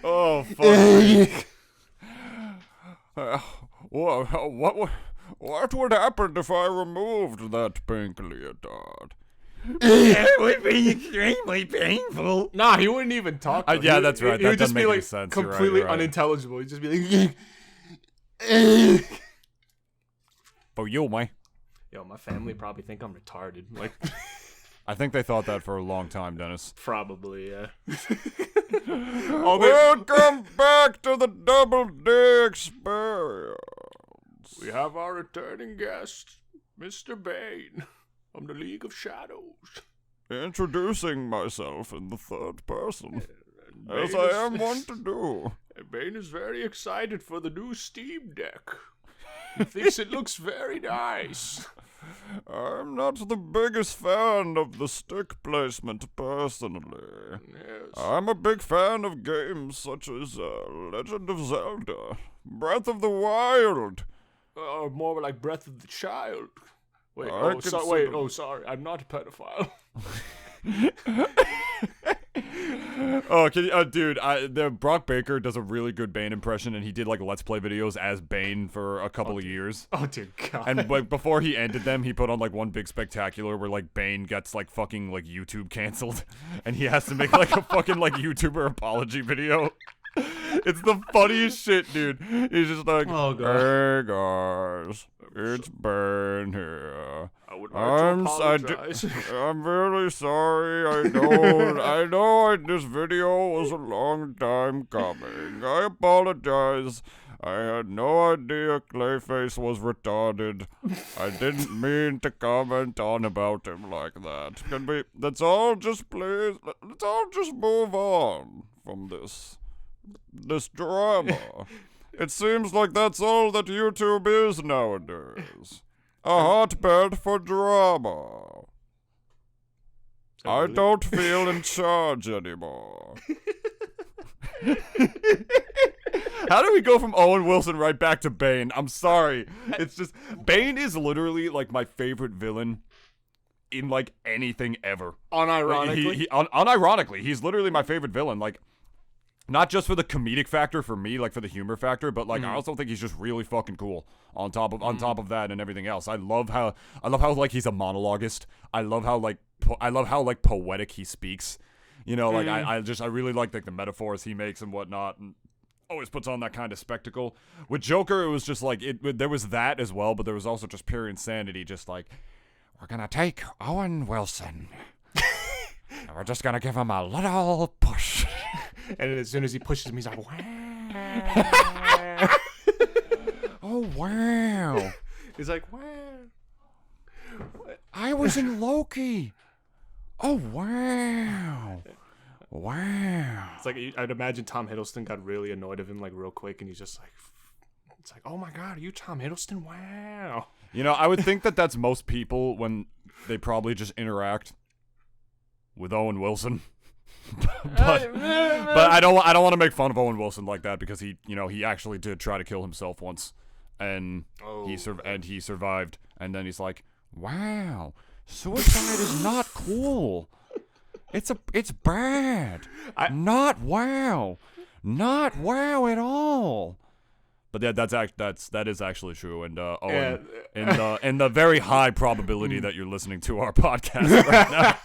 Oh, fuck. What would happen if I removed that pink leotard? It would be extremely painful. Nah, he wouldn't even talk. Yeah, that's right. He That would just doesn't be make any like sense. completely You're right. unintelligible. He'd just be like, For you, mate. yo, my family probably think I'm retarded. Like, I think they thought that for a long time, Dennis. probably, yeah. Welcome back to the Double D Experience. We have our returning guest, Mr. Bane, from the League of Shadows. Introducing myself in the third person, as Bane I is- am wont to do. Bane is very excited for the new Steam Deck. He thinks it looks very nice. I'm not the biggest fan of the stick placement personally. Yes. I'm a big fan of games such as Legend of Zelda, Breath of the Wild. More like Breath of the Child. Wait, I sorry, I'm not a pedophile. Oh, can you, dude, the Brock Baker does a really good Bane impression, and he did like Let's Play videos as Bane for a couple of years. Oh, dear God. And like before he ended them, he put on like one big spectacular where like Bane gets like fucking like YouTube canceled, and he has to make like a fucking like YouTuber apology video. It's the funniest shit, dude. He's just like, Oh, God. hey guys, it's Bane here. I would like to apologize. I'm really sorry. I know this video was a long time coming. I apologize. I had no idea Clayface was retarded. I didn't mean to comment on about him like that. Let's all just move on from this drama. It seems like that's all that YouTube is nowadays. A hotbed for drama. I don't feel in charge anymore. How do we go from Owen Wilson right back to Bane? I'm sorry. It's just, Bane is literally like my favorite villain in like anything ever. Unironically? Unironically, he's literally my favorite villain. Like, not just for the comedic factor for me, like for the humor factor, but like I also think he's just really fucking cool on top of that and everything else. I love how like he's a monologuist. I love how like poetic he speaks. You know, like I really like the metaphors he makes and whatnot, and always puts on that kind of spectacle. With Joker, it was just like there was that as well, but there was also just pure insanity. Just like, we're gonna take Owen Wilson, and we're just gonna give him a little push. And as soon as he pushes me, he's like, wow. Oh, wow. He's like, wow. I was in Loki. Oh, wow. Wow. It's like, I'd imagine Tom Hiddleston got really annoyed of him, like, real quick, and he's just like, it's like, oh my God, are you Tom Hiddleston? Wow. You know, I would think that that's most people when they probably just interact with Owen Wilson. but I don't want to make fun of Owen Wilson like that, because he actually did try to kill himself once, and he survived, and then he's like, wow, suicide is not cool. It's bad. Not wow at all. But yeah, that is actually true, and Owen, in the very high probability that you're listening to our podcast right now,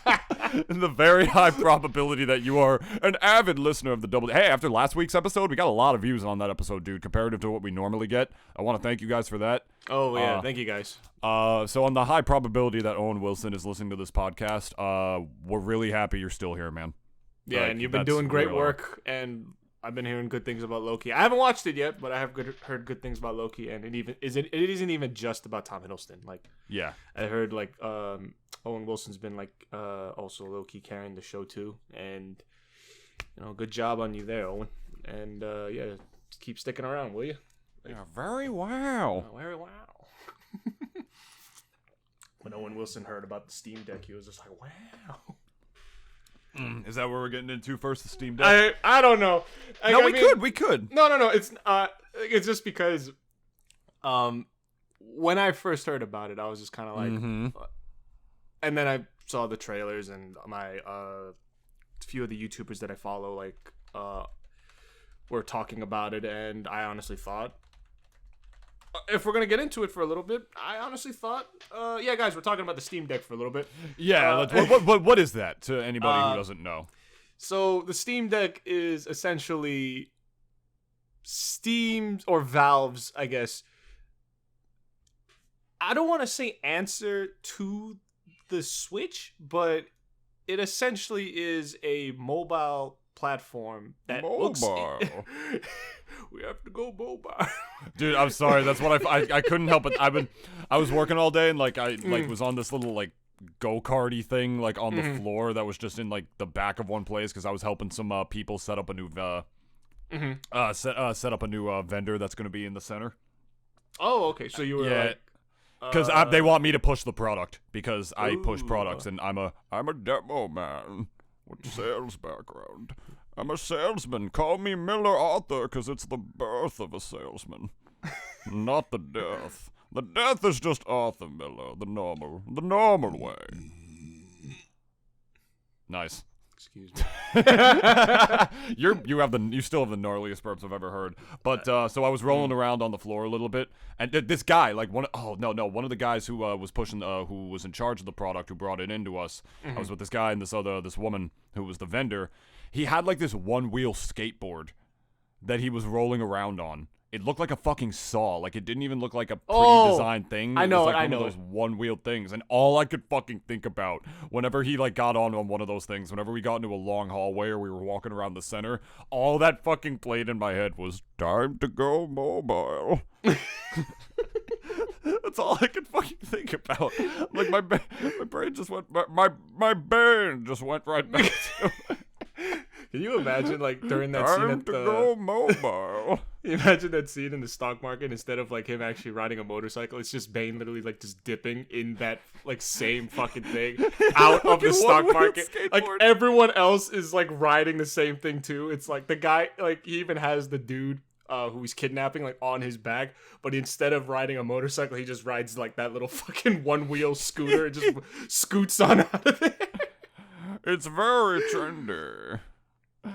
in the very high probability that you are an avid listener of the Double. Hey, after last week's episode, we got a lot of views on that episode, dude, comparative to what we normally get. I want to thank you guys for that. Oh yeah, thank you guys. So on the high probability that Owen Wilson is listening to this podcast, we're really happy you're still here, man. Yeah, and you've been doing great work, and I've been hearing good things about Loki. I haven't watched it yet, but I have heard good things about Loki, and it isn't even just about Tom Hiddleston. Like, yeah, I heard like Owen Wilson's been like also Loki carrying the show too, and good job on you there, Owen. And yeah, just keep sticking around, will you? Like, yeah, very wow. Very wow. When Owen Wilson heard about the Steam Deck, he was just like, wow. Is that where we're getting into first, the Steam Deck? I don't know. We could. No. It's just because, when I first heard about it, I was just kind of like, and then I saw the trailers, and my few of the YouTubers that I follow, like were talking about it, and I honestly thought, if we're gonna get into it for a little bit, I honestly thought, yeah, guys, we're talking about the Steam Deck for a little bit. Yeah, what is that to anybody who doesn't know? So the Steam Deck is essentially Steam's or Valve's, I guess. I don't want to say answer to the Switch, but it essentially is a mobile platform that looks. We have to go mobile. Dude, I'm sorry. That's what I couldn't help it. I was working all day and like I was on this little like go-karty thing like on the floor that was just in like the back of one place because I was helping some people set up a new set up a new vendor that's going to be in the center. Oh, okay. So you were because they want me to push the product because I push products and I'm a demo man with sales background. I'm a salesman. Call me Miller Arthur because it's the birth of a salesman, not the death. The death is just Arthur Miller, the normal way. Nice. Excuse me. You still have the gnarliest burps I've ever heard. But so I was rolling around on the floor a little bit, and this guy, like one of the guys who was pushing, who was in charge of the product, who brought it into us. I was with this guy and this woman who was the vendor. He had like this one-wheel skateboard that he was rolling around on. It looked like a fucking saw. Like, it didn't even look like a pretty designed thing. I know, it was like one of those one-wheeled things. And all I could fucking think about whenever he, like, got on one of those things, whenever we got into a long hallway or we were walking around the center, all that fucking played in my head was, time to go mobile. That's all I could fucking think about. Like, my brain just went, my Bane just went right back to Can you imagine, like, during that scene at the... go mobile. You imagine that scene in the stock market, instead of, like, him actually riding a motorcycle, it's just Bane literally, like, just dipping in that, like, same fucking thing out of the stock market. Like, everyone else is, like, riding the same thing, too. It's, like, the guy, like, he even has the dude who he's kidnapping, like, on his back, but instead of riding a motorcycle, he just rides, like, that little fucking one-wheel scooter and just scoots on out of there. It's very trendy.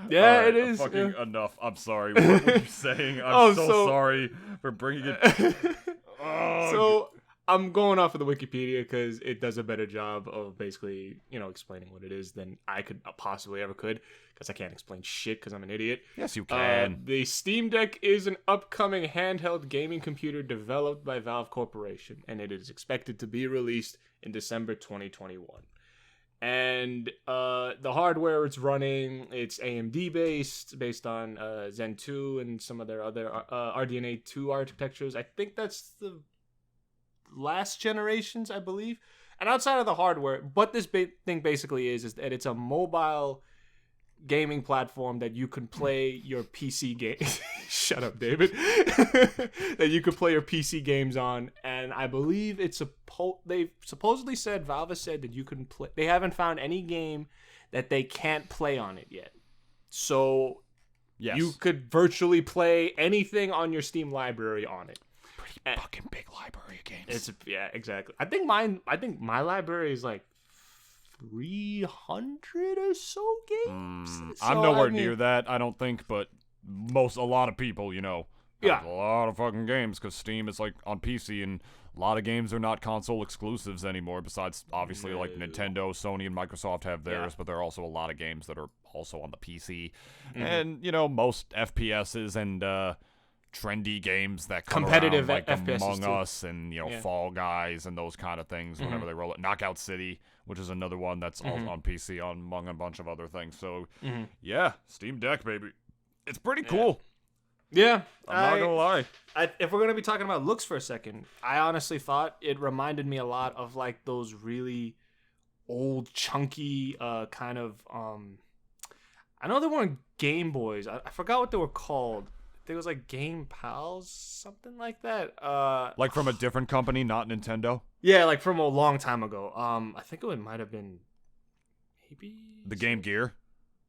Yeah, right, it is. Fucking enough. I'm sorry. What were you saying? I'm so sorry for bringing it. So I'm going off of the Wikipedia because it does a better job of basically, explaining what it is than I could possibly ever could, because I can't explain shit because I'm an idiot. Yes, you can. The Steam Deck is an upcoming handheld gaming computer developed by Valve Corporation, and it is expected to be released in December 2021. And the hardware it's running, it's AMD based on Zen 2 and some of their other RDNA 2 architectures. I think that's the last generations, I believe. And outside of the hardware, what this thing basically is that it's a mobile gaming platform that you can play your PC games. Shut up, David. That you could play your PC games on, and I believe they supposedly said, Valve has said that you can play. They haven't found any game that they can't play on it yet. So yes, you could virtually play anything on your Steam library on it. Pretty fucking big library of games. Yeah, exactly. I think my library is like 300 or so games. So, I'm nowhere near that, I don't think, but a lot of people, have a lot of fucking games because Steam is like on PC, and a lot of games are not console exclusives anymore. Besides, obviously, like Nintendo, Sony, and Microsoft have theirs, but there are also a lot of games that are also on the PC, and most FPSs and trendy games that come competitive around, like FPSs Among too. Us and Fall Guys and those kind of things. Whenever they roll it, Knockout City, which is another one that's also on PC, among a bunch of other things. So yeah, Steam Deck, baby, it's pretty cool. Yeah, I'm not gonna lie. If we're gonna be talking about looks for a second, I honestly thought it reminded me a lot of like those really old, chunky kind of. I know they weren't Game Boys. I forgot what they were called. I think it was like Game Pals, something like that. Like from a different company, not Nintendo. Yeah, like from a long time ago. I think it might have been maybe the Game Gear.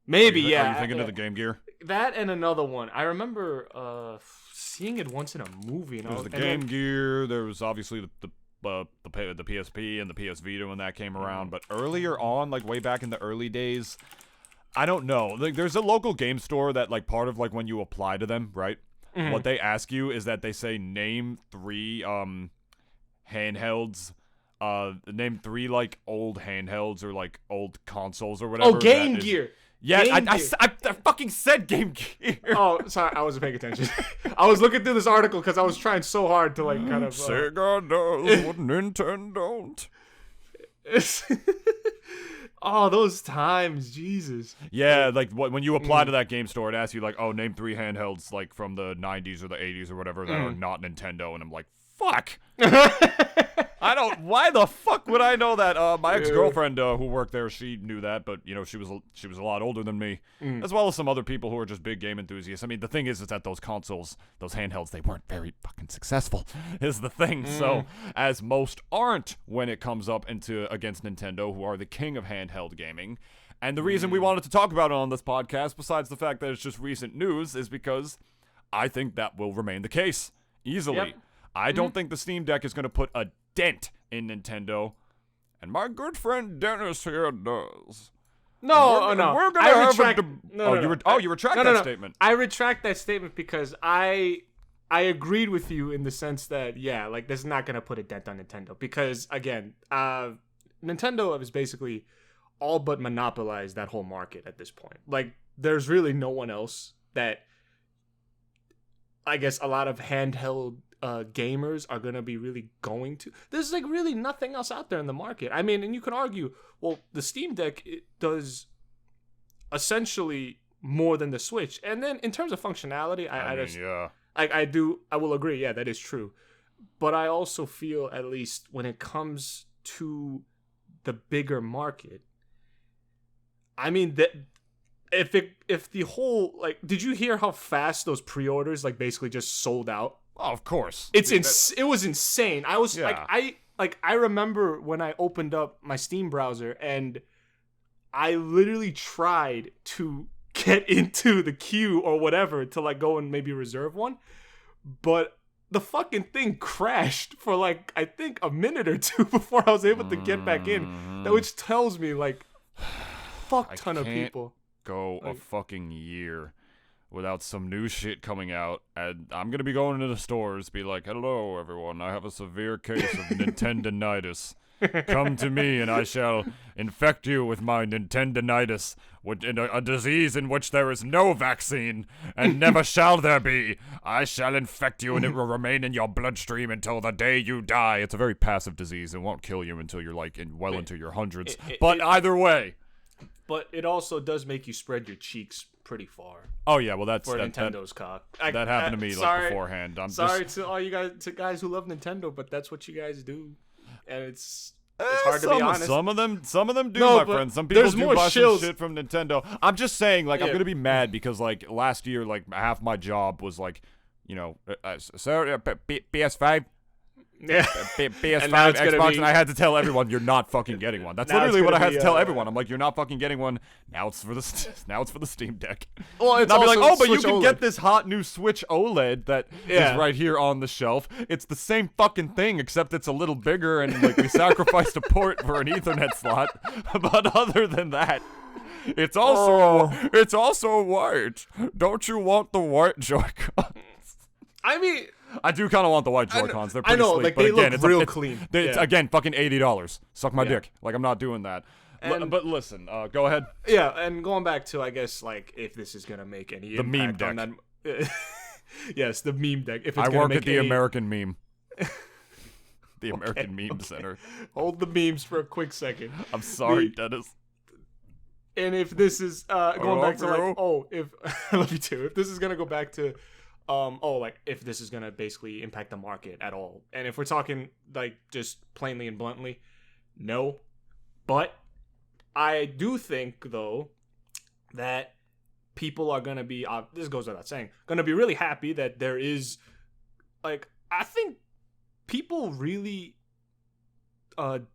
Maybe, Are yeah. you thinking of the Game Gear? That and another one. I remember seeing it once in a movie. There was the Game Gear. There was obviously the PSP and the PS Vita when that came around. But earlier on, like way back in the early days, I don't know. Like, there's a local game store that, like, part of, like, when you apply to them, right? Mm-hmm. What they ask you is that they say name 3 handhelds. Name 3 like old handhelds or like old consoles or whatever. Oh, Game Gear. Yeah, I fucking said Game Gear. Oh, sorry, I wasn't paying attention. I was looking through this article because I was trying so hard to like kind of. Sega does what Nintendo don't. Oh, those times, Jesus. Yeah, like when you apply to that game store, it asks you like, oh, name 3 handhelds like from the 90s or the 80s or whatever that are not Nintendo, and I'm like, fuck. I don't. Why the fuck would I know that? My ex-girlfriend who worked there, she knew that, but you know she was a lot older than me, as well as some other people who are just big game enthusiasts. I mean, the thing is that those consoles, those handhelds, they weren't very fucking successful. Is the thing. So as most aren't when it comes up against Nintendo, who are the king of handheld gaming. And the reason we wanted to talk about it on this podcast, besides the fact that it's just recent news, is because I think that will remain the case easily. Yep. I don't think the Steam Deck is going to put a dent in Nintendo, and my good friend Dennis here does. No. We're going to have you retract that statement. I retract that statement because I agreed with you in the sense that, yeah, like, this is not going to put a dent on Nintendo. Because, again, Nintendo has basically all but monopolized that whole market at this point. Like, there's really no one else that, I guess, a lot of handheld gamers are going to be really going to. There's like really nothing else out there in the market. I mean, and you can argue, well, the Steam Deck, it does essentially more than the Switch. And then in terms of functionality, I will agree. Yeah, that is true. But I also feel, at least when it comes to the bigger market, I mean, that if the whole, like, did you hear how fast those pre-orders like basically just sold out? Oh, of course. It was insane. I was I remember when I opened up my Steam browser and I literally tried to get into the queue or whatever to like go and maybe reserve one, but the fucking thing crashed for like I think a minute or two before I was able to get back in. That which tells me like fuck ton of people go a fucking year without some new shit coming out, and I'm gonna be going into the stores, be like, hello everyone, I have a severe case of Nintendonitis. Come to me and I shall infect you with my Nintendonitis, a disease in which there is no vaccine, and never shall there be. I shall infect you and it will remain in your bloodstream until the day you die. It's a very passive disease. It won't kill you until you're like into your hundreds. But either way. But it also does make you spread your cheeks pretty far. Oh yeah, well that's for Nintendo's cock. That happened to me like beforehand. Sorry to all you guys who love Nintendo, but that's what you guys do, and it's hard to be honest. Some of them do, my friend. Some people do buy some shit from Nintendo. I'm just saying, like, I'm gonna be mad because like last year, like half my job was like, you know, PS5. Yeah, PS5, Xbox, and I had to tell everyone you're not fucking getting one. That's literally what I had to tell everyone. I'm like, you're not fucking getting one. Now it's for the Steam Deck. Well, it's and I'll be like, oh, but Switch you can OLED. Get this hot new Switch OLED that is right here on the shelf. It's the same fucking thing, except it's a little bigger, and like we sacrificed a port for an Ethernet slot. But other than that, it's also white. Don't you want the white Joy-Cons? I mean, I do kind of want the white Joy-Cons. They're pretty sleek, like, but they again, look real clean. It's again fucking $80. Suck my dick. Like, I'm not doing that. But listen, go ahead. Yeah, and going back to, I guess, like, if this is gonna make any impact meme deck. on that. Yes, the meme deck. If it's I gonna work make at the American Meme. The American Meme Center. Hold the memes for a quick second. I'm sorry, Dennis. And if this is going back to like, I love you too. If this is gonna go back to like if this is gonna basically impact the market at all, and if we're talking like just plainly and bluntly, no. But I do think though that people are gonna be this goes without saying, gonna be really happy that there is, like, I think people really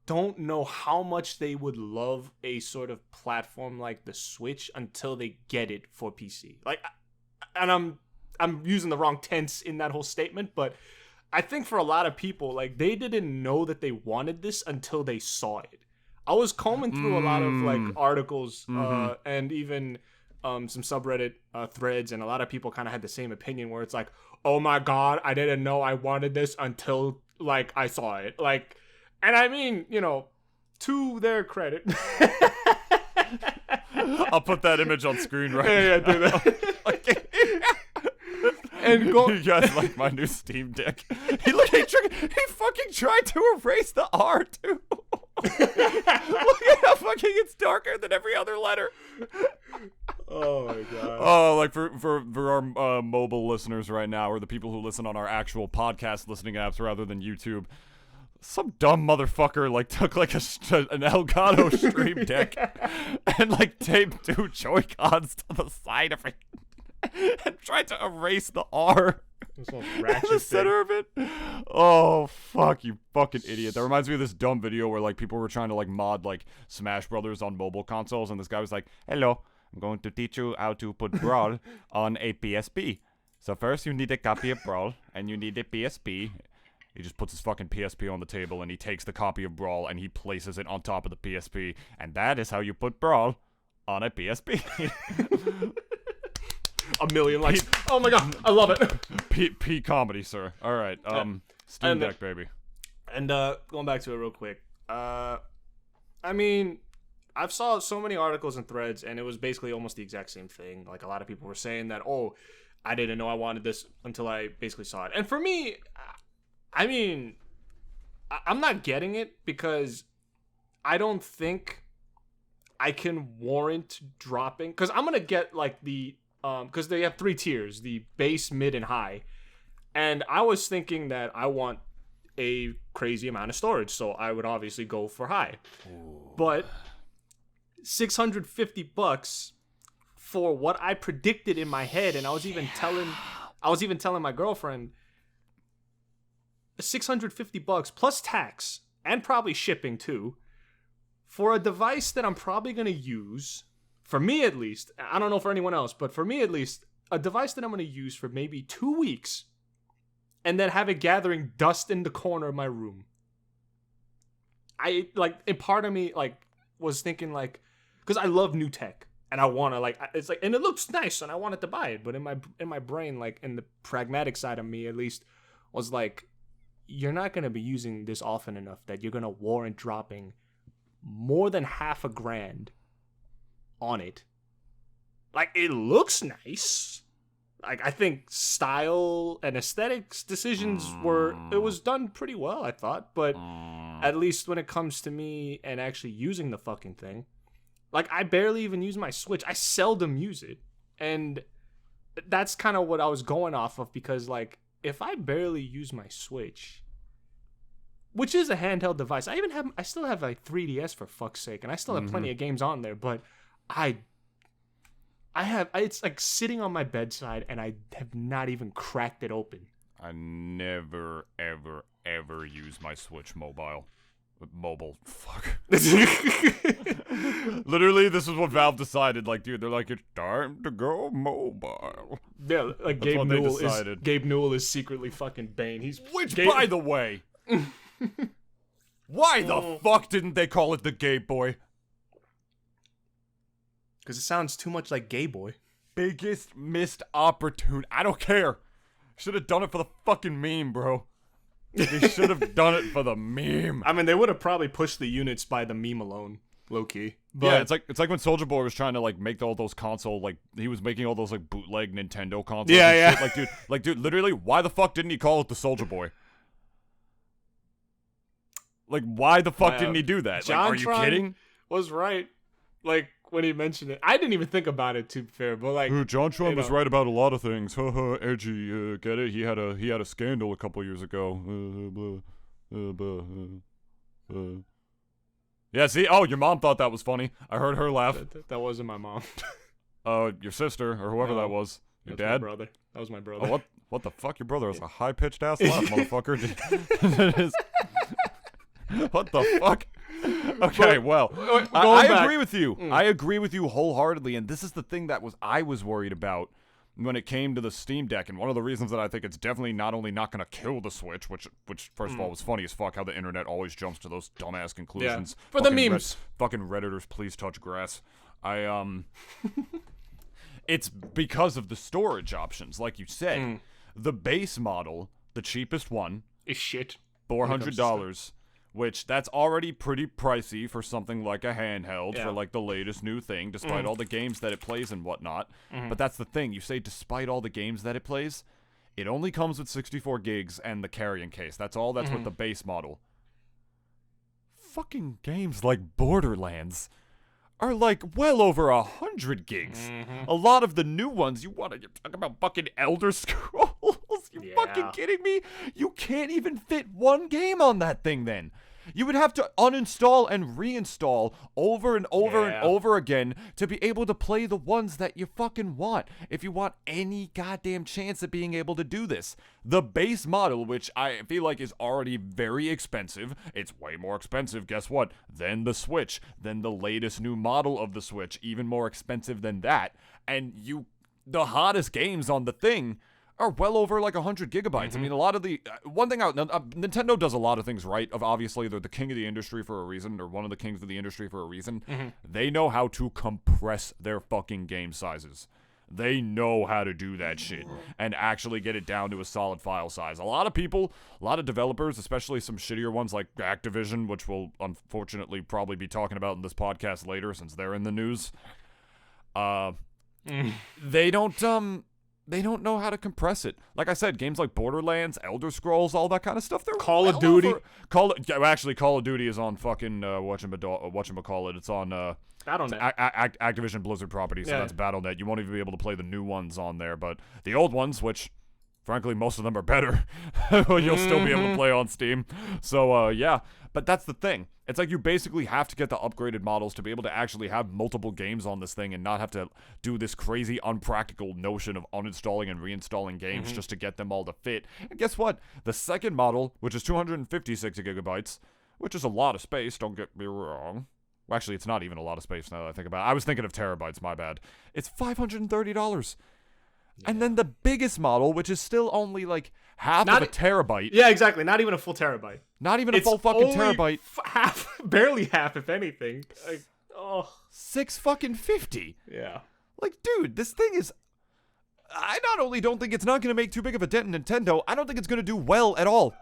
don't know how much they would love a sort of platform like the Switch until they get it for PC. Like, and I'm using the wrong tense in that whole statement, but I think for a lot of people, like, they didn't know that they wanted this until they saw it. I was combing through a lot of like articles and even some subreddit threads, and a lot of people kind of had the same opinion where it's like, oh my god, I didn't know I wanted this until like I saw it. Like, and I mean, you know, to their credit. I'll put that image on screen right now. Yeah, do that. And go. You guys like my new Steam Deck? He fucking tried to erase the R too. Look at how fucking it's darker than every other letter. Oh my god. Oh, like for our mobile listeners right now, or the people who listen on our actual podcast listening apps rather than YouTube. Some dumb motherfucker like took like an Elgato Stream Deck and like taped 2 Joy-Cons to the side of it and tried to erase the R in the center of it. Oh fuck, you fucking idiot! That reminds me of this dumb video where like people were trying to like mod like Smash Brothers on mobile consoles, and this guy was like, "Hello, I'm going to teach you how to put Brawl on a PSP. So first you need a copy of Brawl and you need a PSP." He just puts his fucking PSP on the table and he takes the copy of Brawl and he places it on top of the PSP. And that is how you put Brawl on a PSP. A million likes. Oh my god, I love it. P comedy, sir. All right. Steam Deck, baby. And going back to it real quick. I mean, I've saw so many articles and threads, and it was basically almost the exact same thing. Like, a lot of people were saying that, oh, I didn't know I wanted this until I basically saw it. And for me, I mean, I'm not getting it because I don't think I can warrant dropping. Because I'm going to get, like, the... Because they have 3 tiers, the base, mid, and high. And I was thinking that I want a crazy amount of storage, so I would obviously go for high. Ooh. But $650 for what I predicted in my head, and I was even telling my girlfriend, $650 plus tax and probably shipping too for a device that I'm probably going to use, for me at least, I don't know for anyone else, but for me at least, a device that I'm going to use for maybe 2 weeks and then have it gathering dust in the corner of my room. I, like, a part of me, like, was thinking, like, because I love new tech and I want to, like, it's like, and it looks nice and I wanted to buy it, but in my brain, like, in the pragmatic side of me at least, was like, you're not going to be using this often enough that you're going to warrant dropping more than $500,000 on it. Like, it looks nice. Like, I think style and aesthetics decisions it was done pretty well, I thought. But at least when it comes to me and actually using the fucking thing, like, I barely even use my Switch. I seldom use it. And that's kind of what I was going off of, because, like, if I barely use my Switch, which is a handheld device, I still have like 3DS for fuck's sake, and I still have plenty of games on there, but it's like sitting on my bedside and I have not even cracked it open. I never, ever, ever use my Switch mobile. Fuck. Literally, this is what Valve decided. Like, dude, they're like, it's time to go mobile. Yeah, like Gabe Newell is secretly fucking Bane. By the way, why the fuck didn't they call it the Gay Boy? Because it sounds too much like Gay Boy. Biggest missed opportunity. I don't care. Should have done it for the fucking meme, bro. They should have done it for the meme. I mean, they would have probably pushed the units by the meme alone, low key. But yeah, it's like when Soulja Boy was trying to like make all those console, like he was making all those like bootleg Nintendo consoles. Yeah. Shit. Like dude, literally, why the fuck didn't he call it the Soulja Boy? Like, why the fuck didn't he do that? Like, are you kidding? Was right. Like, when he mentioned it, I didn't even think about it, to be fair, but like, JonTron was right about a lot of things. Edgy, get it? He had a scandal a couple years ago. Yeah, see? Oh, your mom thought that was funny. I heard her laugh. That wasn't my mom. Your sister, or whoever that was. Your dad? My brother. That was my brother. Oh, what the fuck? Your brother has a high-pitched ass laugh, motherfucker. What the fuck? Okay, well, I agree with you. I agree with you wholeheartedly, and this is the thing that I was worried about when it came to the Steam Deck, and one of the reasons that I think it's definitely not only not going to kill the Switch, which first of all was funny as fuck how the internet always jumps to those dumbass conclusions. Yeah. For the memes. Fucking Redditors, please touch grass. It's because of the storage options, like you said. The base model, the cheapest one, is shit. $400. Which, that's already pretty pricey for something like a handheld, for, like, the latest new thing, despite all the games that it plays and whatnot. But that's the thing, you say despite all the games that it plays, it only comes with 64 gigs and the carrying case. That's all that's with the base model. Fucking games like Borderlands are, like, well over 100 gigs. A lot of the new ones, you're talking about fucking Elder Scrolls? You fucking kidding me? You can't even fit one game on that thing then. You would have to uninstall and reinstall over and over and over again to be able to play the ones that you fucking want, if you want any goddamn chance of being able to do this. The base model, which I feel like is already very expensive, it's way more expensive, guess what, than the Switch, than the latest new model of the Switch, even more expensive than that, and the hottest games on the thing are well over like 100 gigabytes. I mean, a lot of the one thing Nintendo does a lot of things right. Obviously, they're the king of the industry for a reason, or one of the kings of the industry for a reason. They know how to compress their fucking game sizes. They know how to do that shit and actually get it down to a solid file size. A lot of people, a lot of developers, especially some shittier ones like Activision, which we'll unfortunately probably be talking about in this podcast later since they're in the news. They don't know how to compress it. Like I said, games like Borderlands, Elder Scrolls, all that kind of stuff. They're Call of Duty. Call of Duty is on fucking whatchamacallit. It's on Battle.net. Activision Blizzard property, so that's Battle.net. You won't even be able to play the new ones on there, but the old ones, which frankly most of them are better, you'll still be able to play on Steam. So yeah, but that's the thing. It's like you basically have to get the upgraded models to be able to actually have multiple games on this thing and not have to do this crazy unpractical notion of uninstalling and reinstalling games just to get them all to fit. And guess what? The second model, which is 256 gigabytes, which is a lot of space, don't get me wrong. Well, actually, it's not even a lot of space now that I think about it. I was thinking of terabytes, my bad. It's $530. Yeah. And then the biggest model, which is still only like half of a terabyte. Yeah, exactly. Not even a full terabyte. Not even a full fucking terabyte. Barely half, if anything. Like, $650. Yeah. Like, dude, this thing is. I not only don't think it's not going to make too big of a dent in Nintendo, I don't think it's going to do well at all.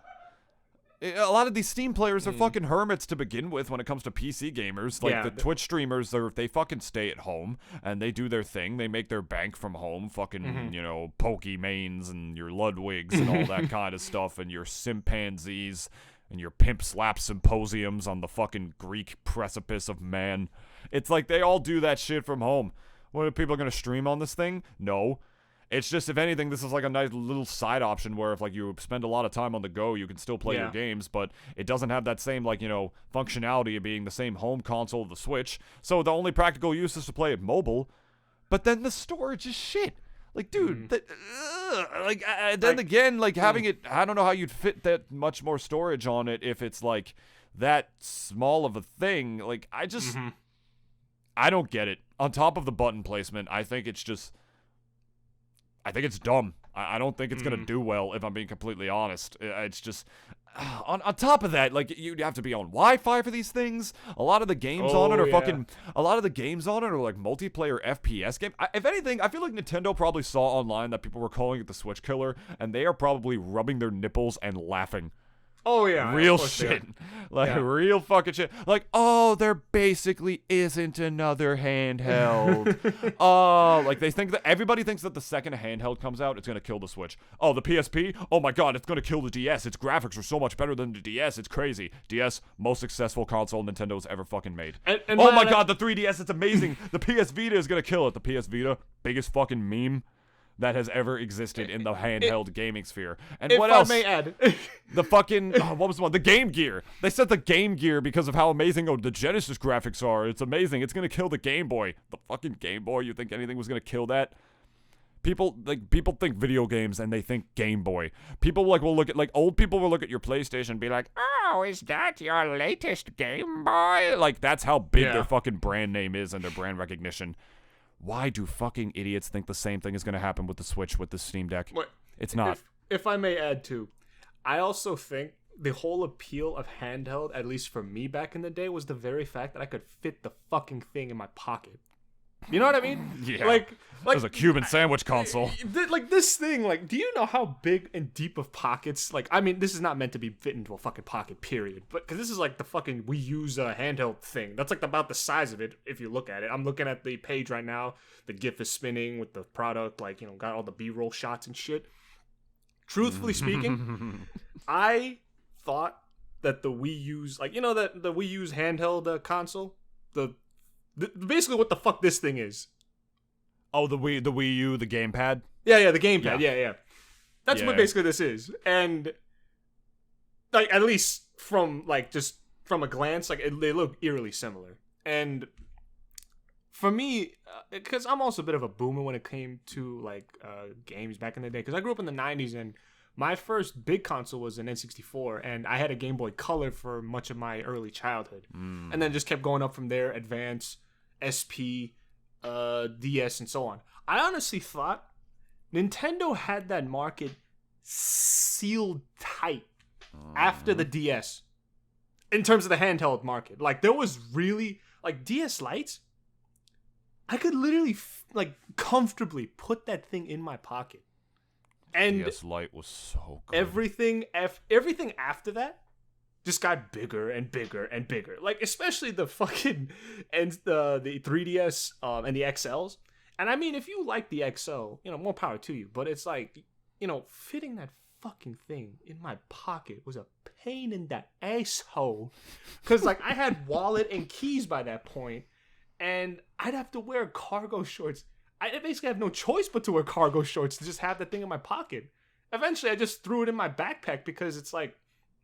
A lot of these Steam players are fucking hermits to begin with when it comes to PC gamers. Like, the Twitch streamers, they fucking stay at home, and they do their thing. They make their bank from home, fucking, you know, Pokemanes and your Ludwigs and all that kind of stuff, and your Simpanzees and your Pimp Slap Symposiums on the fucking Greek precipice of man. It's like they all do that shit from home. What, are people going to stream on this thing? No. It's just, if anything, this is like a nice little side option where if, like, you spend a lot of time on the go, you can still play your games, but it doesn't have that same, like, you know, functionality of being the same home console of the Switch. So the only practical use is to play it mobile, but then the storage is shit. Like, dude, then again, like, having it, I don't know how you'd fit that much more storage on it if it's, like, that small of a thing. Like, I just, I don't get it. On top of the button placement, I think it's just... I think it's dumb. I don't think it's going to do well, if I'm being completely honest. It's just... On top of that, like, you'd have to be on Wi-Fi for these things. A lot of the games on it are fucking... A lot of the games on it are, like, multiplayer FPS game. If anything, I feel like Nintendo probably saw online that people were calling it the Switch Killer, and they are probably rubbing their nipples and laughing. Oh, yeah. Real shit. Like, real fucking shit. Like, oh, there basically isn't another handheld. Oh, like, they think that everybody thinks that the second a handheld comes out, it's going to kill the Switch. Oh, the PSP? Oh my god, it's going to kill the DS. Its graphics are so much better than the DS. It's crazy. DS, most successful console Nintendo's ever fucking made. And oh my god, the 3DS, it's amazing. The PS Vita is going to kill it. The PS Vita, biggest fucking meme that has ever existed in the handheld gaming sphere. And what else? If I may add. The fucking, what was the one? The Game Gear. They said the Game Gear because of how amazing the Genesis graphics are. It's amazing. It's going to kill the Game Boy. The fucking Game Boy? You think anything was going to kill that? People think video games and they think Game Boy. People will look at, like, old people will look at your PlayStation and be like, oh, is that your latest Game Boy? Like, that's how big their fucking brand name is and their brand recognition. Why do fucking idiots think the same thing is going to happen with the Switch with the Steam Deck? It's not. If I may add too, I also think the whole appeal of handheld, at least for me back in the day, was the very fact that I could fit the fucking thing in my pocket. You know what I mean? Yeah. Like it was a Cuban sandwich console. Like this thing, like, do you know how big and deep of pockets? Like, I mean, this is not meant to be fit into a fucking pocket, period. But because this is like the fucking we use a handheld thing. That's like about the size of it if you look at it. I'm looking at the page right now. The GIF is spinning with the product, like, you know, got all the B-roll shots and shit. Truthfully speaking, I thought that the Wii U's, like, you know, that the Wii U's handheld console, basically what the fuck this thing is. Oh, the Wii U, the gamepad? Yeah, the gamepad. Yeah. That's what basically this is. And like, at least from like just from a glance, like they look eerily similar. And for me, because I'm also a bit of a boomer when it came to like games back in the day, because I grew up in the 90s and my first big console was an N64, and I had a Game Boy Color for much of my early childhood. And then just kept going up from there, Advance, SP, DS, and so on. I honestly thought Nintendo had that market sealed tight after the DS in terms of the handheld market. Like, there was really, like, DS Lites, I could literally like comfortably put that thing in my pocket. And DS Lite was so good. Everything after that just got bigger and bigger and bigger. Like, especially the fucking and the 3DS and the XLs. And I mean, if you like the XL, you know, more power to you. But it's like, you know, fitting that fucking thing in my pocket was a pain in the asshole. Because, like, I had wallet and keys by that point, and I'd have to wear cargo shorts. I basically have no choice but to wear cargo shorts to just have that thing in my pocket. Eventually, I just threw it in my backpack because it's like,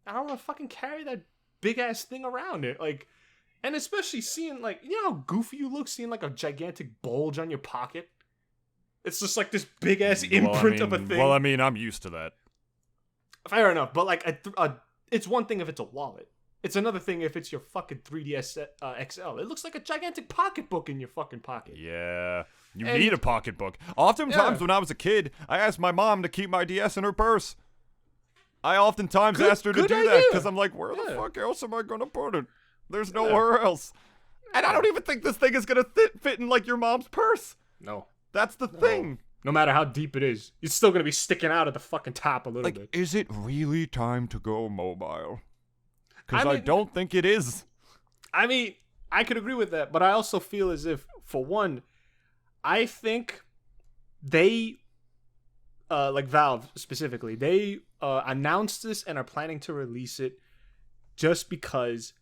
I don't want to fucking carry that big ass thing around it. Like, and especially seeing, like, you know how goofy you look seeing like a gigantic bulge on your pocket? It's just like this big ass imprint of a thing. Well, I mean, I'm used to that. Fair enough, but like, it's one thing if it's a wallet. It's another thing if it's your fucking 3DS XL. It looks like a gigantic pocketbook in your fucking pocket. Yeah. You need a pocketbook. Oftentimes when I was a kid, I asked my mom to keep my DS in her purse. I oftentimes asked her to do that because I'm like, where the fuck else am I going to put it? There's nowhere else. And I don't even think this thing is going to fit in like your mom's purse. No. That's the thing. No matter how deep it is, it's still going to be sticking out at the fucking top a little bit. Is it really time to go mobile? Because I don't think it is. I mean, I could agree with that, but I also feel as if, for one, I think they, like Valve specifically, they announced this and are planning to release it just because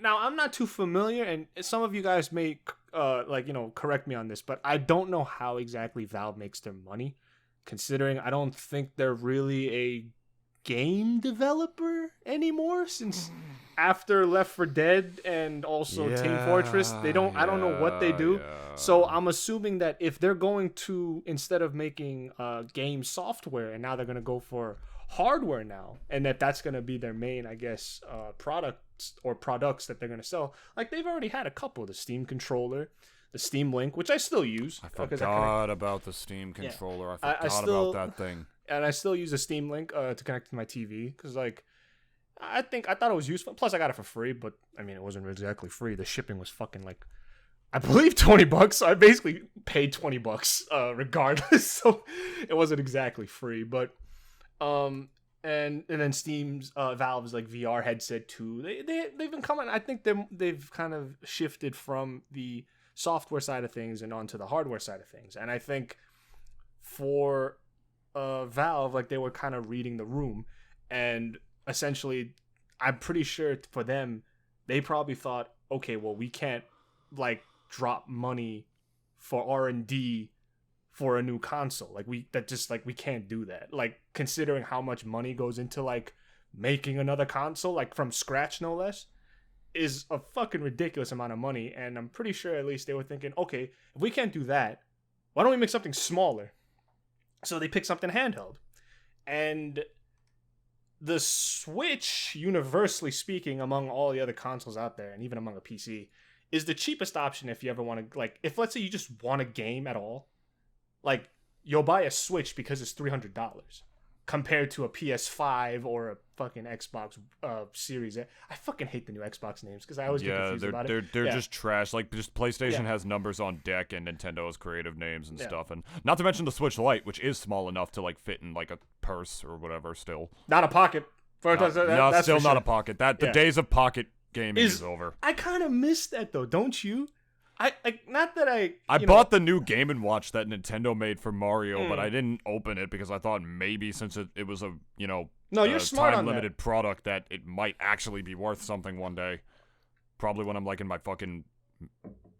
I'm not too familiar, and some of you guys may, like, you know, correct me on this, but I don't know how exactly Valve makes their money, considering I don't think they're really a game developer anymore, since after Left 4 Dead and also Team Fortress, I don't know what they do. So I'm assuming that if they're going to, instead of making game software, and now they're going to go for hardware now, and that's going to be their main, I guess, products that they're going to sell. Like, they've already had a couple, the Steam controller, the Steam Link, which I still use. I forgot about the Steam controller. I forgot about that thing. And I still use a Steam Link to connect to my TV because, like, I thought it was useful. Plus, I got it for free, but I mean, it wasn't exactly free. The shipping was fucking, like, I believe $20. So I basically paid $20 regardless. So it wasn't exactly free, but and then Steam's Valve's like VR headset too. They've been coming. I think they've kind of shifted from the software side of things and onto the hardware side of things. And I think for Valve, like, they were kind of reading the room, and essentially, I'm pretty sure for them, they probably thought, okay, well, we can't like drop money for R&D for a new console. Like, we can't do that. Like, considering how much money goes into like making another console, like from scratch, no less, is a fucking ridiculous amount of money. And I'm pretty sure at least they were thinking, okay, if we can't do that, why don't we make something smaller? So they picked something handheld. And the Switch, universally speaking, among all the other consoles out there, and even among a PC, is the cheapest option if you ever want to, like, if let's say you just want a game at all, like, you'll buy a Switch because it's $300 compared to a PS5 or a fucking Xbox Series. I fucking hate the new Xbox names because I always get confused about it. They're just trash. Like, just PlayStation has numbers on deck and Nintendo has creative names and stuff. And not to mention the Switch Lite, which is small enough to, like, fit in, like, a purse or whatever still. Not a pocket. That's still not sure. a pocket. The days of pocket gaming is over. I kind of miss that, though, don't you? I bought the new Game & Watch that Nintendo made for Mario, but I didn't open it because I thought maybe since it was a, you're smart on time-limited product that it might actually be worth something one day. Probably when I'm, like, in my fucking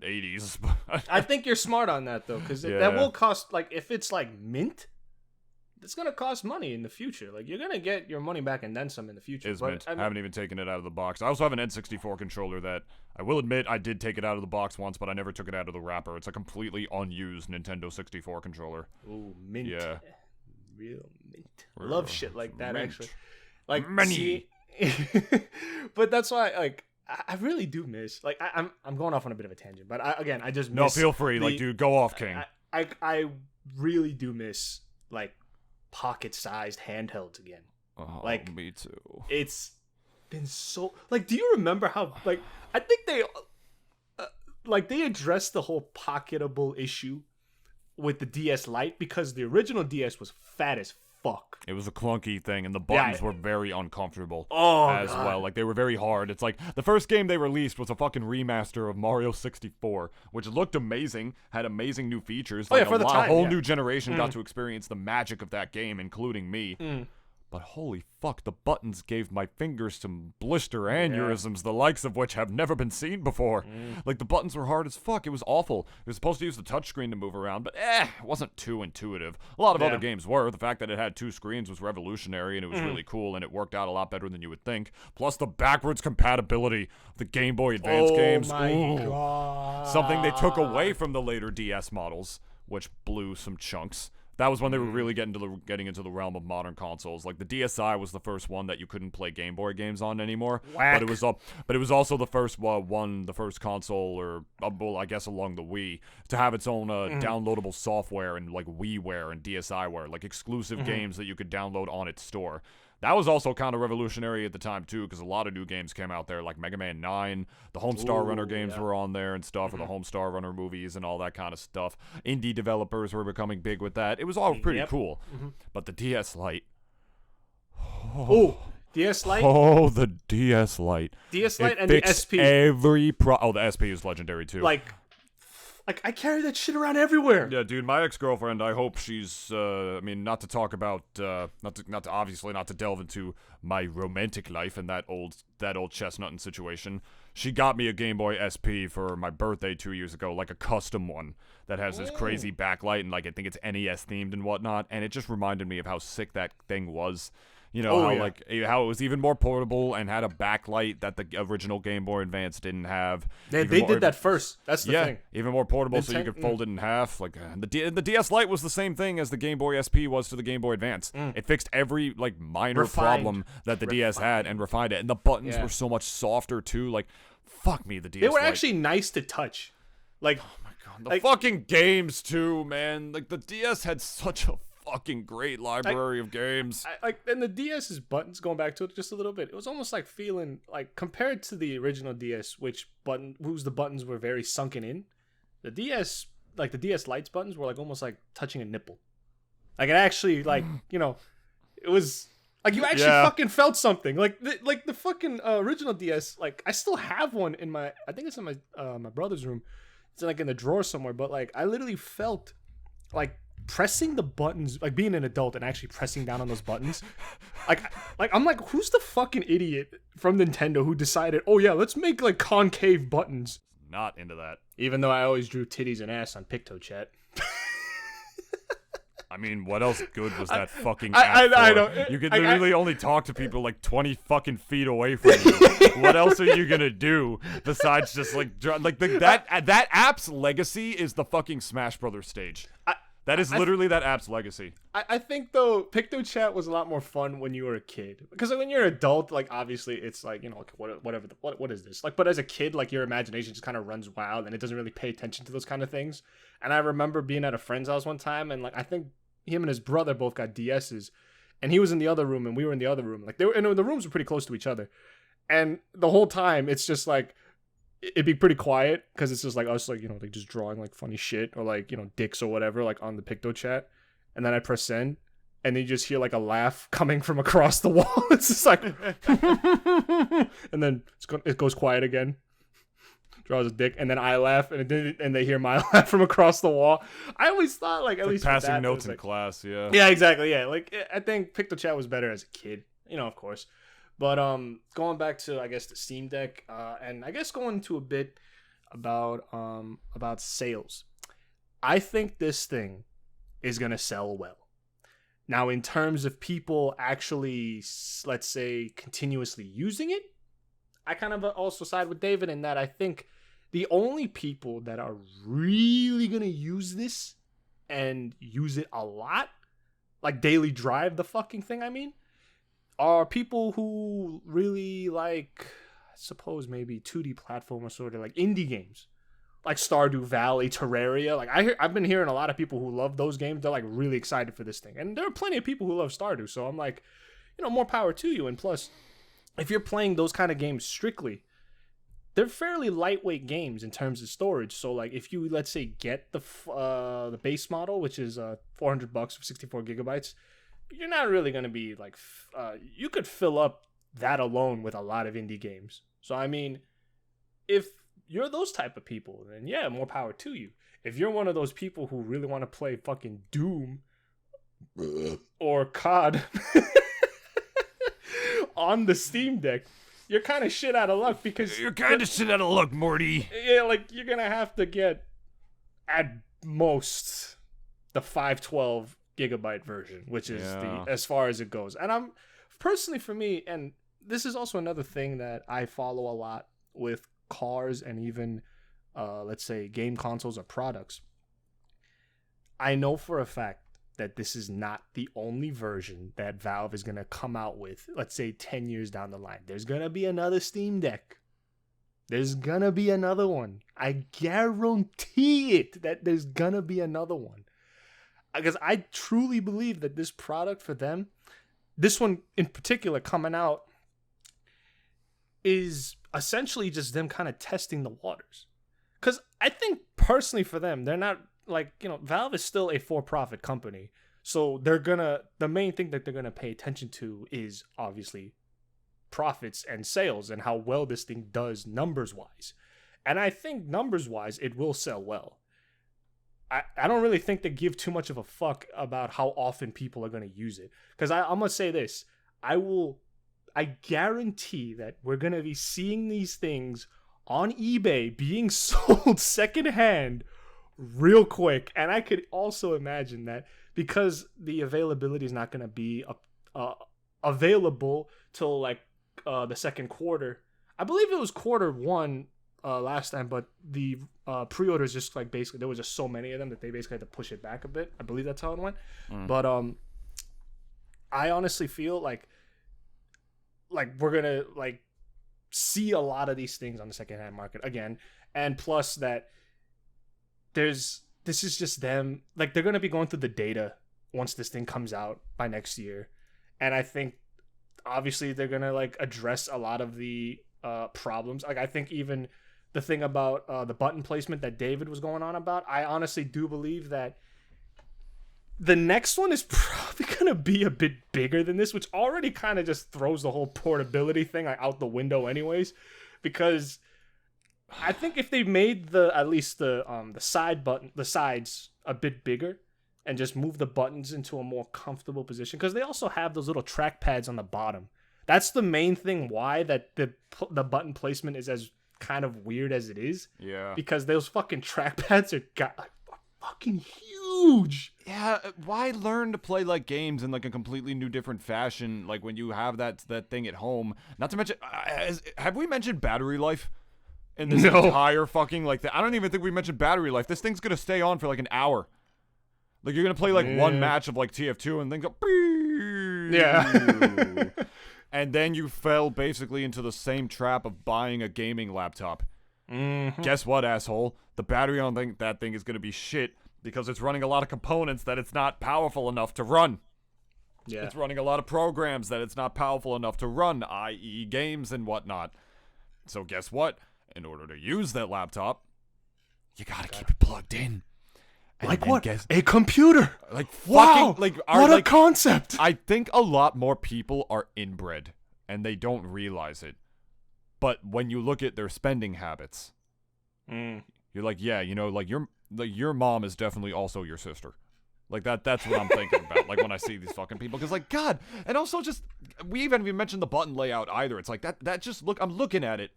80s. I think you're smart on that, though, because that will cost, like, if it's, like, mint, it's going to cost money in the future. Like, you're going to get your money back and then some in the future. Mint. I haven't even taken it out of the box. I also have an N64 controller that I will admit I did take it out of the box once, but I never took it out of the wrapper. It's a completely unused Nintendo 64 controller. Ooh, mint. Yeah. Real mint. Love shit like that, mint. Actually. Like, money. But that's why, like, I really do miss, like, I'm going off on a bit of a tangent, but I just miss. No, feel free. Like, dude, go off, King. I really do miss, like, pocket-sized handhelds again. Oh, like, me too. It's been so, like, do you remember how, like, I think they addressed the whole pocketable issue with the DS Lite because the original DS was fat as fuck. It was a clunky thing, and the buttons were very uncomfortable God. well. Like, they were very hard. It's like, the first game they released was a fucking remaster of Mario 64, which looked amazing, had amazing new features. Like, a whole new generation got to experience the magic of that game, including me. But holy fuck, the buttons gave my fingers some blister aneurysms, the likes of which have never been seen before. Like, the buttons were hard as fuck. It was awful. It was supposed to use the touchscreen to move around, but it wasn't too intuitive. A lot of other games were. The fact that it had 2 screens was revolutionary, and it was really cool, and it worked out a lot better than you would think. Plus, the backwards compatibility of the Game Boy Advance games. Oh my God. Something they took away from the later DS models, which blew some chunks. That was when they were really getting into the realm of modern consoles. Like, the DSi was the first one that you couldn't play Game Boy games on anymore. Whack. But it was also the first the first console, or well, I guess along the Wii, to have its own downloadable software and like WiiWare and DSiWare, like exclusive games that you could download on its store. That was also kind of revolutionary at the time, too, because a lot of new games came out there, like Mega Man 9, the Homestar Runner games were on there and stuff, or the Homestar Runner movies and all that kind of stuff. Indie developers were becoming big with that. It was all pretty cool. But the DS Lite... DS Lite? Oh, the DS Lite. DS Lite and the SP. The SP is legendary, too. Like, I carry that shit around everywhere. Yeah, dude, my ex-girlfriend, I hope she's, not to talk about, not to delve into my romantic life and that old chestnut and situation. She got me a Game Boy SP for my birthday 2 years ago, like a custom one that has this crazy backlight and, like, I think it's NES themed and whatnot, and it just reminded me of how sick that thing was. You know, how it was even more portable and had a backlight that the original Game Boy Advance didn't have. They did that first. That's the thing. Even more portable, so you could fold it in half. Like the DS Lite was the same thing as the Game Boy SP was to the Game Boy Advance. It fixed every like minor problem that the DS had and refined it. And the buttons were so much softer too. Like, fuck me, the DS. They were Lite. actually nice to touch. Like, oh my God, the fucking games too, man. Like, the DS had such a fucking great library of games. And the DS's buttons, going back to it just a little bit, it was almost like feeling like, compared to the original DS, whose the buttons were very sunken in, the DS, like the DS Lite's buttons were like almost like touching a nipple. Like, it actually, like, it was like you actually fucking felt something. Like the fucking original DS, like, I still have one in I think it's in my brother's room. It's like in the drawer somewhere, but like I literally felt like pressing the buttons, like being an adult and actually pressing down on those buttons. like I'm like, who's the fucking idiot from Nintendo who decided, oh yeah, let's make like concave buttons? Not into that. Even though I always drew titties and ass on PictoChat. I mean, what else good was that fucking I app know. for? You could literally only talk to people like 20 fucking feet away from you. What else are you gonna do besides just like that app's legacy is the fucking Smash Brothers stage. That is literally that app's legacy. I think though, PictoChat was a lot more fun when you were a kid, because when you're an adult, like obviously it's like, you know, what is this? Like, but as a kid, like your imagination just kind of runs wild and it doesn't really pay attention to those kind of things. And I remember being at a friend's house one time, and like I think him and his brother both got DSs, and he was in the other room and we were in the other room. Like they were, and the rooms were pretty close to each other, and the whole time it's just like, it'd be pretty quiet because it's just like us, like, you know, like just drawing like funny shit or like, you know, dicks or whatever, like on the PictoChat, and then I press send, and then you just hear like a laugh coming from across the wall. It's just like, and then it goes quiet again. Draws a dick, and then I laugh, and they hear my laugh from across the wall. I always thought like, at least passing notes in class, yeah. Yeah, exactly, yeah. Like I think PictoChat was better as a kid, you know, of course. But going back to, I guess, the Steam Deck, and I guess going into a bit about sales. I think this thing is gonna sell well. Now, in terms of people actually, let's say, continuously using it, I kind of also side with David in that I think the only people that are really gonna use this and use it a lot, like daily drive the fucking thing, I mean, are people who really like, I suppose maybe 2D platformer sort of like indie games, like Stardew Valley, Terraria. Like I've been hearing a lot of people who love those games. They're like really excited for this thing, and there are plenty of people who love Stardew. So I'm like, you know, more power to you. And plus, if you're playing those kind of games strictly, they're fairly lightweight games in terms of storage. So like if you, let's say, get the base model, which is $400 for 64 gigabytes. You're not really going to be like, you could fill up that alone with a lot of indie games. So, I mean, if you're those type of people, then yeah, more power to you. If you're one of those people who really want to play fucking Doom or COD on the Steam Deck, you're kind of shit out of luck, because you're kind of shit out of luck, Morty. Yeah, like you're going to have to get at most the 512 gigabyte version, which is as far as it goes. And I'm personally, for me, and this is also another thing that I follow a lot with cars and even let's say game consoles or products. I know for a fact that this is not the only version that Valve is going to come out with, let's say 10 years down the line. There's going to be another Steam Deck. There's going to be another one. I guarantee it that there's going to be another one. Because I truly believe that this product for them, this one in particular coming out, is essentially just them kind of testing the waters. Because I think personally for them, they're not like, you know, Valve is still a for-profit company. So the main thing that they're going to pay attention to is obviously profits and sales and how well this thing does numbers-wise. And I think numbers-wise, it will sell well. I don't really think they give too much of a fuck about how often people are going to use it. Because I'm going to say this. I guarantee that we're going to be seeing these things on eBay being sold secondhand real quick. And I could also imagine that because the availability is not going to be available till like the second quarter. I believe it was quarter one last time, but the pre-orders just like basically there was just so many of them that they basically had to push it back a bit. I believe that's how it went. But I honestly feel like we're gonna like see a lot of these things on the secondhand market again, and plus that this is just them, like they're gonna be going through the data once this thing comes out by next year, and I think obviously they're gonna like address a lot of the problems. Like I think even the thing about the button placement that David was going on about, I honestly do believe that the next one is probably going to be a bit bigger than this, which already kind of just throws the whole portability thing like out the window anyways, because I think if they made at least the sides a bit bigger and just move the buttons into a more comfortable position, because they also have those little track pads on the bottom. That's the main thing why that the button placement is as kind of weird as it is. Yeah. Because those fucking trackpads are fucking huge. Yeah, why learn to play like games in like a completely new different fashion, like when you have that thing at home? Not to mention, have we mentioned battery life in this entire fucking like I don't even think we mentioned battery life. This thing's gonna stay on for like an hour. Like, you're going to play, like, one match of, like, TF2 and then go... Yeah. And then you fell basically into the same trap of buying a gaming laptop. Mm-hmm. Guess what, asshole? The battery on that thing is going to be shit because it's running a lot of components that it's not powerful enough to run. Yeah. It's running a lot of programs that it's not powerful enough to run, i.e. games and whatnot. So guess what? In order to use that laptop, you gotta keep it plugged in. Like what? A computer. Like wow. Fucking, what a concept. I think a lot more people are inbred and they don't realize it. But when you look at their spending habits, you're like, yeah, you know, like your mom is definitely also your sister. Like that's what I'm thinking about. Like when I see these fucking people, because like God, and also just we even mentioned the button layout either. It's like that just I'm looking at it.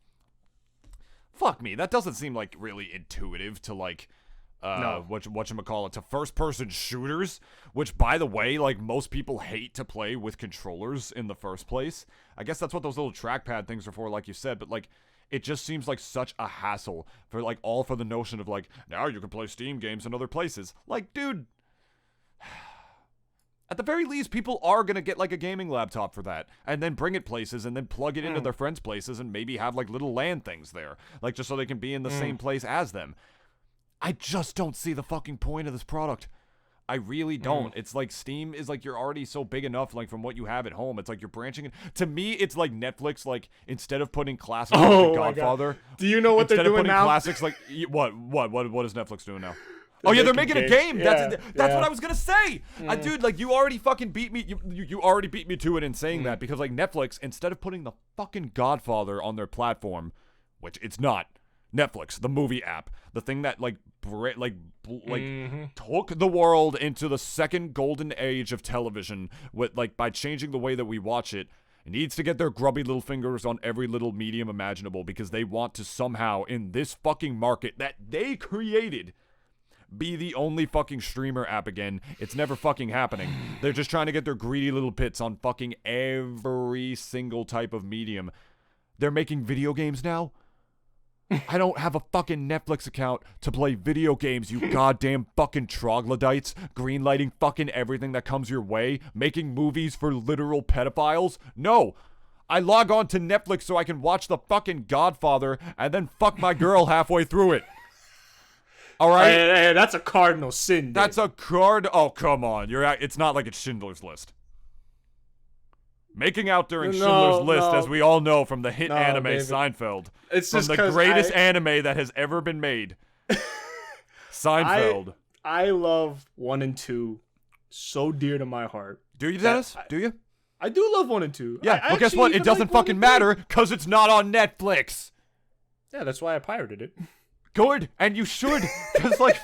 Fuck me, that doesn't seem like really intuitive to like. No. Whatchamacallit, to first-person shooters, which, by the way, like, most people hate to play with controllers in the first place. I guess that's what those little trackpad things are for, like you said, but, like, it just seems like such a hassle for, like, all for the notion of, like, now you can play Steam games in other places. Like, dude, at the very least, people are gonna get, like, a gaming laptop for that, and then bring it places, and then plug it into their friends' places, and maybe have, like, little LAN things there, like, just so they can be in the same place as them. I just don't see the fucking point of this product. I really don't. It's like Steam is like you're already so big enough, like from what you have at home. It's like you're branching. To me, it's like Netflix. Like instead of putting classics like Godfather, do you know what they're doing now? Classics like what is Netflix doing now? They're making a game. That's what I was gonna say. Dude, like you already fucking beat me. You already beat me to it in saying that because like Netflix, instead of putting the fucking Godfather on their platform, which it's not. Netflix, the movie app, the thing that took the world into the second golden age of television with like by changing the way that we watch it. It needs to get their grubby little fingers on every little medium imaginable because they want to somehow in this fucking market that they created be the only fucking streamer app again. It's never fucking happening. They're just trying to get their greedy little pits on fucking every single type of medium. They're making video games now. I don't have a fucking Netflix account to play video games, you goddamn fucking troglodytes, greenlighting fucking everything that comes your way, making movies for literal pedophiles. No, I log on to Netflix so I can watch the fucking Godfather and then fuck my girl halfway through it. All right? Hey, that's a cardinal sin, dude. That's a Oh, come on. It's not like it's Schindler's List. Making out during Schindler's List, as we all know from the hit anime David. Seinfeld. It's from just the greatest anime that has ever been made. Seinfeld. I love 1 and 2 so dear to my heart. Do you, Dennis? Do you? I do love 1 and 2. Yeah, well guess what? It doesn't fucking matter because it's not on Netflix. Yeah, that's why I pirated it. Good, and you should. Because, like,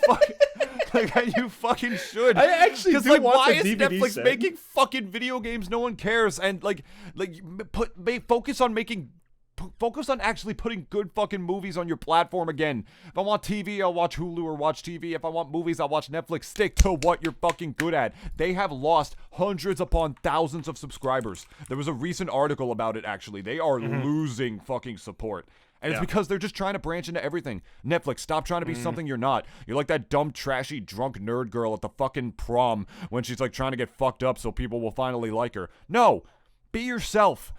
you fucking should. I actually do like, want why the is DVD Netflix set. making fucking video games no one cares? And, focus on actually putting good fucking movies on your platform again. If I want TV, I'll watch Hulu or watch TV. If I want movies, I'll watch Netflix. Stick to what you're fucking good at. They have lost hundreds upon thousands of subscribers. There was a recent article about it, actually. They are losing fucking support. And it's because they're just trying to branch into everything. Netflix, stop trying to be something you're not. You're like that dumb, trashy, drunk nerd girl at the fucking prom when she's like trying to get fucked up so people will finally like her. No, be yourself.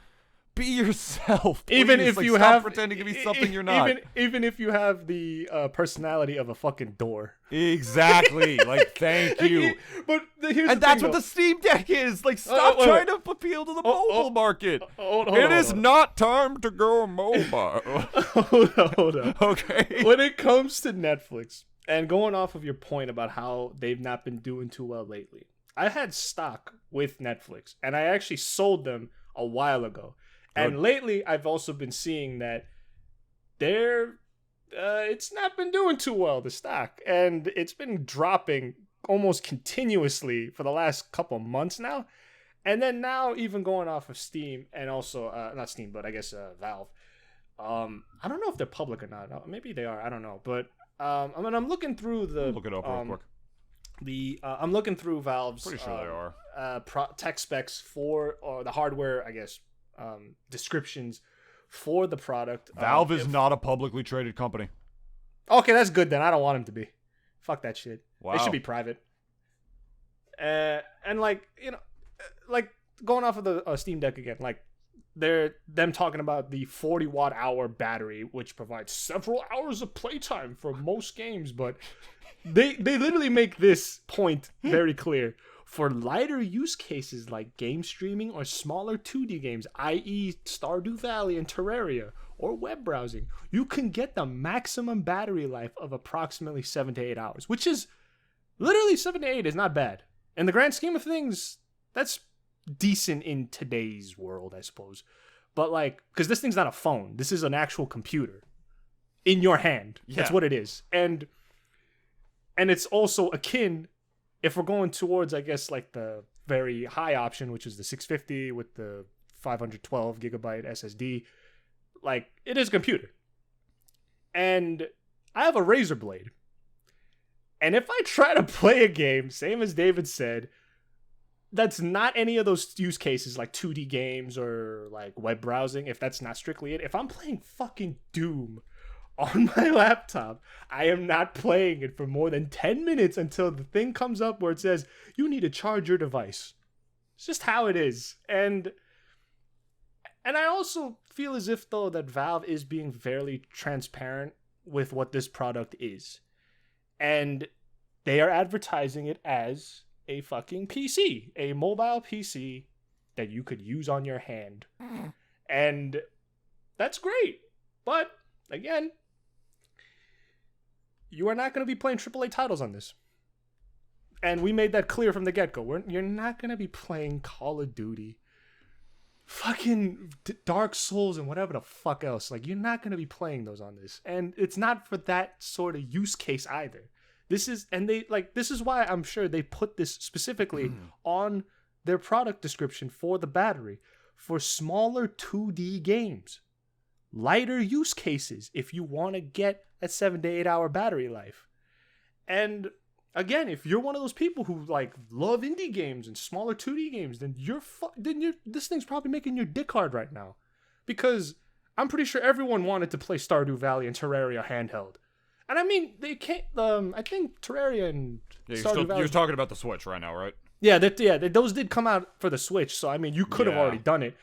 Be yourself. Please. Even if you stop have pretending to be something you're not. Even if you have the personality of a fucking door. Exactly. Like, thank you. But here's and that's what the Steam Deck is. Like, stop trying to appeal to the mobile market. It is not time to go mobile. Hold on. Okay. When it comes to Netflix, and going off of your point about how they've not been doing too well lately, I had stock with Netflix, and I actually sold them a while ago. And lately, I've also been seeing that it's not been doing too well, the stock. And it's been dropping almost continuously for the last couple months now. And then now, even going off of Steam, and also, not Steam, but I guess Valve. I don't know if they're public or not. Maybe they are. I don't know. But I'm looking through the... Look it up real quick. I'm looking through Valve's... Pretty sure they are. Tech specs for, or the hardware, I guess, descriptions for the product. Valve is not a publicly traded company. Okay, that's good then. I don't want them to be. Fuck that shit. Wow. They should be private. And like, like going off of the Steam Deck again, like they're them talking about the 40 watt hour battery, which provides several hours of playtime for most games, but they literally make this point very clear. For lighter use cases like game streaming or smaller 2D games, i.e. Stardew Valley and Terraria, or web browsing, you can get the maximum battery life of approximately 7 to 8 hours, which is literally 7 to 8 is not bad. In the grand scheme of things, that's decent in today's world, I suppose. But like, because this thing's not a phone, this is an actual computer in your hand. Yeah. That's what it is. And it's also akin, if we're going towards, I guess, like the very high option, which is the 650 with the 512 gigabyte SSD, like, it is a computer. And I have a Razer Blade. And if I try to play a game, same as David said, that's not any of those use cases like 2D games or like web browsing, if that's not strictly it, if I'm playing fucking Doom on my laptop, I am not playing it for more than 10 minutes until the thing comes up where it says, you need to charge your device. It's just how it is. And I also feel as if, though, that Valve is being fairly transparent with what this product is. And they are advertising it as a fucking PC, a mobile PC that you could use on your hand. And that's great. But, again, you are not going to be playing AAA titles on this. And we made that clear from the get-go. You're not going to be playing Call of Duty, fucking Dark Souls, and whatever the fuck else. Like, you're not going to be playing those on this. And it's not for that sort of use case either. This is why I'm sure they put this specifically on their product description for the battery. For smaller 2D games. Lighter use cases if you want to get a 7 to 8 hour battery life. And again, if you're one of those people who like love indie games and smaller 2D games, then this thing's probably making your dick hard right now. Because I'm pretty sure everyone wanted to play Stardew Valley and Terraria handheld. And I mean, they can't. I think Terraria and Stardew Valley. You're talking about the Switch right now, right? Yeah, those did come out for the Switch. So I mean, you could have already done it.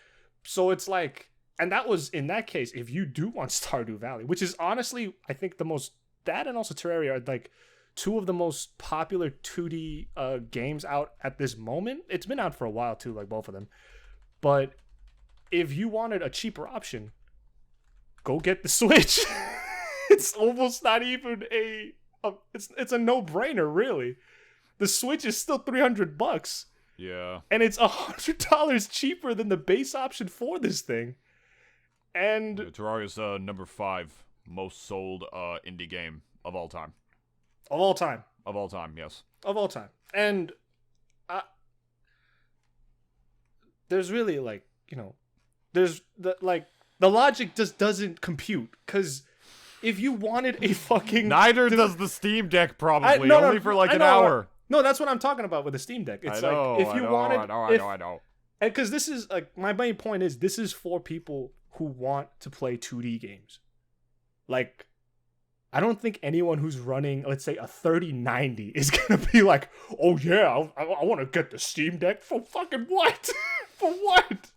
So it's like, and that was in that case, if you do want Stardew Valley, which is honestly, I think that and also Terraria are like two of the most popular 2D games out at this moment. It's been out for a while too, like both of them. But if you wanted a cheaper option, go get the Switch. It's almost not even it's a no-brainer, really. The Switch is still $300. Yeah. And it's $100 cheaper than the base option for this thing. And Terraria's number 5 most sold indie game of all time. Of all time. Of all time, yes. Of all time. And there's really there's the logic just doesn't compute, because if you wanted a fucking... Neither does the Steam Deck, probably. Only for like an hour. No, that's what I'm talking about with the Steam Deck. It's I know. And because this is, like, my main point is, this is for people who want to play 2D games. Like, I don't think anyone who's running, let's say, a 3090 is going to be like, oh yeah, I want to get the Steam Deck for fucking what? For what?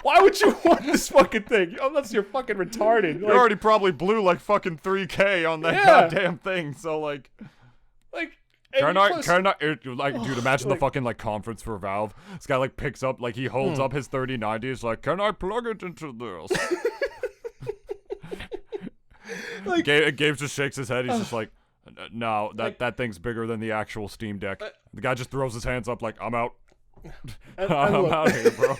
Why would you want this fucking thing? Unless you're fucking retarded. You already probably blew like fucking 3K on that goddamn thing, so like... Can I, dude, imagine the fucking, like, conference for Valve. This guy, like, picks up, like, he holds up his 3090, he's like, can I plug it into this? Like, Gabe just shakes his head, he's just like, no, that thing's bigger than the actual Steam Deck. The guy just throws his hands up like, I'm out. I'm out here, bro.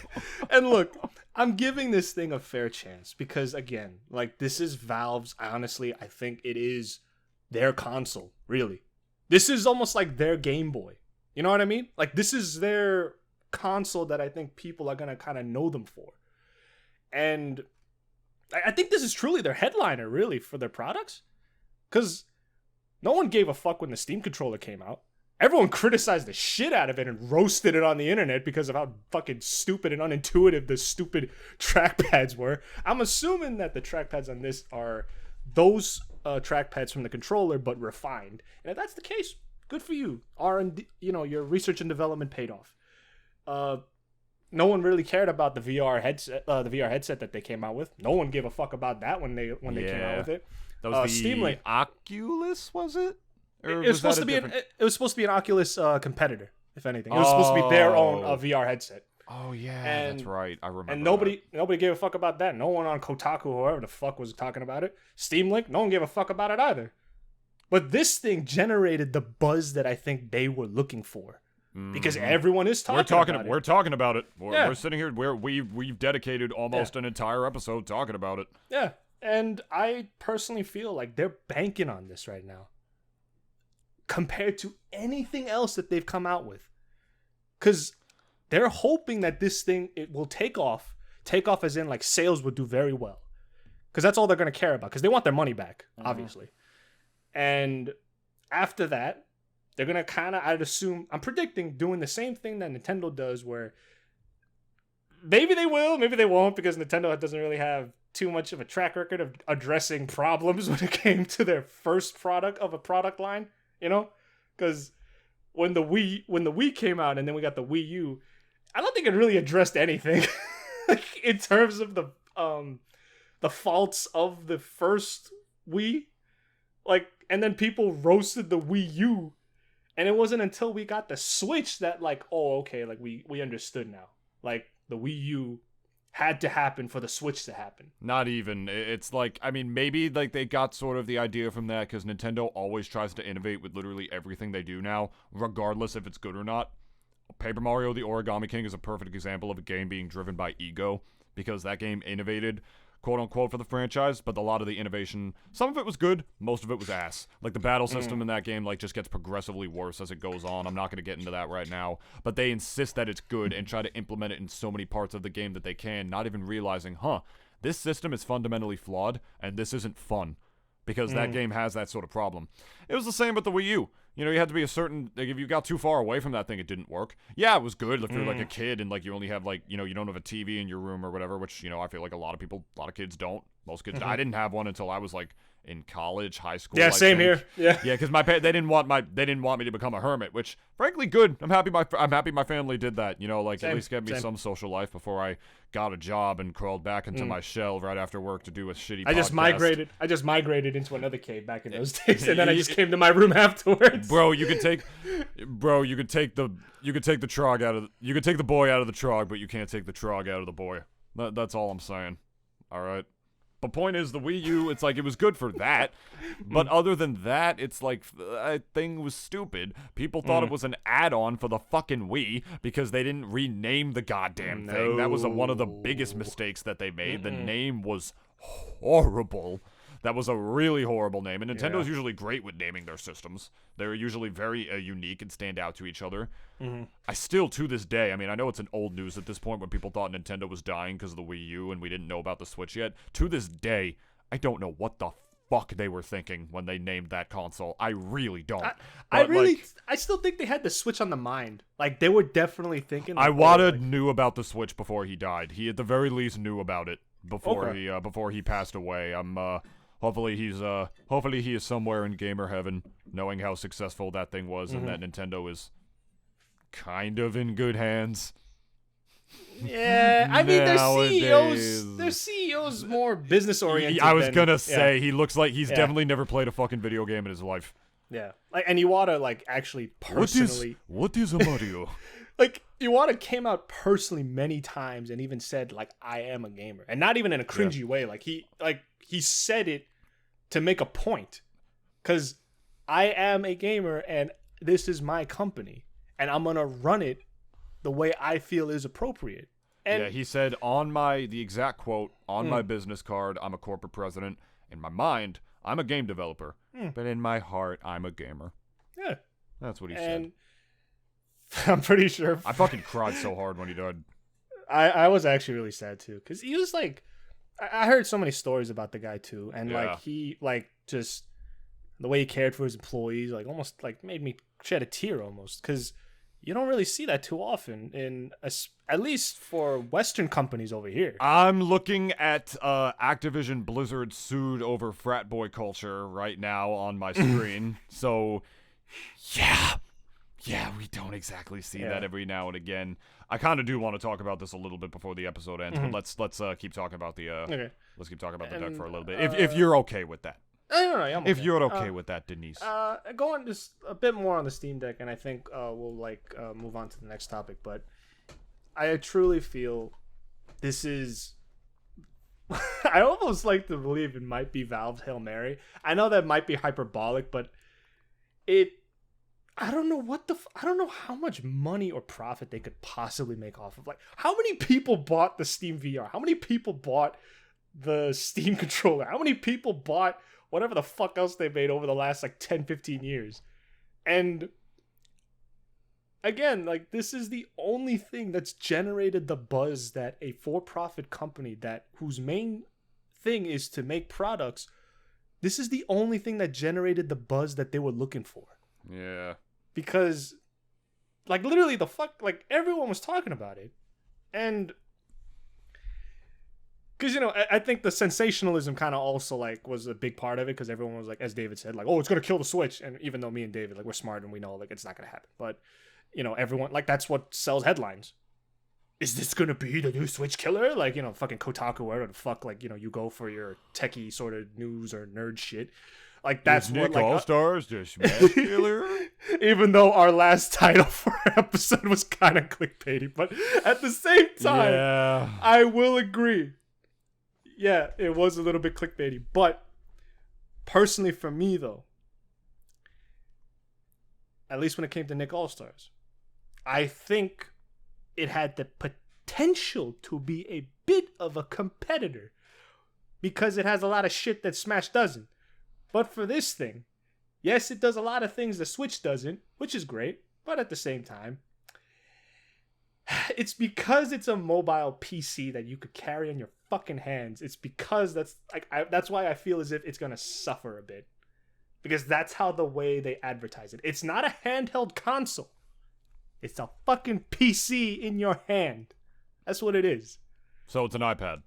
And look, I'm giving this thing a fair chance because, again, like, this is Valve's, honestly, I think it is their console, really. This is almost like their Game Boy. You know what I mean? Like, this is their console that I think people are going to kind of know them for. And I think this is truly their headliner, really, for their products. Because no one gave a fuck when the Steam controller came out. Everyone criticized the shit out of it and roasted it on the internet because of how fucking stupid and unintuitive the stupid trackpads were. I'm assuming that the trackpads on this are those trackpads from the controller, but refined. And if that's the case, Good for you. R&D, your research and development paid off. No one really cared about the VR headset that they came out with. No one gave a fuck about that when they came out with it. That was the Steam Link. Oculus, was it? Or it was supposed to be it was supposed to be an Oculus competitor, if anything. It was supposed to be their own VR headset. Oh yeah, that's right. I remember. And nobody gave a fuck about that. No one on Kotaku or whoever the fuck was talking about it. Steam Link, no one gave a fuck about it either. But this thing generated the buzz that I think they were looking for. Because everyone is talking about it. We're talking about it. We're sitting here where we've dedicated almost an entire episode talking about it. Yeah. And I personally feel like they're banking on this right now. Compared to anything else that they've come out with. Because they're hoping that this thing, it will take off. Take off as in like sales will do very well. Because that's all they're going to care about. Because they want their money back, obviously. And after that, they're going to kind of, I'm predicting, doing the same thing that Nintendo does where maybe they will, maybe they won't, because Nintendo doesn't really have too much of a track record of addressing problems when it came to their first product of a product line, Because when the Wii came out and then we got the Wii U, I don't think it really addressed anything in terms of the faults of the first Wii. And then people roasted the Wii U, and it wasn't until we got the Switch that we understood now. Like the Wii U had to happen for the Switch to happen. Not even. It's like, I mean, maybe like they got sort of the idea from that because Nintendo always tries to innovate with literally everything they do now, regardless if it's good or not. Paper Mario the Origami King is a perfect example of a game being driven by ego, because that game innovated, quote unquote, for the franchise, but a lot of the innovation, some of it was good, most of it was ass. Like the battle system in that game just gets progressively worse as it goes on. I'm not going to get into that right now, but they insist that it's good and try to implement it in so many parts of the game that they can, not even realizing, this system is fundamentally flawed and this isn't fun, because that game has that sort of problem. It was the same with the Wii U. You had to be a certain, if you got too far away from that thing, it didn't work. Yeah, it was good if you're like a kid and you only have you don't have a TV in your room or whatever, which, I feel like a lot of kids don't. Most kids, I didn't have one until I was in college, high school. Yeah, same here. Yeah. Yeah, because they didn't want me to become a hermit, which frankly good. I'm happy my family did that. At least get me some social life before I got a job and crawled back into my shell right after work to do a shitty podcast. I just migrated into another cave back in those days, and then I just came to my room afterwards. Bro, you could take the trog out of you could take the boy out of the trog, but you can't take the trog out of the boy. That's all I'm saying. All right. The point is, the Wii U, it's it was good for that, but other than that, it's that thing was stupid. People thought it was an add-on for the fucking Wii because they didn't rename the goddamn thing. That was one of the biggest mistakes that they made. The name was horrible. That was a really horrible name, and Nintendo's usually great with naming their systems. They're usually very unique and stand out to each other. I still, to this day, I mean, I know it's an old news at this point when people thought Nintendo was dying because of the Wii U and we didn't know about the Switch yet. To this day, I don't know what the fuck they were thinking when they named that console. I really don't. I still think they had the Switch on the mind. They were definitely thinking. Iwata knew about the Switch before he died. He at the very least knew about it before he passed away. Hopefully he is somewhere in gamer heaven, knowing how successful that thing was, and that Nintendo is kind of in good hands. Yeah, I mean their CEO's more business oriented. I was gonna say he looks like he's definitely never played a fucking video game in his life. Yeah, and Iwata actually personally. What is a Mario? Iwata came out personally many times and even said I am a gamer, and not even in a cringy way. He said it to make a point, because I am a gamer and this is my company and I'm gonna run it the way I feel is appropriate. And he said the exact quote on my business card, I'm a corporate president. In my mind, I'm a game developer, but in my heart, I'm a gamer. Yeah, that's what he said. I'm pretty sure. I fucking cried so hard when he died. I was actually really sad too, because he was I heard so many stories about the guy too, and he just the way he cared for his employees, almost made me shed a tear almost, because you don't really see that too often at least for Western companies over here. I'm looking at Activision Blizzard sued over frat boy culture right now on my screen. So Yeah, we don't exactly see that every now and again. I kind of do want to talk about this a little bit before the episode ends, but let's keep talking about the let's keep talking about the duck for a little bit. If you're okay with that. I'm okay. If you're okay with that, Denise. Going just a bit more on the Steam Deck, and I think we'll move on to the next topic. But I truly feel this is. I almost like to believe it might be Valve's Hail Mary. I know that might be hyperbolic, but I don't know I don't know how much money or profit they could possibly make off of. Like, how many people bought the Steam VR? How many people bought the Steam controller? How many people bought whatever the fuck else they made over the last 10, 15 years? And again, this is the only thing that's generated the buzz that a for-profit company whose main thing is to make products, this is the only thing that generated the buzz that they were looking for. Yeah. Because literally everyone was talking about it. And because, I think the sensationalism kind of also was a big part of it, because everyone was as David said, oh, it's going to kill the Switch. And even though me and David, we're smart and we know it's not going to happen. But, everyone, that's what sells headlines. Is this going to be the new Switch killer? Fucking Kotaku, wherever the fuck, you go for your techie sort of news or nerd shit. That's Nick what All-Stars, the Smash Killer. Even though our last title for our episode was kind of clickbaity, but at the same time, I will agree. Yeah, it was a little bit clickbaity, but personally for me though, at least when it came to Nick All-Stars, I think it had the potential to be a bit of a competitor because it has a lot of shit that Smash doesn't. But for this thing, yes, it does a lot of things the Switch doesn't, which is great. But at the same time, it's because it's a mobile PC that you could carry in your fucking hands. It's because that's why I feel as if it's gonna suffer a bit, because that's how the way they advertise it. It's not a handheld console. It's a fucking PC in your hand. That's what it is. So it's an iPad.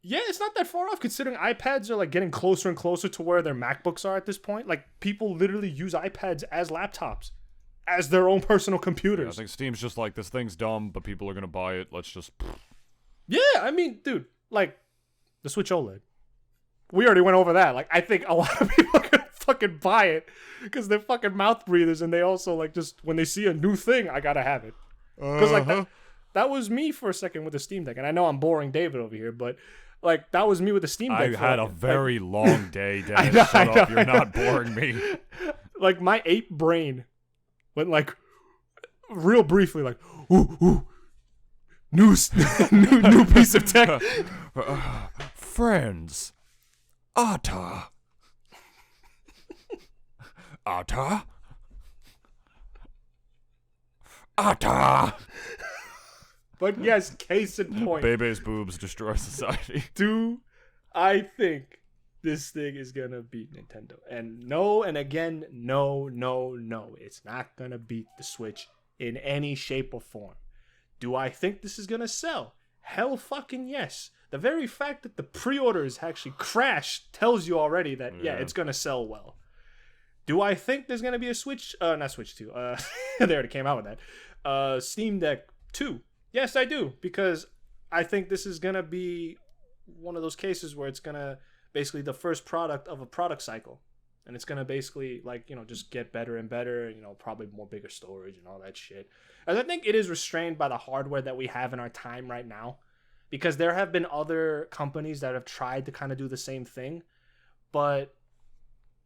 Yeah, it's not that far off considering iPads are getting closer and closer to where their MacBooks are at this point. People literally use iPads as laptops, as their own personal computers. Yeah, I think Steam's just this thing's dumb, but people are going to buy it. Let's just... Yeah, I mean, dude, the Switch OLED. We already went over that. I think a lot of people are going to fucking buy it because they're fucking mouth breathers, and they also, just when they see a new thing, I got to have it. Because, that was me for a second with the Steam Deck. And I know I'm boring David over here, but... that was me with the Steam Deck. I had a very long day, Dennis. Shut up, you're not boring me. My ape brain went real briefly ooh, new piece of tech. Friends. Ata. But yes, case in point. Bebe's boobs destroy society. Do I think this thing is going to beat Nintendo? And no, and again, no. It's not going to beat the Switch in any shape or form. Do I think this is going to sell? Hell fucking yes. The very fact that the pre-orders actually crashed tells you already that, it's going to sell well. Do I think there's going to be a Switch? Not Switch 2. They already came out with that. Steam Deck 2. Yes, I do, because I think this is going to be one of those cases where it's going to basically the first product of a product cycle. And it's going to basically, just get better and better, probably more bigger storage and all that shit. As I think it is restrained by the hardware that we have in our time right now, because there have been other companies that have tried to kind of do the same thing, but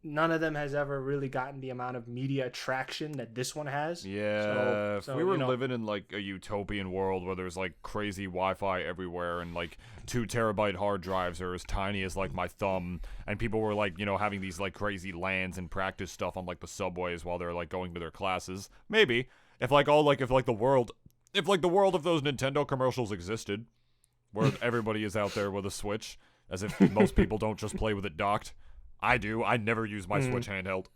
none of them has ever really gotten the amount of media attraction that this one has. Yeah, if we were living in a utopian world where there's crazy Wi-Fi everywhere and 2 terabyte hard drives are as tiny as my thumb, and people were having these crazy LANs and practice stuff on the subways while they're going to their classes. Maybe if the world of those Nintendo commercials existed, where everybody is out there with a Switch, as if most people don't just play with it docked. I do. I never use my Switch handheld.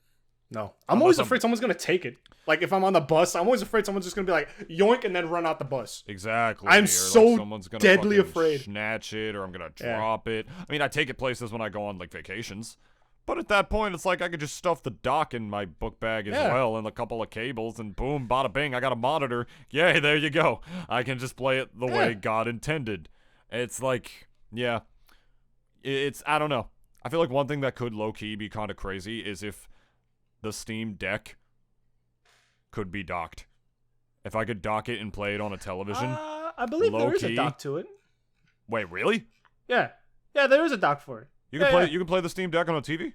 No. I'm always afraid someone's going to take it. If I'm on the bus, I'm always afraid someone's just going to be yoink, and then run out the bus. Exactly. I'm so deadly afraid. Snatch it, or I'm going to drop it. I mean, I take it places when I go on, vacations. But at that point, it's like I could just stuff the dock in my book bag as well and a couple of cables and boom, bada bing, I got a monitor. Yay, there you go. I can just play it the way God intended. It's like, yeah. I don't know. I feel like one thing that could low-key be kind of crazy is if the Steam Deck could be docked. If I could dock it and play it on a television. I believe there is a dock to it. Wait, really? Yeah. Yeah, there is a dock for it. You can play the Steam Deck on a TV?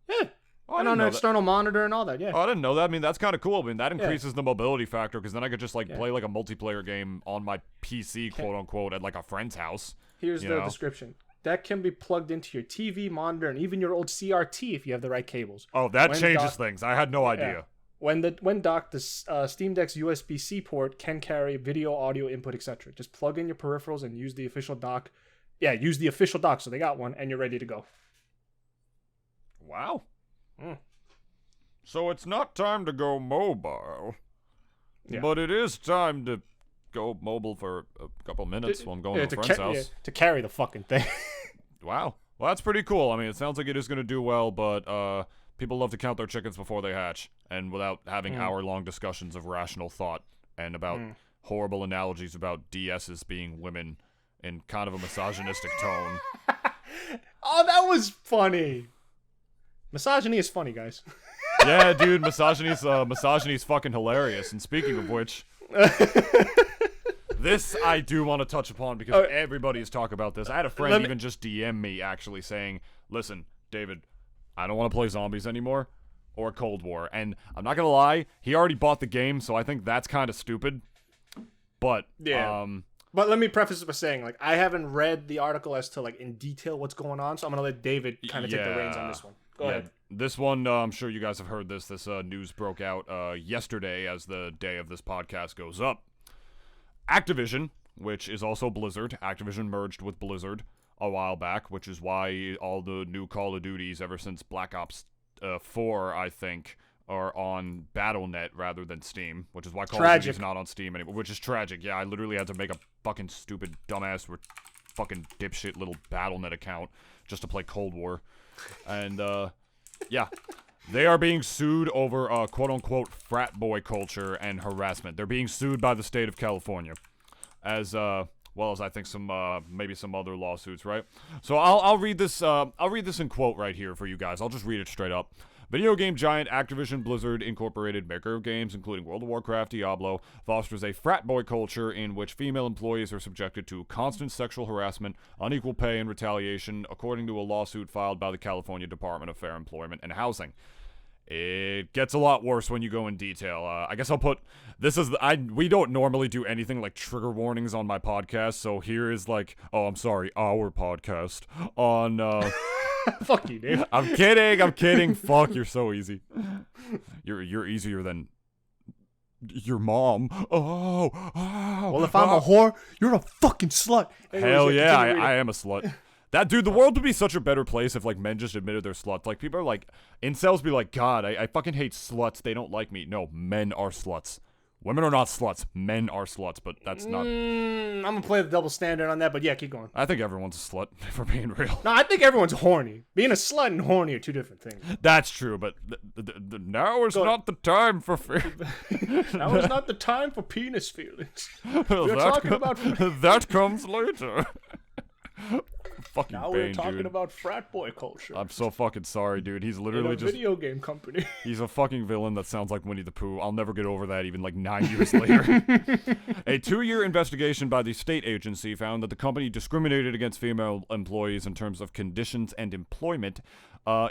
Yeah. And on an external monitor and all that, yeah. Oh, I didn't know that. I mean, that's kind of cool. I mean, that increases the mobility factor because then I could just, like, play, like, a multiplayer game on my PC, quote-unquote, at, like, a friend's house. Here's the description. That can be plugged into your TV, monitor, and even your old CRT if you have the right cables. Oh, that changes things. I had no idea. When docked, the Steam Deck's USB-C port can carry video, audio input, etc. Just plug in your peripherals and use the official dock. Yeah, use the official dock, so they got one, and you're ready to go. Wow. So it's not time to go mobile, but it is time to go mobile for a couple minutes while I'm going to a friend's house. To carry the fucking thing. Wow. Well, that's pretty cool. I mean, it sounds like it is going to do well, but people love to count their chickens before they hatch, and without having hour-long discussions of rational thought and about horrible analogies about DSs being women in kind of a misogynistic tone. Oh, that was funny. Misogyny is funny, guys. Yeah, dude, misogyny's fucking hilarious. And speaking of which, this I do want to touch upon because everybody is talking about this. I had a friend even just DM me actually saying, "Listen, David, I don't want to play zombies anymore or Cold War." And I'm not gonna lie, he already bought the game, so I think that's kind of stupid. But but let me preface it by saying, like, I haven't read the article as to, like, in detail what's going on, so I'm gonna let David kind of take the reins on this one. Go ahead. This one, I'm sure you guys have heard this. This news broke out yesterday as the day of this podcast goes up. Activision, which is also Blizzard, Activision merged with Blizzard a while back, which is why all the new Call of Duties ever since Black Ops 4, I think, are on Battle.net rather than Steam, which is why Call of Duty is not on Steam anymore, which is tragic. Yeah, I literally had to make a fucking stupid, dumbass, fucking dipshit little Battle.net account just to play Cold War. And, yeah, they are being sued over, quote-unquote, frat boy culture and harassment. They're being sued by the state of California, as well as I think some, maybe some other lawsuits, right? So I'll read this in quote right here for you guys. I'll just read it straight up. Video game giant Activision Blizzard Incorporated, maker of games including World of Warcraft, Diablo, fosters a frat boy culture in which female employees are subjected to constant sexual harassment, unequal pay, and retaliation, according to a lawsuit filed by the California Department of Fair Employment and Housing. It gets a lot worse when you go in detail. I guess I'll put we don't normally do anything like trigger warnings on my podcast, so here is like, our podcast on Fuck you, dude. I'm kidding. Fuck, you're so easy. You're easier than your mom. Oh. Well, if I'm a whore, you're a fucking slut. Hell yeah, I am a slut. That dude, the world would be such a better place if like men just admitted they're sluts. Like people are like, incels be like, God, I fucking hate sluts. They don't like me. No, men are sluts. Women are not sluts. Men are sluts, but that's not... I'm going to play the double standard on that, but yeah, keep going. I think everyone's a slut, if we're being real. No, I think everyone's horny. Being a slut and horny are two different things. That's true, but now is not the time for... Now is not the time for penis feelings. That comes later. Fucking now Bane, we're talking dude. About frat boy culture. I'm so fucking sorry, dude. He's literally just video game company. He's a fucking villain that sounds like Winnie the Pooh. I'll never get over that even like 9 years later. A 2-year investigation by the state agency found that the company discriminated against female employees in terms of conditions and employment,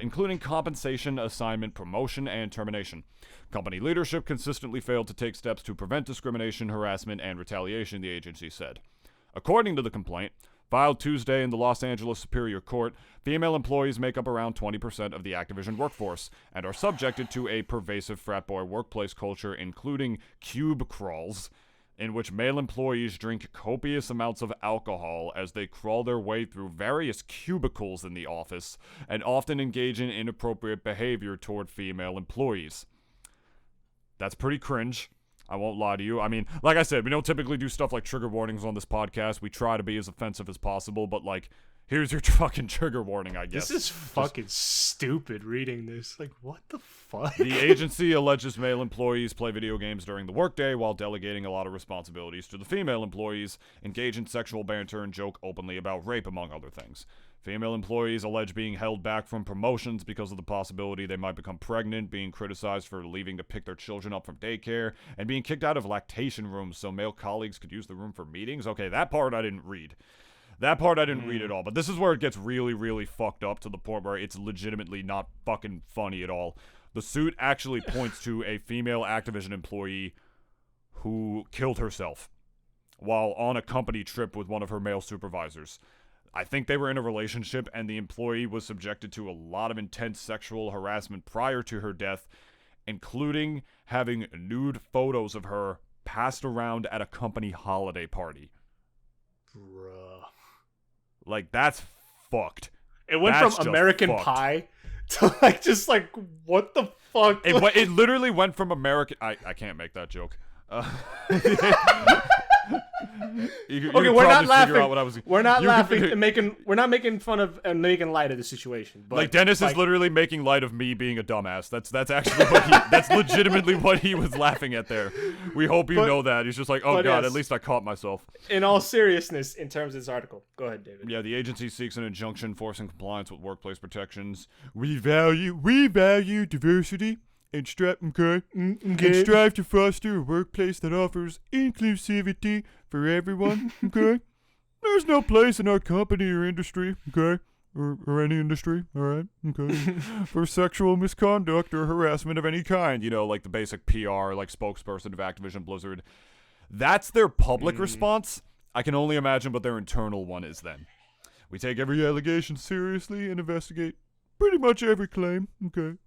including compensation, assignment, promotion, and termination. Company leadership consistently failed to take steps to prevent discrimination, harassment, and retaliation, the agency said. According to the complaint, filed Tuesday in the Los Angeles Superior Court, female employees make up around 20% of the Activision workforce and are subjected to a pervasive frat boy workplace culture, including cube crawls, in which male employees drink copious amounts of alcohol as they crawl their way through various cubicles in the office and often engage in inappropriate behavior toward female employees. That's pretty cringe. I won't lie to you. I mean, like I said, we don't typically do stuff like trigger warnings on this podcast. We try to be as offensive as possible, but, like, Here's your fucking trigger warning, I guess. This is fucking stupid reading this. Like, what the fuck? The agency alleges male employees play video games during the workday while delegating a lot of responsibilities to the female employees, engage in sexual banter, and joke openly about rape, among other things. Female employees allege being held back from promotions because of the possibility they might become pregnant, being criticized for leaving to pick their children up from daycare, and being kicked out of lactation rooms so male colleagues could use the room for meetings. Okay, that part I didn't read. That part I didn't read at all, but this is where it gets really, really fucked up to the point where it's legitimately not fucking funny at all. The suit actually points to a female Activision employee who killed herself while on a company trip with one of her male supervisors. I think they were in a relationship, and the employee was subjected to a lot of intense sexual harassment prior to her death, including having nude photos of her passed around at a company holiday party. Bruh. Like, that's fucked. It went from American Pie to, like, just, like, what the fuck? It literally went from American... I can't make that joke. Okay, we're not laughing. We're not laughing and making. We're not making fun of and making light of the situation. But like Dennis is literally making light of me being a dumbass. That's actually what that's legitimately what he was laughing at there. We hope you know that. He's just like, oh god, yes. At least I caught myself. In all seriousness, in terms of this article, go ahead, David. Yeah, the agency seeks an injunction forcing compliance with workplace protections. We value diversity. And strive to foster a workplace that offers inclusivity for everyone, okay? There's no place in our company or industry, okay? Or any industry, alright? Okay. For sexual misconduct or harassment of any kind, you know, like the basic PR, like spokesperson of Activision Blizzard. That's their public response. I can only imagine what their internal one is then. We take every allegation seriously and investigate pretty much every claim, okay?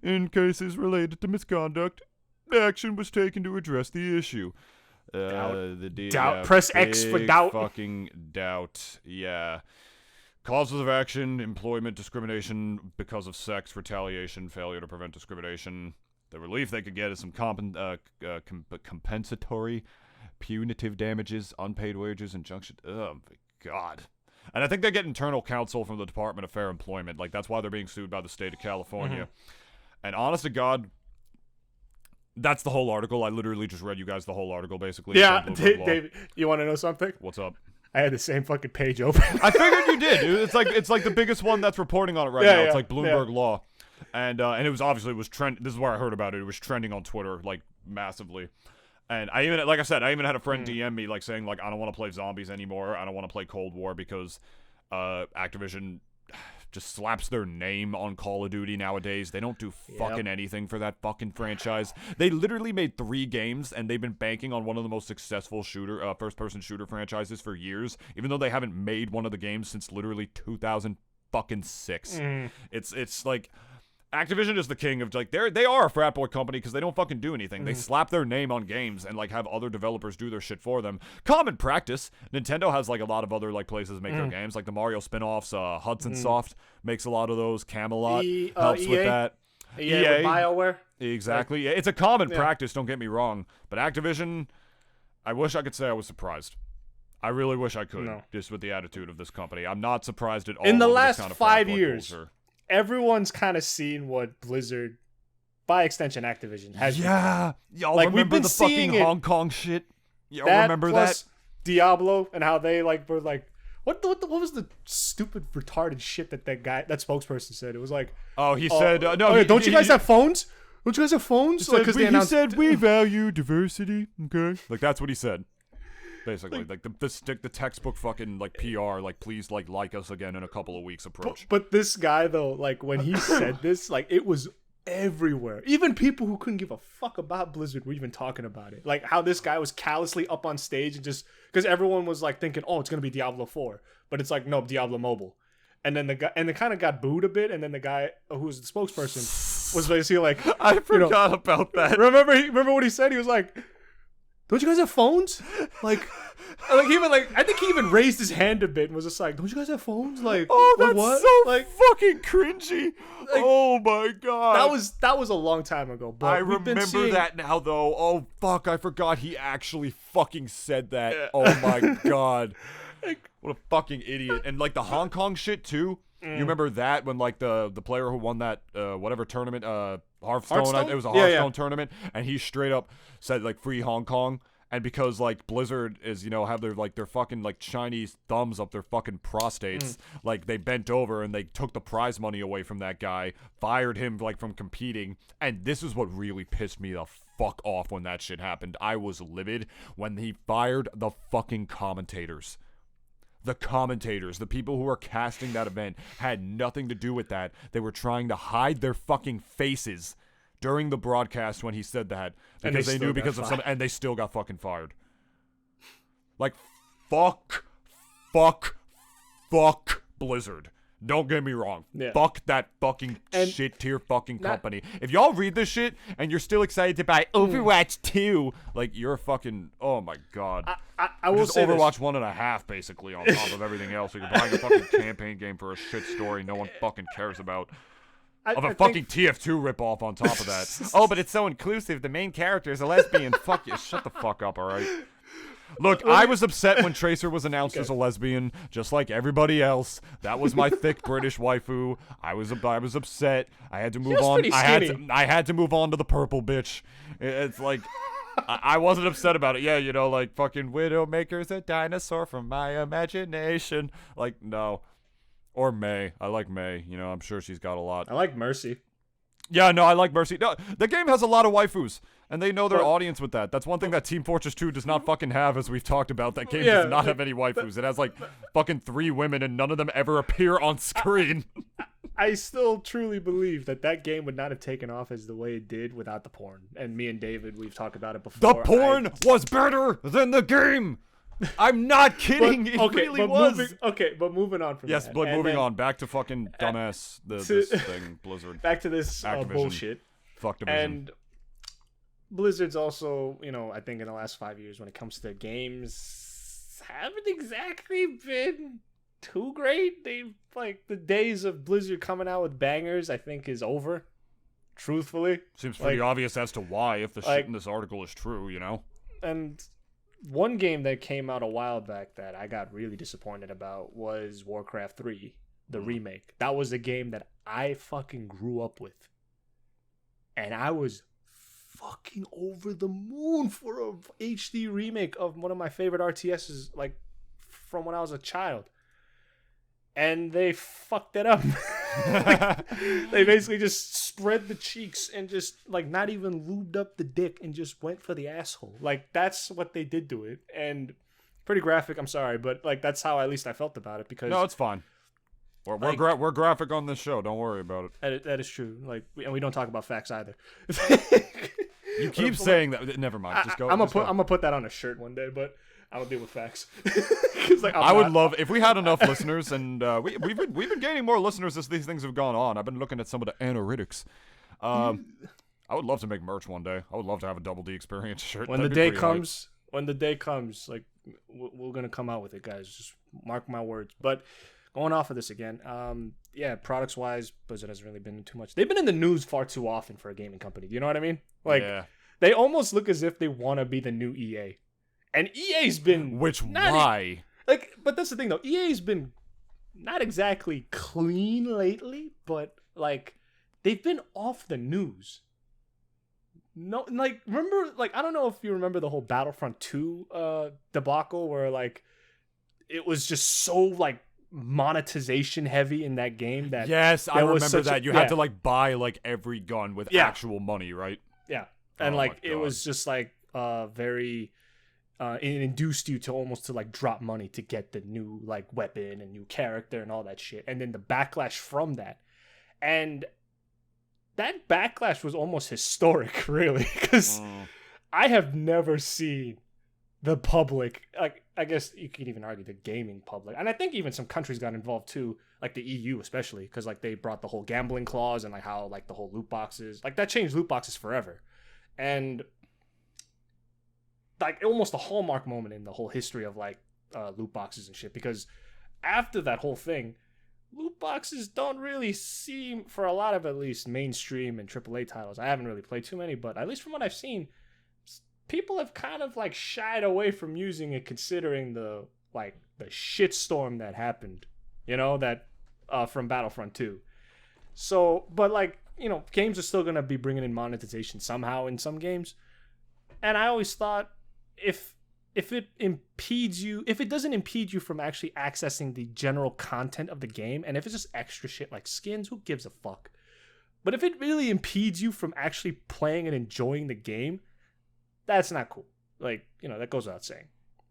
In cases related to misconduct, action was taken to address the issue. Doubt. Press X for doubt. Fucking doubt. Yeah. Causes of action: employment discrimination because of sex, retaliation, failure to prevent discrimination. The relief they could get is some compensatory, punitive damages, unpaid wages, injunction. Oh my god. And I think they get internal counsel from the Department of Fair Employment. Like, that's why they're being sued by the state of California. And honest to God, that's the whole article. I literally just read you guys the whole article, basically. Yeah, David, you want to know something? What's up? I had the same fucking page open. I figured you did, dude. It's like the biggest one that's reporting on it right now. It's like Bloomberg Law. And it was obviously, this is where I heard about it. It was trending on Twitter, like, massively. And I even, like I said, I even had a friend DM me, like, saying, like, I don't want to play zombies anymore. I don't want to play Cold War because Activision just slaps their name on Call of Duty nowadays. They don't do fucking anything for that fucking franchise. They literally made 3 games, and they've been banking on one of the most successful first-person shooter franchises for years, even though they haven't made one of the games since literally 2006. It's like... Activision is the king of, like, they are a frat boy company because they don't fucking do anything. They slap their name on games and, like, have other developers do their shit for them. Common practice. Nintendo has, like, a lot of other, like, places to make their games, like the Mario spin-offs. Hudson Soft makes a lot of those. Camelot helps with that. EA with BioWare. Exactly. It's a common practice, don't get me wrong. But Activision, I wish I could say I was surprised. I really wish I could, just with the attitude of this company. I'm not surprised at all. In the last 5 years, everyone's kind of seen what Blizzard, by extension Activision, has been. Y'all like, remember the fucking Hong Kong shit? Y'all remember that? Diablo and how they like were like, what was the stupid retarded shit that spokesperson said? It was like, he said, no, don't you guys have phones? Don't you guys have phones? He said we value diversity. Okay, like that's what he said. Basically, like the textbook fucking like PR, like please like us again in a couple of weeks approach. But this guy though, like when he said this, like it was everywhere. Even people who couldn't give a fuck about Blizzard were even talking about it. Like how this guy was callously up on stage and just because everyone was like thinking, oh, it's gonna be Diablo 4, but it's like no, Diablo Mobile. And then the guy, and it kind of got booed a bit. And then the guy who was the spokesperson was basically like, I forgot about that. Remember what he said? He was like, don't you guys have phones? Like even like I think he even raised his hand a bit and was just like, don't you guys have phones? Like, oh, that's what? So like, fucking cringy. Like, oh my god, that was a long time ago. But I remember that now though. Oh fuck, I forgot he actually fucking said that. Oh my god. What a fucking idiot. And like the Hong Kong shit too. You remember that when like the player who won that whatever tournament, Hearthstone? It was a Hearthstone tournament, and he straight up said like free Hong Kong. And because like Blizzard is, have their fucking like Chinese thumbs up their fucking prostates, like they bent over and they took the prize money away from that guy, fired him like from competing. And this is what really pissed me the fuck off when that shit happened. I was livid when he fired the fucking commentators. The commentators, the people who were casting that event, had nothing to do with that. They were trying to hide their fucking faces during the broadcast when he said that, because they knew because of some, and they still got fucking fired. Like, fuck Blizzard. Don't get me wrong. Yeah. Fuck that fucking shit tier fucking company. If y'all read this shit and you're still excited to buy Overwatch 2, like, you're a fucking, oh my god. I will say Overwatch 1.5 basically on top of everything else. So you're buying a fucking campaign game for a shit story no one fucking cares about. A fucking TF2 ripoff on top of that. Oh, but it's so inclusive. The main character is a lesbian. Fuck you. Shut the fuck up, alright? Look, I was upset when Tracer was announced as a lesbian, just like everybody else. That was my thick British waifu. I was upset. I had to move on. I had to move on to the purple bitch. It's like I wasn't upset about it. Yeah, like fucking Widowmaker's a dinosaur from my imagination. Like, no. Or May. I like May. I'm sure she's got a lot. I like Mercy. Yeah, no, I like Mercy. No, the game has a lot of waifus, and they know their audience with that. That's one thing that Team Fortress 2 does not fucking have, as we've talked about. That game does not have any waifus. It has, like, fucking 3 women, and none of them ever appear on screen. I still truly believe that game would not have taken off as the way it did without the porn. And me and David, we've talked about it before. The porn was better than the game! I'm not kidding. It really was. But moving on from that. Yes, but moving on. Back to fucking dumbass this thing, Blizzard. Back to this bullshit. Fuck Division. And Blizzard's also, I think in the last 5 years when it comes to games, haven't exactly been too great. They've, like, the days of Blizzard coming out with bangers, I think, is over. Truthfully. Seems pretty obvious as to why, if the shit in this article is true, And one game that came out a while back that I got really disappointed about was Warcraft 3, the remake. That was a game that I fucking grew up with. And I was fucking over the moon for a HD remake of one of my favorite RTSs, like, from when I was a child. And they fucked it up. They basically just spread the cheeks and just, like, not even lubed up the dick and just went for the asshole. Like, that's what they did to it. And pretty graphic, I'm sorry, but, like, that's how at least I felt about it. Because no, it's fine. We're graphic on this show. Don't worry about it. That is true. Like, and we don't talk about facts either. You keep saying that. Never mind. Just go. I'm gonna put that on a shirt one day, but I don't deal with facts. Like, I would love if we had enough listeners, and we've been gaining more listeners as these things have gone on. I've been looking at some of the analytics. I would love to make merch one day. I would love to have a Double D Experience shirt. When the day comes, like, we're gonna come out with it, guys. Just mark my words. But going off of this again, products wise, Blizzard hasn't really been too much. They've been in the news far too often for a gaming company. Do you know what I mean? Like, they almost look as if they want to be the new EA. And EA's been... why? But that's the thing, though. EA's been not exactly clean lately, but, like, they've been off the news. No, like, remember, like, I don't know if you remember the whole Battlefront 2 debacle where, like, it was just so, like, monetization heavy in that game that... Yes, I remember that. You had to, like, buy, like, every gun with actual money, right? Yeah. And, it was just, like, very... it induced you to almost like drop money to get the new like weapon and new character and all that shit. And then the backlash from that. And that backlash was almost historic, really. Because I have never seen the public, like, I guess you could even argue the gaming public. And I think even some countries got involved too, like the EU especially. Because like they brought the whole gambling clause and like how like the whole loot boxes, like that changed loot boxes forever. And like almost a hallmark moment in the whole history of like loot boxes and shit, because after that whole thing, loot boxes don't really seem, for a lot of at least mainstream and AAA titles, I haven't really played too many, but at least from what I've seen, people have kind of like shied away from using it, considering the like the shitstorm that happened, that from Battlefront 2. So, but like, games are still going to be bringing in monetization somehow in some games. And I always thought if it doesn't impede you from actually accessing the general content of the game, and if it's just extra shit like skins, who gives a fuck? But if it really impedes you from actually playing and enjoying the game, that's not cool. Like, that goes without saying.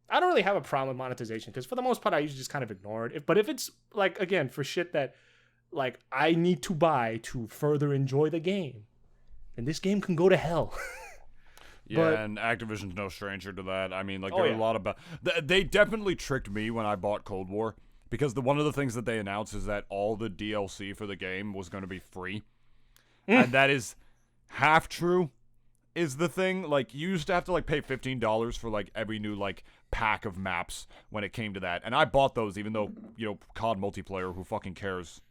I don't really have a problem with monetization because for the most part, I usually just kind of ignore it. But if it's like, again, for shit that like I need to buy to further enjoy the game, then this game can go to hell. Yeah, and Activision's no stranger to that. I mean, like, there are a lot of... They definitely tricked me when I bought Cold War, because one of the things that they announced is that all the DLC for the game was going to be free. And that is half true, is the thing. Like, you used to have to, like, pay $15 for, like, every new, like, pack of maps when it came to that. And I bought those, even though, COD multiplayer, who fucking cares,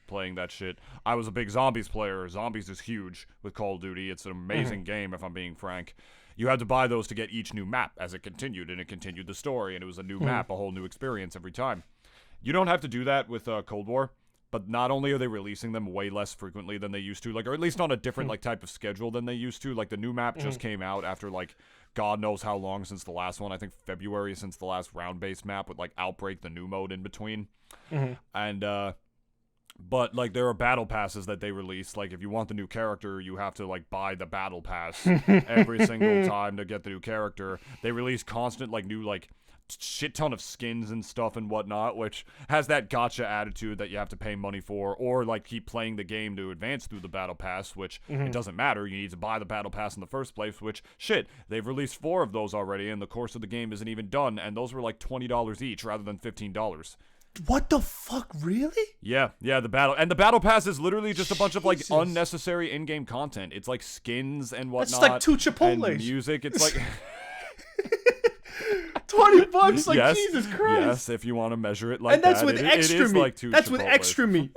playing that shit. I was a big Zombies player. Zombies is huge with Call of Duty. It's an amazing game, if I'm being frank. You had to buy those to get each new map as it continued, and it continued the story, and it was a new map, a whole new experience every time. You don't have to do that with Cold War. But not only are they releasing them way less frequently than they used to, like, or at least on a different like type of schedule than they used to. Like, the new map just came out after like God knows how long since the last one. I think February since the last round-based map with like Outbreak, the new mode in between. And but like there are battle passes that they release. Like, if you want the new character, you have to like buy the battle pass every single time to get the new character. They release constant like new like shit ton of skins and stuff and whatnot, which has that gotcha attitude that you have to pay money for, or like keep playing the game to advance through the battle pass, which it doesn't matter. You need to buy the battle pass in the first place, which shit, they've released 4 of those already, and the course of the game isn't even done, and those were like $20 each rather than $15. What the fuck, really? Yeah, the battle pass is literally just a bunch of like unnecessary in-game content. It's like skins and whatnot. That's like 2 Chipotles. And music. It's like $20, like, yes, Jesus Christ. Yes, if you want to measure it like and that's that. With extra it is meat. Like 2 that's Chipotles. With extra meat.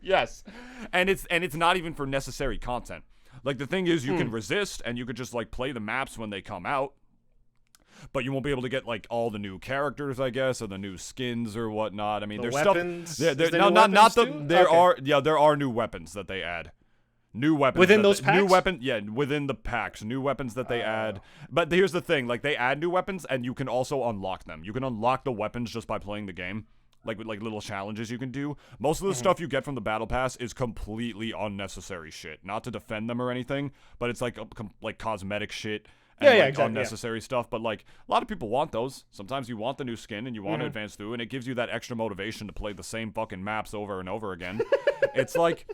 Yes. And it's not even for necessary content. Like, the thing is, you can resist, and you could just like play the maps when they come out. But you won't be able to get like all the new characters, I guess, or the new skins or whatnot. I mean, there's weapons? Stuff. There There there are new weapons that they add. New weapons within those packs? Within the packs, new weapons that they add. But here's the thing, like, they add new weapons, and you can also unlock them. You can unlock the weapons just by playing the game, like with like little challenges you can do. Most of the stuff you get from the battle pass is completely unnecessary shit. Not to defend them or anything, but it's like cosmetic shit. And exactly, unnecessary stuff, but like a lot of people want those. Sometimes you want the new skin and you want to advance through, and it gives you that extra motivation to play the same fucking maps over and over again. It's like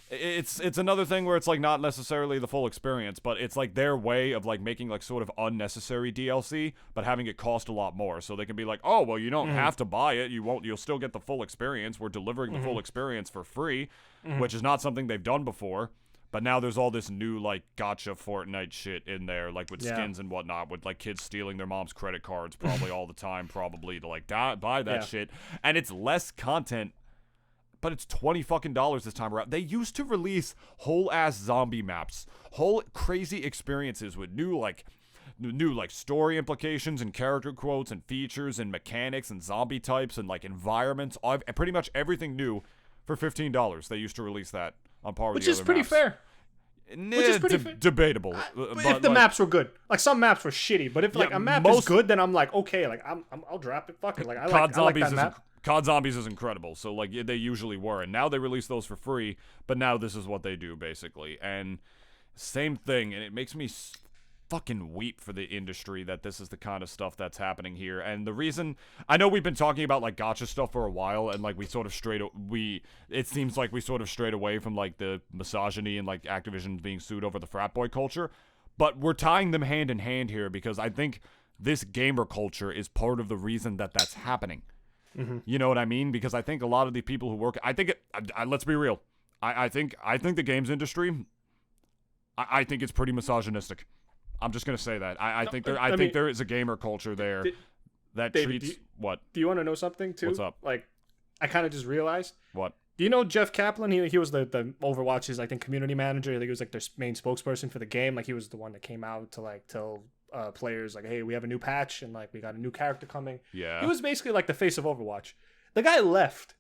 it's another thing where it's like not necessarily the full experience, but it's like their way of like making like sort of unnecessary DLC, but having it cost a lot more. So they can be like, oh well, you don't have to buy it. You'll still get the full experience. We're delivering the full experience for free, which is not something they've done before. But now there's all this new, like, gotcha Fortnite shit in there, like, with skins and whatnot, with, like, kids stealing their mom's credit cards probably all the time, probably, to, like, buy that shit. And it's less content, but it's $20 fucking this time around. They used to release whole-ass zombie maps, whole crazy experiences with new story implications and character quotes and features and mechanics and zombie types and, like, environments, pretty much everything new for $15. They used to release that. On par with Which the is other pretty maps. fair. Which is pretty debatable. But if the maps were good, like some maps were shitty, but if like a map is good, then I'm like, okay, like I'll drop it. Fuck it, like I like that map. COD Zombies is incredible, so like they usually were, and now they release those for free. But now this is what they do basically, and same thing, and it makes me fucking weep for the industry that this is the kind of stuff that's happening here. And the reason, I know we've been talking about like gotcha stuff for a while, and like it seems like we sort of strayed away from like the misogyny and like Activision being sued over the frat boy culture, but we're tying them hand in hand here because I think this gamer culture is part of the reason that that's happening. You know what I mean? Because I think a lot of the people who work, let's be real, I think the games industry, I think it's pretty misogynistic. I'm just gonna say that. I think there is a gamer culture there that David, treats what. Do you want to know something too? What's up? Like, I kind of just realized. What? Do you know Jeff Kaplan? He was the Overwatch's, I think, community manager. I think he was like their main spokesperson for the game. Like, he was the one that came out to like tell players like, hey, we have a new patch and like we got a new character coming. Yeah. He was basically like the face of Overwatch. The guy left.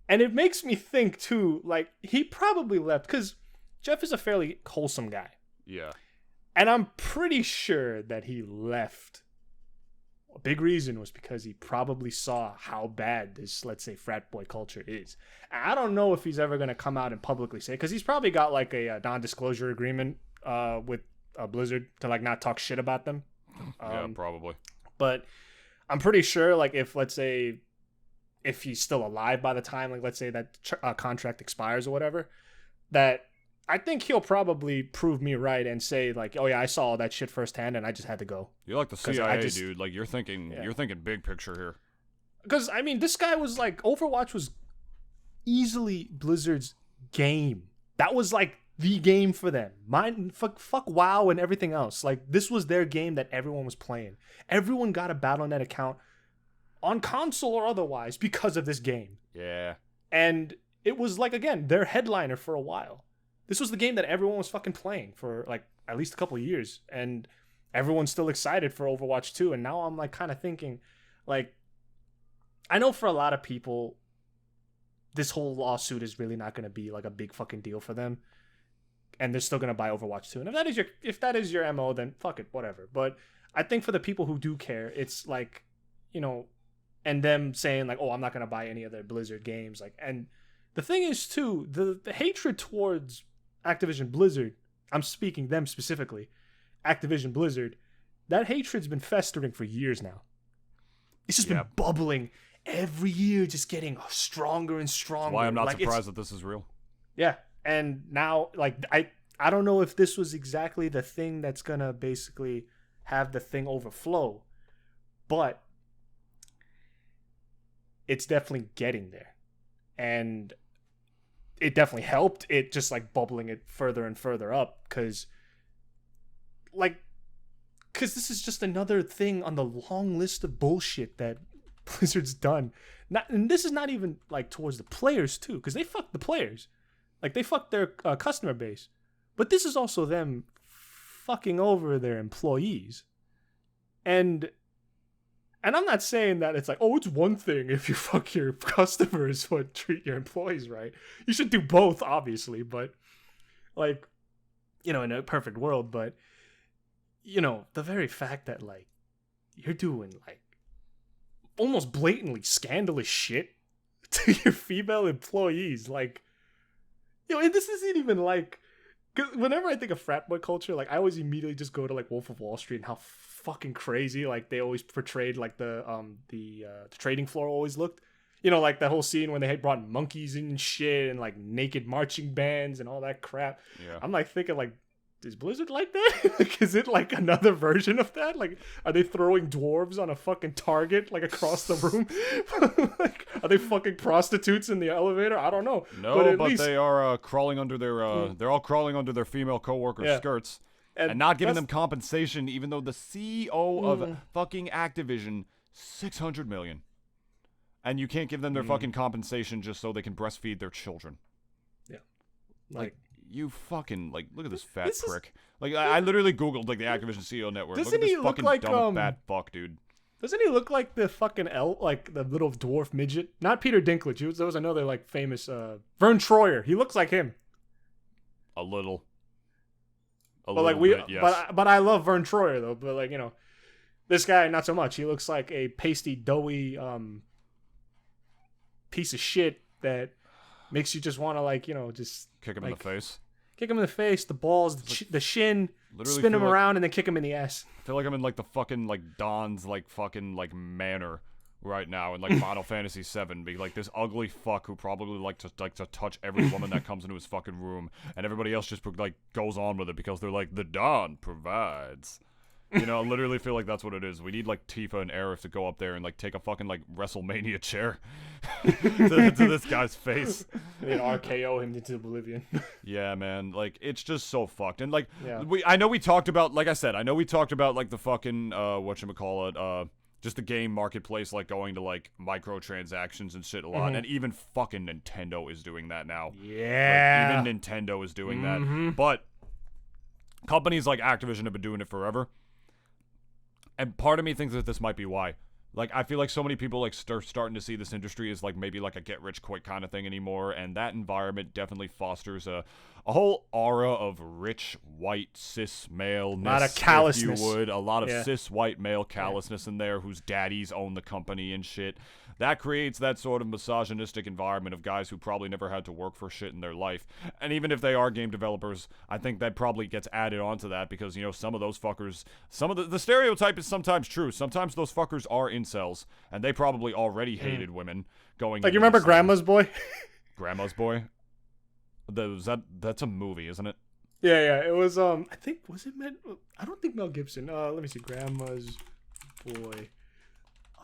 And it makes me think too, like he probably left because Jeff is a fairly wholesome guy. Yeah. And I'm pretty sure that he left. A big reason was because he probably saw how bad this, let's say, frat boy culture is. And I don't know if he's ever going to come out and publicly say, because he's probably got like a non-disclosure agreement with Blizzard to like not talk shit about them. Yeah, probably. But I'm pretty sure, like, if let's say, if he's still alive by the time, like, let's say that contract expires or whatever, that I think he'll probably prove me right and say like, oh yeah, I saw all that shit firsthand and I just had to go. You're like the CIA, dude. Like you're thinking big picture here. Because I mean, this guy was like, Overwatch was easily Blizzard's game. That was like the game for them. Fuck WoW and everything else. Like this was their game that everyone was playing. Everyone got a Battle.net account on console or otherwise because of this game. Yeah. And it was like, again, their headliner for a while. This was the game that everyone was fucking playing for like at least a couple of years, and everyone's still excited for Overwatch 2. And now I'm like kind of thinking, like, I know for a lot of people, this whole lawsuit is really not going to be like a big fucking deal for them, and they're still going to buy Overwatch 2. And if that is your MO, then fuck it, whatever. But I think for the people who do care, it's like, you know, and them saying like, oh, I'm not going to buy any other Blizzard games, like, and the thing is too, the hatred towards Activision Blizzard, I'm speaking them specifically, Activision Blizzard, that hatred's been festering for years now. It's just been bubbling every year, just getting stronger and stronger. That's why I'm not surprised that this is real. Yeah, and now, like, I don't know if this was exactly the thing that's gonna basically have the thing overflow, but it's definitely getting there. And it definitely helped it just like bubbling it further and further up because this is just another thing on the long list of bullshit that Blizzard's done. And this is not even like towards the players too, because they fucked the players. Like they fucked their customer base. But this is also them fucking over their employees. And I'm not saying that it's like, oh, it's one thing if you fuck your customers but treat your employees right. You should do both, obviously, but like, you know, in a perfect world, but you know, the very fact that like you're doing like almost blatantly scandalous shit to your female employees, like, you know, and this isn't even like, because whenever I think of frat boy culture, like I always immediately just go to like Wolf of Wall Street and how fucking crazy like they always portrayed like the trading floor always looked. You know, like that whole scene when they had brought monkeys in and shit and like naked marching bands and all that crap. Yeah. I'm like thinking like, is Blizzard like that? Like, is it like another version of that? Like, are they throwing dwarves on a fucking target like across the room? Like, are they fucking prostitutes in the elevator? I don't know. No, but they are crawling under their. They're all crawling under their female coworkers' skirts and not giving them compensation, even though the CEO of fucking Activision, $600 million, and you can't give them their fucking compensation just so they can breastfeed their children. Yeah, like you fucking like look at this fat prick. Like I literally googled like the Activision CEO network. Look at this fucking like, dumb fat fuck, dude. Doesn't he look like the fucking like the little dwarf midget? Not Peter Dinklage. There was another like famous Vern Troyer. He looks like him. A little bit, yes. But I love Vern Troyer though. But like, you know, this guy not so much. He looks like a pasty, doughy piece of shit that makes you just want to like, you know, just kick him in the face. Kick him in the face, the balls, the shin, spin him around, and then kick him in the ass. I feel like I'm in like the fucking like Don's like fucking like manor right now in like Final Fantasy VII, be like this ugly fuck who probably like to touch every woman that comes into his fucking room, and everybody else just like goes on with it because they're like the Don provides. You know, I literally feel like that's what it is. We need like Tifa and Aerith to go up there and like take a fucking like WrestleMania chair to this guy's face and RKO him into oblivion. Yeah, man. Like it's just so fucked. And like I know we talked about, like I said, I know we talked about like the fucking whatchamacallit, just the game marketplace like going to like microtransactions and shit a lot. And even fucking Nintendo is doing that now. Yeah. Like, even Nintendo is doing that. But companies like Activision have been doing it forever. And part of me thinks that this might be why. Like, I feel like so many people, like, starting to see this industry as, like, maybe, like, a get-rich-quick kind of thing anymore, and that environment definitely fosters a whole aura of rich, white, cis maleness, a lot of callousness. if you would. A lot of cis, white, male callousness in there whose daddies own the company and shit. That creates that sort of misogynistic environment of guys who probably never had to work for shit in their life. And even if they are game developers, I think that probably gets added onto that because, you know, some of those fuckers, some of the stereotype is sometimes true. Sometimes those fuckers are incels, and they probably already hated women going like, you remember Grandma's Boy? Grandma's Boy? That's a movie, isn't it? Yeah, it was, I think, was it I don't think Mel Gibson. Let me see, Grandma's Boy.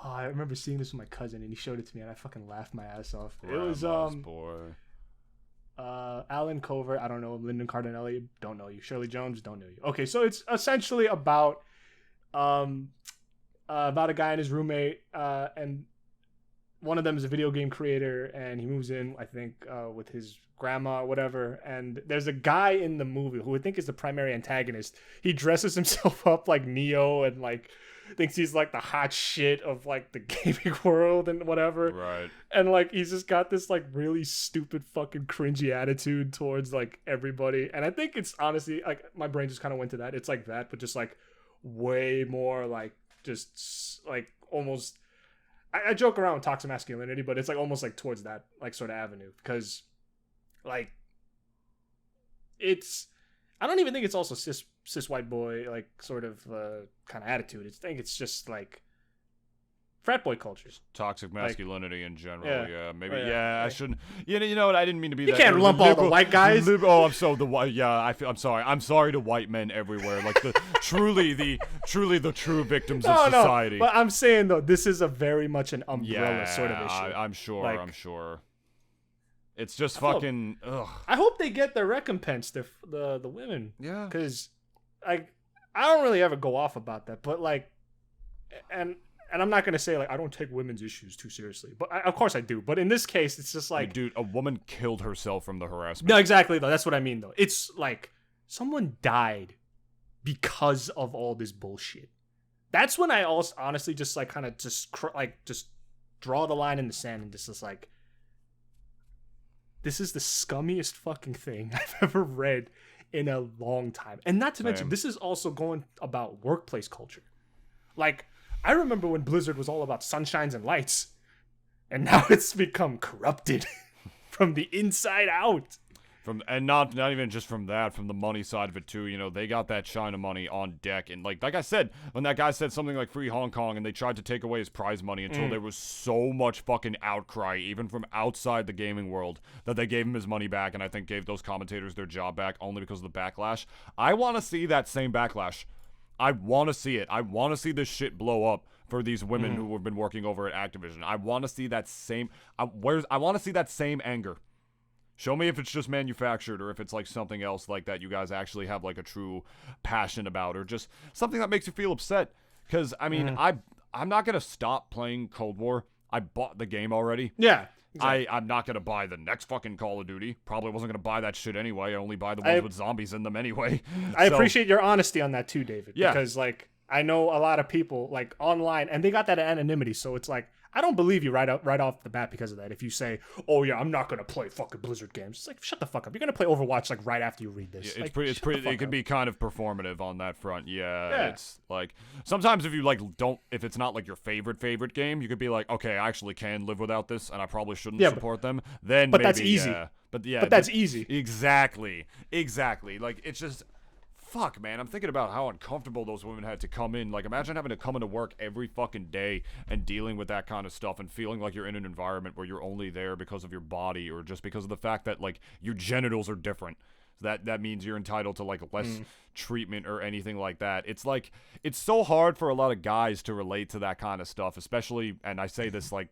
Oh, I remember seeing this with my cousin, and he showed it to me, and I fucking laughed my ass off. Grandma's It was Boy. Alan Covert, I don't know him. Lyndon Cardinelli, don't know you. Shirley Jones, don't know you. Okay, so it's essentially about a guy and his roommate, and one of them is a video game creator, and he moves in, I think, with his grandma or whatever. And there's a guy in the movie who I think is the primary antagonist. He dresses himself up like Neo and like thinks he's like the hot shit of like the gaming world and whatever. Right. And like he's just got this like really stupid fucking cringy attitude towards like everybody. And I think it's honestly like my brain just kind of went to that. It's like that, but just like way more like just like almost I joke around with toxic masculinity, but it's like almost like towards that like sort of avenue because like it's I don't even think it's also cis white boy like sort of kind of attitude. I think it's just like frat boy cultures, toxic masculinity in general. Yeah, maybe. Oh, I shouldn't. You know what? I didn't mean to be. You that can't lump all the white guys. I'm so the white. Yeah, I'm sorry. I'm sorry to white men everywhere. Like the truly the true victims of society. No, but I'm saying though, this is a very much an umbrella sort of issue. I'm sure. Like, I'm sure. It's just fucking. Ugh. I hope they get their recompense. The women. Yeah. Because I don't really ever go off about that, but like, and I'm not gonna say like I don't take women's issues too seriously, but of course I do. But in this case, it's just like, dude, a woman killed herself from the harassment. No, exactly though. That's what I mean though. It's like someone died because of all this bullshit. That's when I also honestly just like kind of just draw the line in the sand and just like, this is the scummiest fucking thing I've ever read in a long time. And not to mention, this is also going about workplace culture. Like, I remember when Blizzard was all about sunshines and lights, and now it's become corrupted from the inside out. And not even just from that, from the money side of it too. You know, they got that China money on deck, and like I said, when that guy said something like "Free Hong Kong," and they tried to take away his prize money until there was so much fucking outcry, even from outside the gaming world, that they gave him his money back, and I think gave those commentators their job back only because of the backlash. I want to see that same backlash. I want to see it. I want to see this shit blow up for these women who have been working over at Activision. I want to see that same. I want to see that same anger. Show me if it's just manufactured or if it's like something else like that you guys actually have like a true passion about, or just something that makes you feel upset. Because, I mean, I'm not going to stop playing Cold War. I bought the game already. Yeah. Exactly. I'm not going to buy the next fucking Call of Duty. Probably wasn't going to buy that shit anyway. I only buy the ones with zombies in them anyway. I appreciate your honesty on that too, David. Yeah. Because, like, I know a lot of people, like, online, and they got that anonymity, so it's like, I don't believe you right off the bat because of that. If you say, "Oh yeah, I'm not gonna play fucking Blizzard games," it's like, shut the fuck up. You're gonna play Overwatch like right after you read this. Yeah, it's pretty. It can be kind of performative on that front. Yeah, it's like sometimes if you like if it's not like your favorite game, you could be like, okay, I actually can live without this, and I probably shouldn't support them. Then, but that's easy. But that's easy. Exactly. Like it's just. Fuck, man, I'm thinking about how uncomfortable those women had to come in. Like, imagine having to come into work every fucking day and dealing with that kind of stuff and feeling like you're in an environment where you're only there because of your body or just because of the fact that, like, your genitals are different. That means you're entitled to, like, less treatment or anything like that. It's, like, it's so hard for a lot of guys to relate to that kind of stuff, especially, and I say this, like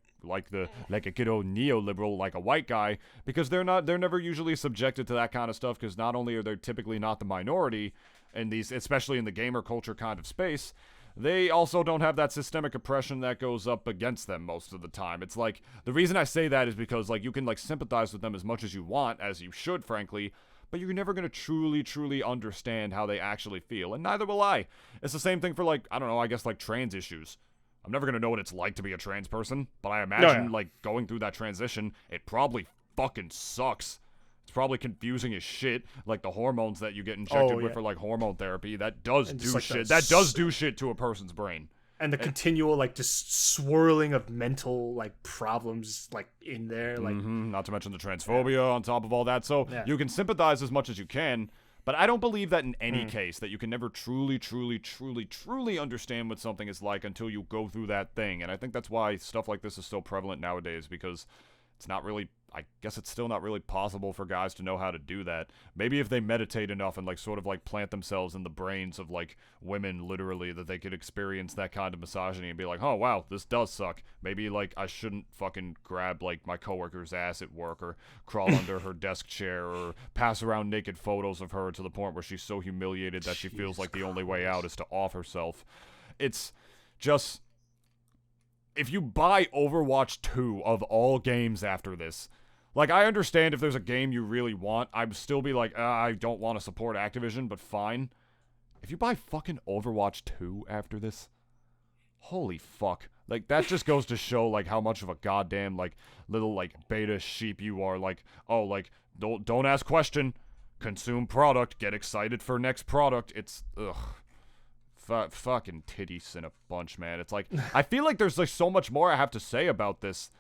a good old neoliberal, like a white guy, because they're never usually subjected to that kind of stuff, because not only are they typically not the minority in these, especially in the gamer culture kind of space, they also don't have that systemic oppression that goes up against them most of the time. It's like, the reason I say that is because, like, you can, like, sympathize with them as much as you want, as you should, frankly, but you're never going to truly understand how they actually feel, and neither will I. It's the same thing for, like, I don't know, I guess, like, trans issues. I'm never going to know what it's like to be a trans person, but I imagine, like, going through that transition, it probably fucking sucks. It's probably confusing as shit, like the hormones that you get injected with for, like, hormone therapy. That does do like shit. That does do shit to a person's brain. And the continual, like, just swirling of mental, like, problems, like, in there. Like, Not to mention the transphobia on top of all that. So you can sympathize as much as you can, but I don't believe that in any case, that you can never truly understand what something is like until you go through that thing. And I think that's why stuff like this is so prevalent nowadays, because it's not really, I guess it's still not really possible for guys to know how to do that. Maybe if they meditate enough and, like, sort of, like, plant themselves in the brains of, like, women, literally, that they could experience that kind of misogyny and be like, oh, wow, this does suck. Maybe, like, I shouldn't fucking grab, like, my coworker's ass at work, or crawl under her desk chair, or pass around naked photos of her to the point where she's so humiliated that she feels like the only way out is to off herself. It's just... If you buy Overwatch 2 of all games after this, like, I understand if there's a game you really want, I'd still be like, I don't want to support Activision, but fine. If you buy fucking Overwatch 2 after this, holy fuck. Like, that just goes to show, like, how much of a goddamn, like, little, like, beta sheep you are. Like, oh, like, don't ask question, consume product, get excited for next product. It's, ugh. Fucking titties in a bunch, man. It's like, I feel like there's, like, so much more I have to say about this,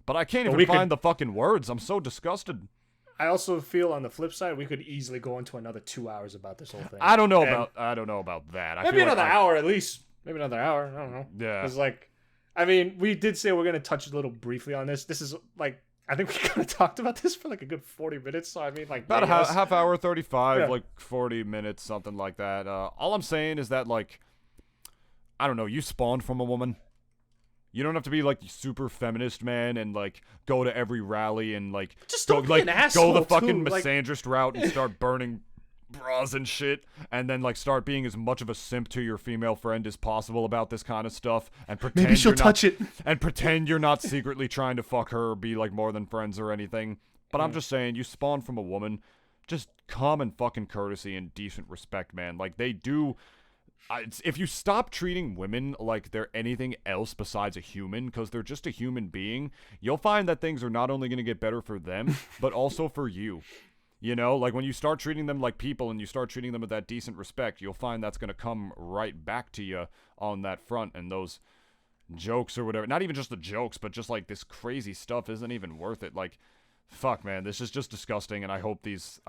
but I can't even find the fucking words. I'm so disgusted. I also feel on the flip side, we could easily go into another 2 hours about this whole thing. I don't know about that. Maybe another hour at least. Maybe another hour. I don't know. Yeah. It's like, I mean, we did say we're gonna touch a little briefly on this. This is like, I think we kind of talked about this for like a good 40 minutes. So, I mean, like... About a half hour, 35, like 40 minutes, something like that. All I'm saying is that, like, I don't know, you spawned from a woman. You don't have to be, like, super feminist, man, and, like, go to every rally and, like... Just don't be an asshole, go the fucking too. misandrist route and start burning bras and shit, and then, like, start being as much of a simp to your female friend as possible about this kind of stuff, and pretend maybe she'll touch it, and pretend you're not secretly trying to fuck her or be, like, more than friends or anything. But I'm just saying, you spawn from a woman, just common fucking courtesy and decent respect, man. Like, they do... if you stop treating women like they're anything else besides a human, because they're just a human being, you'll find that things are not only going to get better for them, but also for you. You know, like, when you start treating them like people and you start treating them with that decent respect, you'll find that's going to come right back to you on that front. And those jokes or whatever, not even just the jokes, but just, like, this crazy stuff isn't even worth it. Like, fuck, man, this is just disgusting, and I hope these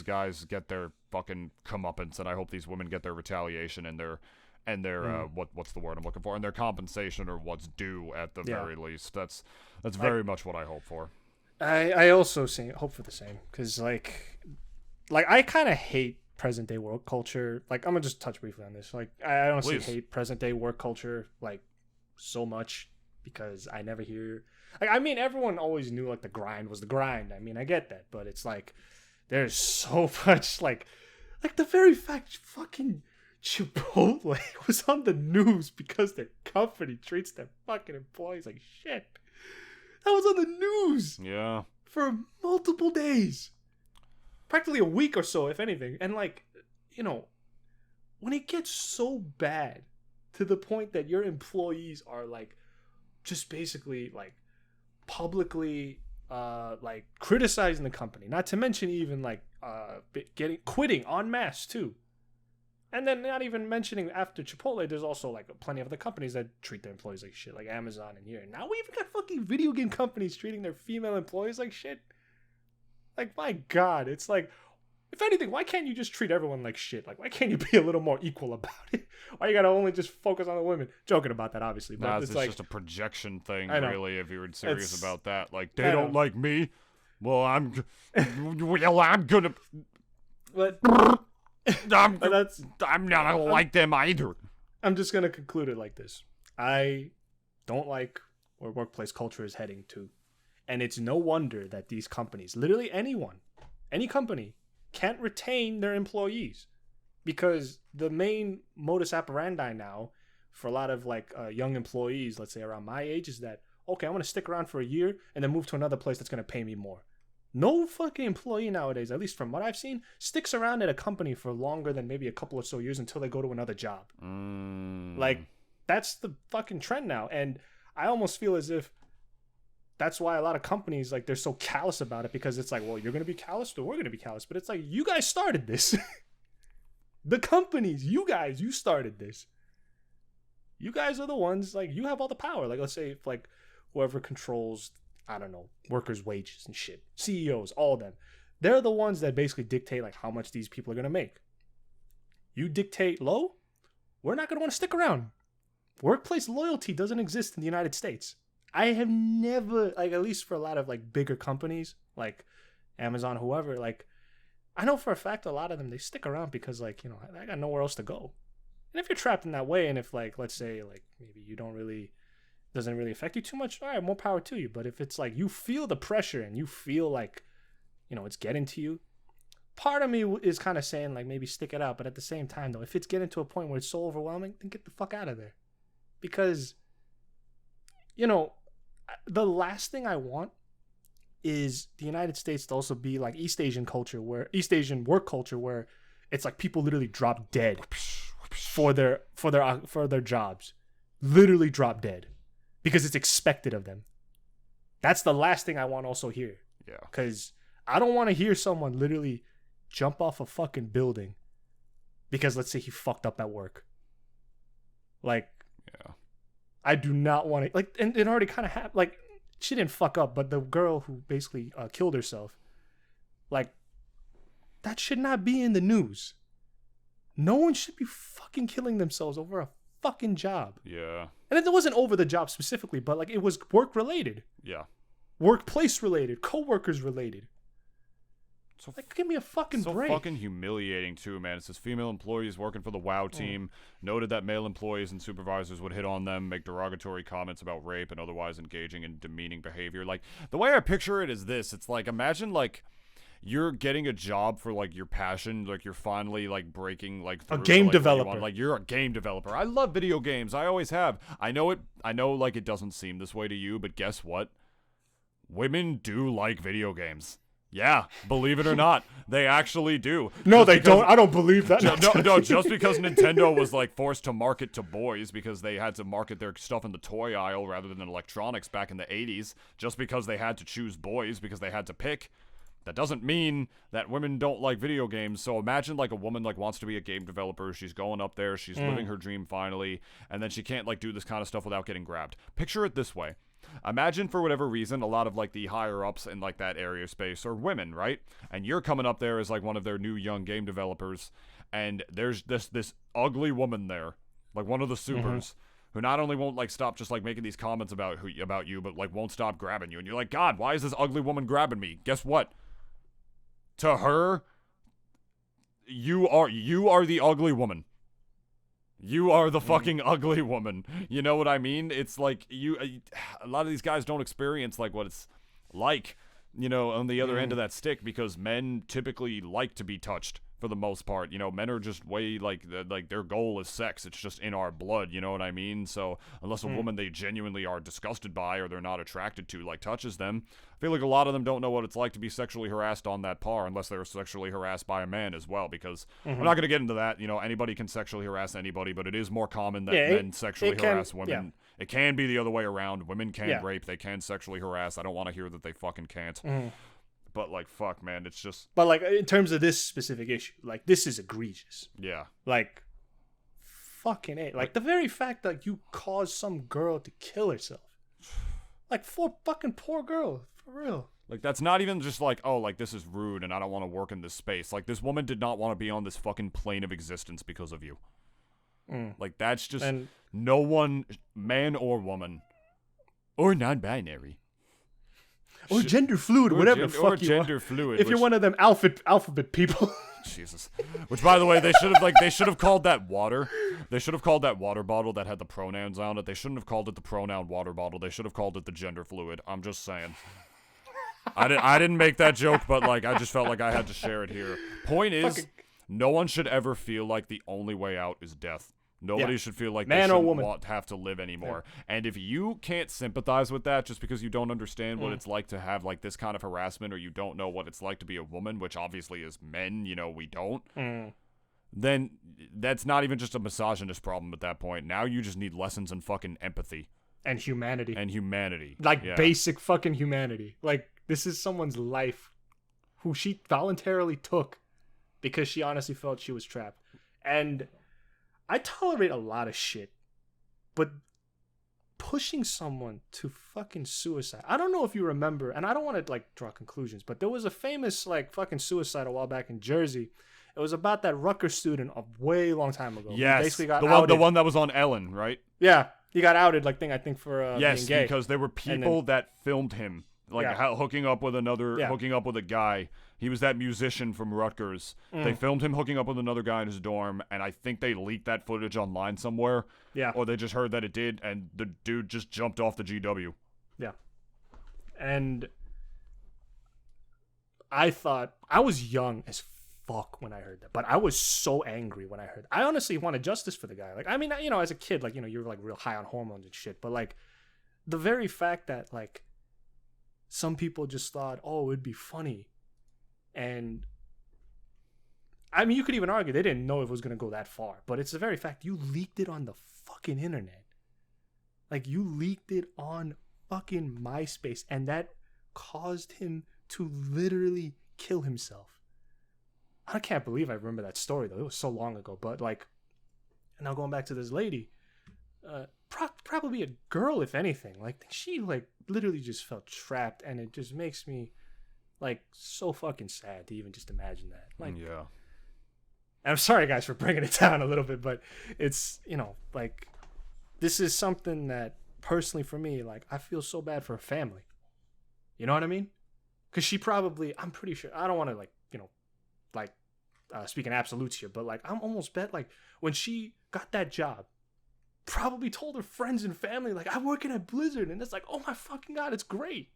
guys get their fucking comeuppance, and I hope these women get their retaliation and their what's the word I'm looking for, and their compensation, or what's due at the very least. That's very much what I hope for. I also hope for the same, because like I kind of hate present day work culture. Like, I'm gonna just touch briefly on this. Like, I honestly hate present day work culture, like, so much, because I never hear. Like, I mean, everyone always knew, like, the grind was the grind. I mean, I get that, but it's like there's so much, like the very fact fucking Chipotle was on the news because their company treats their fucking employees like shit. That was on the news. Yeah. For multiple days. Practically a week or so, if anything. And, like, you know, when it gets so bad to the point that your employees are, like, just basically, like, publicly, like, criticizing the company. Not to mention even, like, quitting en masse, too. And then not even mentioning after Chipotle, there's also, like, plenty of other companies that treat their employees like shit, like Amazon and here. And now we even got fucking video game companies treating their female employees like shit. Like, my God, it's like, if anything, why can't you just treat everyone like shit? Like, why can't you be a little more equal about it? Why you gotta only just focus on the women? Joking about that, obviously. But it's like, just a projection thing, really, if you were serious about that. Like, they don't like me? Well, I'm gonna... But... I'm not gonna like them either. I'm just gonna conclude it like this. I don't like where workplace culture is heading to. And it's no wonder that these companies, literally anyone, any company, can't retain their employees. Because the main modus operandi now for a lot of, like, young employees, let's say around my age, is that, okay, I want to stick around for a year and then move to another place that's going to pay me more. No fucking employee nowadays, at least from what I've seen, sticks around at a company for longer than maybe a couple or so years until they go to another job. Like, that's the fucking trend now. And I almost feel as if that's why a lot of companies, like, they're so callous about it, because it's like, well, you're going to be callous or we're going to be callous. But it's like, you guys started this. The companies, you started this. You guys are the ones, like, you have all the power. Like, let's say if, like, whoever controls, I don't know, workers' wages and shit, CEOs, all of them, they're the ones that basically dictate, like, how much these people are going to make. You dictate low, we're not going to want to stick around. Workplace loyalty doesn't exist in the United States. I have never, like, at least for a lot of, like, bigger companies, like Amazon, whoever, like, I know for a fact a lot of them, they stick around because, like, you know, I got nowhere else to go. And if you're trapped in that way, and if, like, let's say, like, maybe you don't really, doesn't really affect you too much, all right, more power to you. But if it's like you feel the pressure and you feel like, you know, it's getting to you, part of me is kind of saying, like, maybe stick it out. But at the same time, though, if it's getting to a point where it's so overwhelming, then get the fuck out of there. Because, you know, the last thing I want is the United States to also be like East Asian work culture, where it's like people literally drop dead for their jobs, literally drop dead because it's expected of them. That's the last thing I want also here. Yeah. Because I don't want to hear someone literally jump off a fucking building because, let's say, he fucked up at work. Like, yeah, I do not want to, like, and it already kind of happened. Like, she didn't fuck up, but the girl who basically killed herself, like, that should not be in the news. No one should be fucking killing themselves over a fucking job. Yeah. And it wasn't over the job specifically, but, like, it was work related. Yeah. Workplace related, co-workers related. So, like, give me a fucking break. So fucking humiliating too, man. It says female employees working for the WoW team noted that male employees and supervisors would hit on them, make derogatory comments about rape, and otherwise engaging in demeaning behavior. Like, the way I picture it is this. It's like, imagine, like, you're getting a job for, like, your passion. Like, you're finally, like, breaking, like, through a game to, like, developer. Like, you're a game developer. I love video games. I always have. I know, like, it doesn't seem this way to you, but guess what? Women do like video games. Yeah, believe it or not, they actually do. No, they don't. I don't believe that. No, just because Nintendo was, like, forced to market to boys because they had to market their stuff in the toy aisle rather than electronics back in the 80s, just because they had to choose boys because they had to pick, that doesn't mean that women don't like video games. So imagine, like, a woman, like, wants to be a game developer. She's going up there. She's living her dream finally, and then she can't, like, do this kind of stuff without getting grabbed. Picture it this way. Imagine, for whatever reason, a lot of, like, the higher-ups in, like, that area space are women, right? And you're coming up there as, like, one of their new young game developers, and there's this ugly woman there, like, one of the supers, who not only won't, like, stop just, like, making these comments about you, but, like, won't stop grabbing you. And you're like, God, why is this ugly woman grabbing me? Guess what? To her, you are the ugly woman. You are the fucking ugly woman. You know what I mean? It's like a lot of these guys don't experience, like, what it's like, you know, on the other end of that stick, because men typically like to be touched for the most part. You know, men are just way, like their goal is sex. It's just in our blood, you know what I mean? So unless a woman they genuinely are disgusted by or they're not attracted to, like, touches them, I feel like a lot of them don't know what it's like to be sexually harassed on that par, unless they're sexually harassed by a man as well, because I'm not going to get into that. You know, anybody can sexually harass anybody, but it is more common that men sexually harass women. Yeah. It can be the other way around. Women can rape. They can sexually harass. I don't want to hear that they fucking can't. But, like, fuck, man, it's just... But, like, in terms of this specific issue, like, this is egregious. Yeah. Like, fucking A. Like, the very fact that you caused some girl to kill herself. Like, fucking poor girl. For real. Like, that's not even just like, oh, like, this is rude and I don't want to work in this space. Like, this woman did not want to be on this fucking plane of existence because of you. Like, that's just... no one, man or woman, or non-binary... Or gender fluid, or whatever the fuck or you gender are. fluid. If you're one of them alphabet people. Jesus. Which, by the way, they should have called that water. They should have called that water bottle that had the pronouns on it. They shouldn't have called it the pronoun water bottle. They should have called it the gender fluid. I'm just saying. I didn't make that joke, but, like, I just felt like I had to share it here. Point is, no one should ever feel like the only way out is death. Nobody should feel like man they or shouldn't woman have to live anymore. Yeah. And if you can't sympathize with that just because you don't understand what it's like to have like this kind of harassment, or you don't know what it's like to be a woman, which obviously as men, we don't, then that's not even just a misogynist problem at that point. Now you just need lessons in fucking empathy. And humanity. Like basic fucking humanity. Like, this is someone's life who she voluntarily took because she honestly felt she was trapped. And I tolerate a lot of shit, but pushing someone to fucking suicide. I don't know if you remember, and I don't want to like draw conclusions, but there was a famous like fucking suicide a while back in Jersey. It was about that Rutgers student a way long time ago. Yes, he basically got outed. The one that was on Ellen, right? Yeah, he got outed. I think for yes, being gay. Because there were people that filmed him hooking up with a guy. He was that musician from Rutgers. They filmed him hooking up with another guy in his dorm, and I think they leaked that footage online somewhere. Yeah. Or they just heard that it did, and the dude just jumped off the GW. Yeah. And I thought, I was young as fuck when I heard that, but I was so angry when I heard that. I honestly wanted justice for the guy. Like, I mean, as a kid, you're like real high on hormones and shit, but like the very fact that like some people just thought, oh, it'd be funny. And I mean, you could even argue they didn't know if it was going to go that far, but it's the very fact you leaked it on the fucking internet. Like, you leaked it on fucking MySpace, and that caused him to literally kill himself. I can't believe I remember that story, though. It was so long ago, but like, and now going back to this lady, probably a girl, if anything. Like, she like literally just felt trapped, and it just makes me like so fucking sad to even just imagine that. Like, yeah. And I'm sorry, guys, for bringing it down a little bit, but it's, like, this is something that personally for me, like, I feel so bad for her family. You know what I mean? Because she probably, I'm pretty sure, I don't want to speak in absolutes here, but like, I'm almost bet like when she got that job, probably told her friends and family, like, I'm working at Blizzard, and it's like, oh my fucking God, it's great.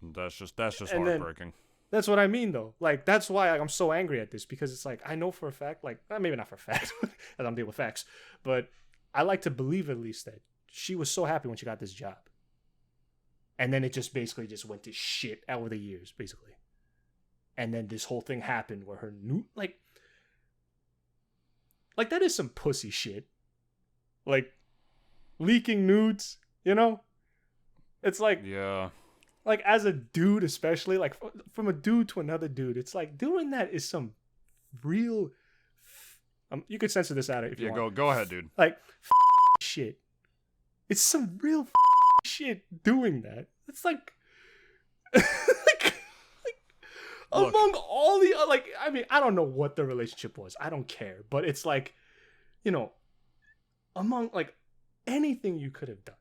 That's just heartbreaking. That's what I mean, though. Like, that's why I'm so angry at this, because it's like, I know for a fact, like, maybe not for a fact, I don't deal with facts, but I like to believe at least that she was so happy when she got this job. And then it just basically just went to shit over the years, basically. And then this whole thing happened where her like that is some pussy shit. Like, leaking nudes, It's like, yeah. Like, as a dude, especially, like, from a dude to another dude, it's like, doing that is some real... you could censor this out if you want. Yeah, go ahead, dude. Like, shit. It's some real shit doing that. It's like... among all the... Like, I mean, I don't know what the relationship was. I don't care. But it's like, among, like, anything you could have done.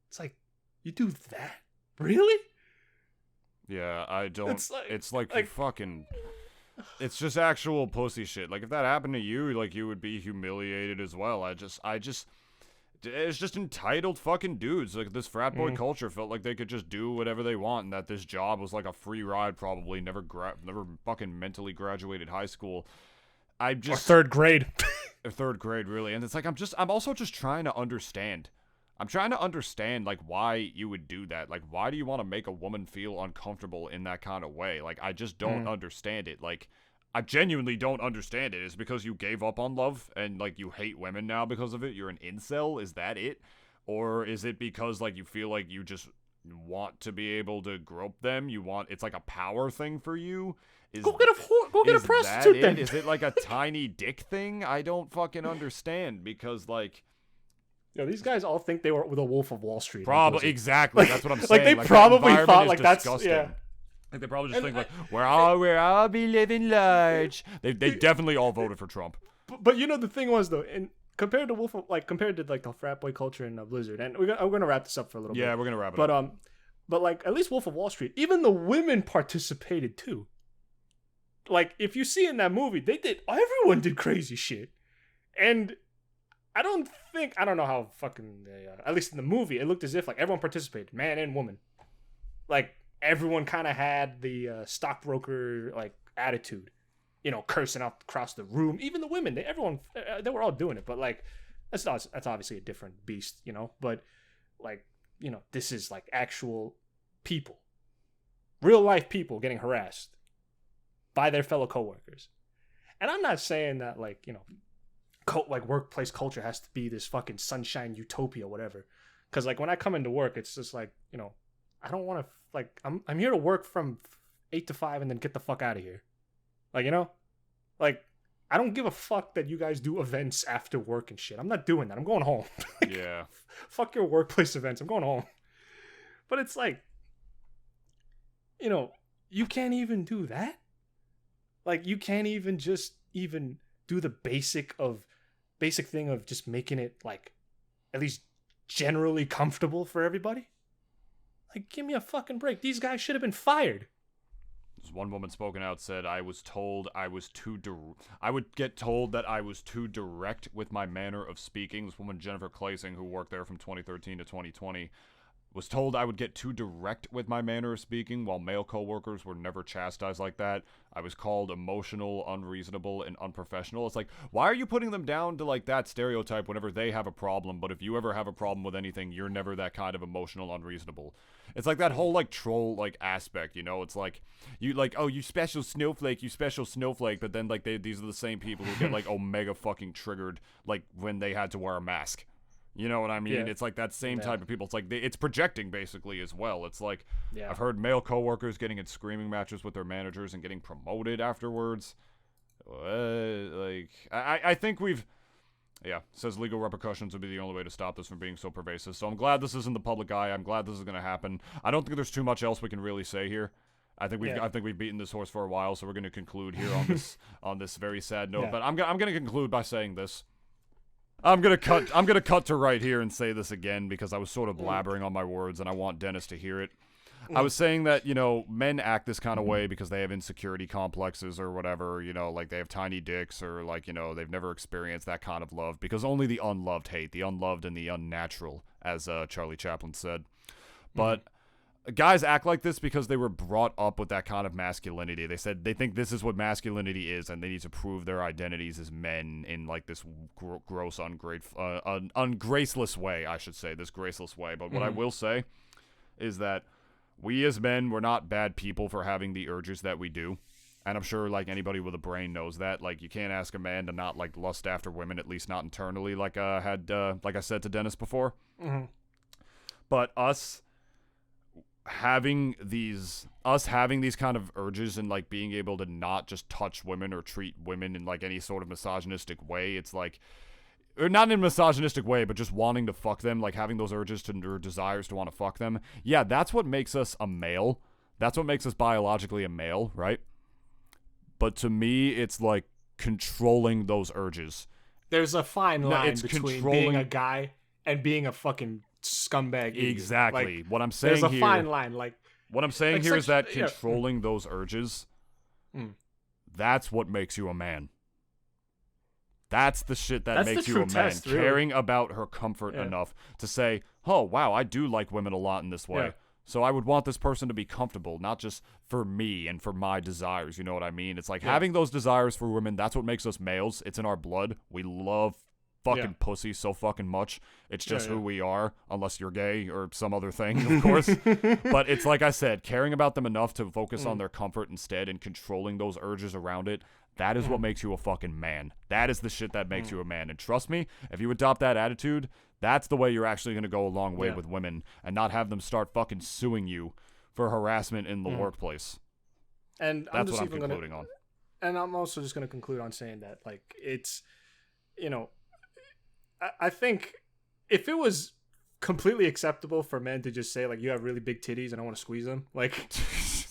It's like, you do that? Really? Yeah, I don't. It's like you fucking. It's just actual pussy shit. Like, if that happened to you, like, you would be humiliated as well. It's just entitled fucking dudes. Like, this frat boy culture felt like they could just do whatever they want, and that this job was like a free ride. Probably never fucking mentally graduated high school. Or third grade. Or third grade, really. And it's like I'm also just trying to understand. I'm trying to understand, like, why you would do that. Like, why do you want to make a woman feel uncomfortable in that kind of way? Like, I just don't understand it. Like, I genuinely don't understand it. Is it because you gave up on love and, like, you hate women now because of it? You're an incel? Is that it? Or is it because, like, you feel like you just want to be able to grope them? It's like a power thing for you? Go get a prostitute then. Is it like a tiny dick thing? I don't fucking understand, because, like... these guys all think they were the Wolf of Wall Street. Probably, exactly. That's what I'm saying. Like, they probably thought, like, that's... Yeah. Like, they probably just think, like, we're all be living large. They definitely all voted for Trump. But the thing was, though, and compared to the frat boy culture in Blizzard, and I'm gonna wrap this up for a little bit. Yeah, we're gonna wrap it up. But like, at least Wolf of Wall Street, even the women participated too. Like, if you see in that movie, everyone did crazy shit, and I don't know how fucking at least in the movie, it looked as if like everyone participated, man and woman. Like, everyone kind of had the stockbroker like attitude, cursing out across the room. Even the women, they were all doing it. But like, that's obviously a different beast, But like, this is like actual people, real life people getting harassed by their fellow coworkers. And I'm not saying that like, like workplace culture has to be this fucking sunshine utopia, whatever. Because like when I come into work, it's just like, I don't want to like I'm here to work from 8 to 5 and then get the fuck out of here. Like, like I don't give a fuck that you guys do events after work and shit. I'm not doing that. I'm going home. Like, yeah. Fuck your workplace events. I'm going home. But it's like, you can't even do that. Like you can't even do the basic thing of just making it like at least generally comfortable for everybody. Like, give me a fucking break. These guys should have been fired. One woman spoken out said, I would get told that I was too direct with my manner of speaking. This woman, Jennifer Clasing, who worked there from 2013 to 2020, was told I would get too direct with my manner of speaking, while male coworkers were never chastised like that. I was called emotional, unreasonable, and unprofessional. It's like, why are you putting them down to like that stereotype whenever they have a problem, but if you ever have a problem with anything, you're never that kind of emotional, unreasonable. It's like that whole like troll like aspect, It's like you like, oh, you special snowflake, but then like these are the same people who get like omega fucking triggered like when they had to wear a mask. You know what I mean? Yeah. It's like that same type of people. It's like it's projecting basically as well. It's like I've heard male coworkers getting in screaming matches with their managers and getting promoted afterwards. I think we've. Yeah, says legal repercussions would be the only way to stop this from being so pervasive. So I'm glad this is in the public eye. I'm glad this is going to happen. I don't think there's too much else we can really say here. I think we've beaten this horse for a while, so we're going to conclude here on this very sad note. Yeah. But I'm going to conclude by saying this. I'm gonna cut to right here and say this again because I was sort of blabbering on my words and I want Dennis to hear it. I was saying that, men act this kind of way because they have insecurity complexes or whatever, like they have tiny dicks or like, they've never experienced that kind of love because only the unloved hate, the unloved and the unnatural, as Charlie Chaplin said. But guys act like this because they were brought up with that kind of masculinity. They said they think this is what masculinity is, and they need to prove their identities as men in like this gross, ungraceless way. I should say this graceless way. But what I will say is that we as men, we're not bad people for having the urges that we do. And I'm sure like anybody with a brain knows that. Like you can't ask a man to not like lust after women, at least not internally, like I said to Dennis before. Mm-hmm. But us having these kind of urges and like being able to not just touch women or treat women in like any sort of misogynistic way, it's like, or not in a misogynistic way, but just wanting to fuck them, like having those urges or desires to want to fuck them. Yeah, that's what makes us a male. That's what makes us biologically a male, right? But to me, it's like controlling those urges. There's a fine line between being a guy and being a fucking scumbag idiot. Exactly. Like, what I'm saying there's a fine line. Like what I'm saying here is that controlling those urges, that's what makes you a man. That's the shit that makes you a man. Test, really. Caring about her comfort enough to say, oh, wow, I do like women a lot in this way. Yeah. So I would want this person to be comfortable, not just for me and for my desires. You know what I mean? It's like having those desires for women, that's what makes us males. It's in our blood. We love fucking pussy so fucking much. It's just who we are, unless you're gay or some other thing, of course. But it's like I said, caring about them enough to focus on their comfort instead and controlling those urges around it, that is what makes you a fucking man. That is the shit that makes you a man. And trust me, if you adopt that attitude, that's the way you're actually going to go a long way with women and not have them start fucking suing you for harassment in the workplace. And that's what I'm concluding on. And I'm also just going to conclude on saying that, like, it's, I think if it was completely acceptable for men to just say, like, you have really big titties and I want to squeeze them, like,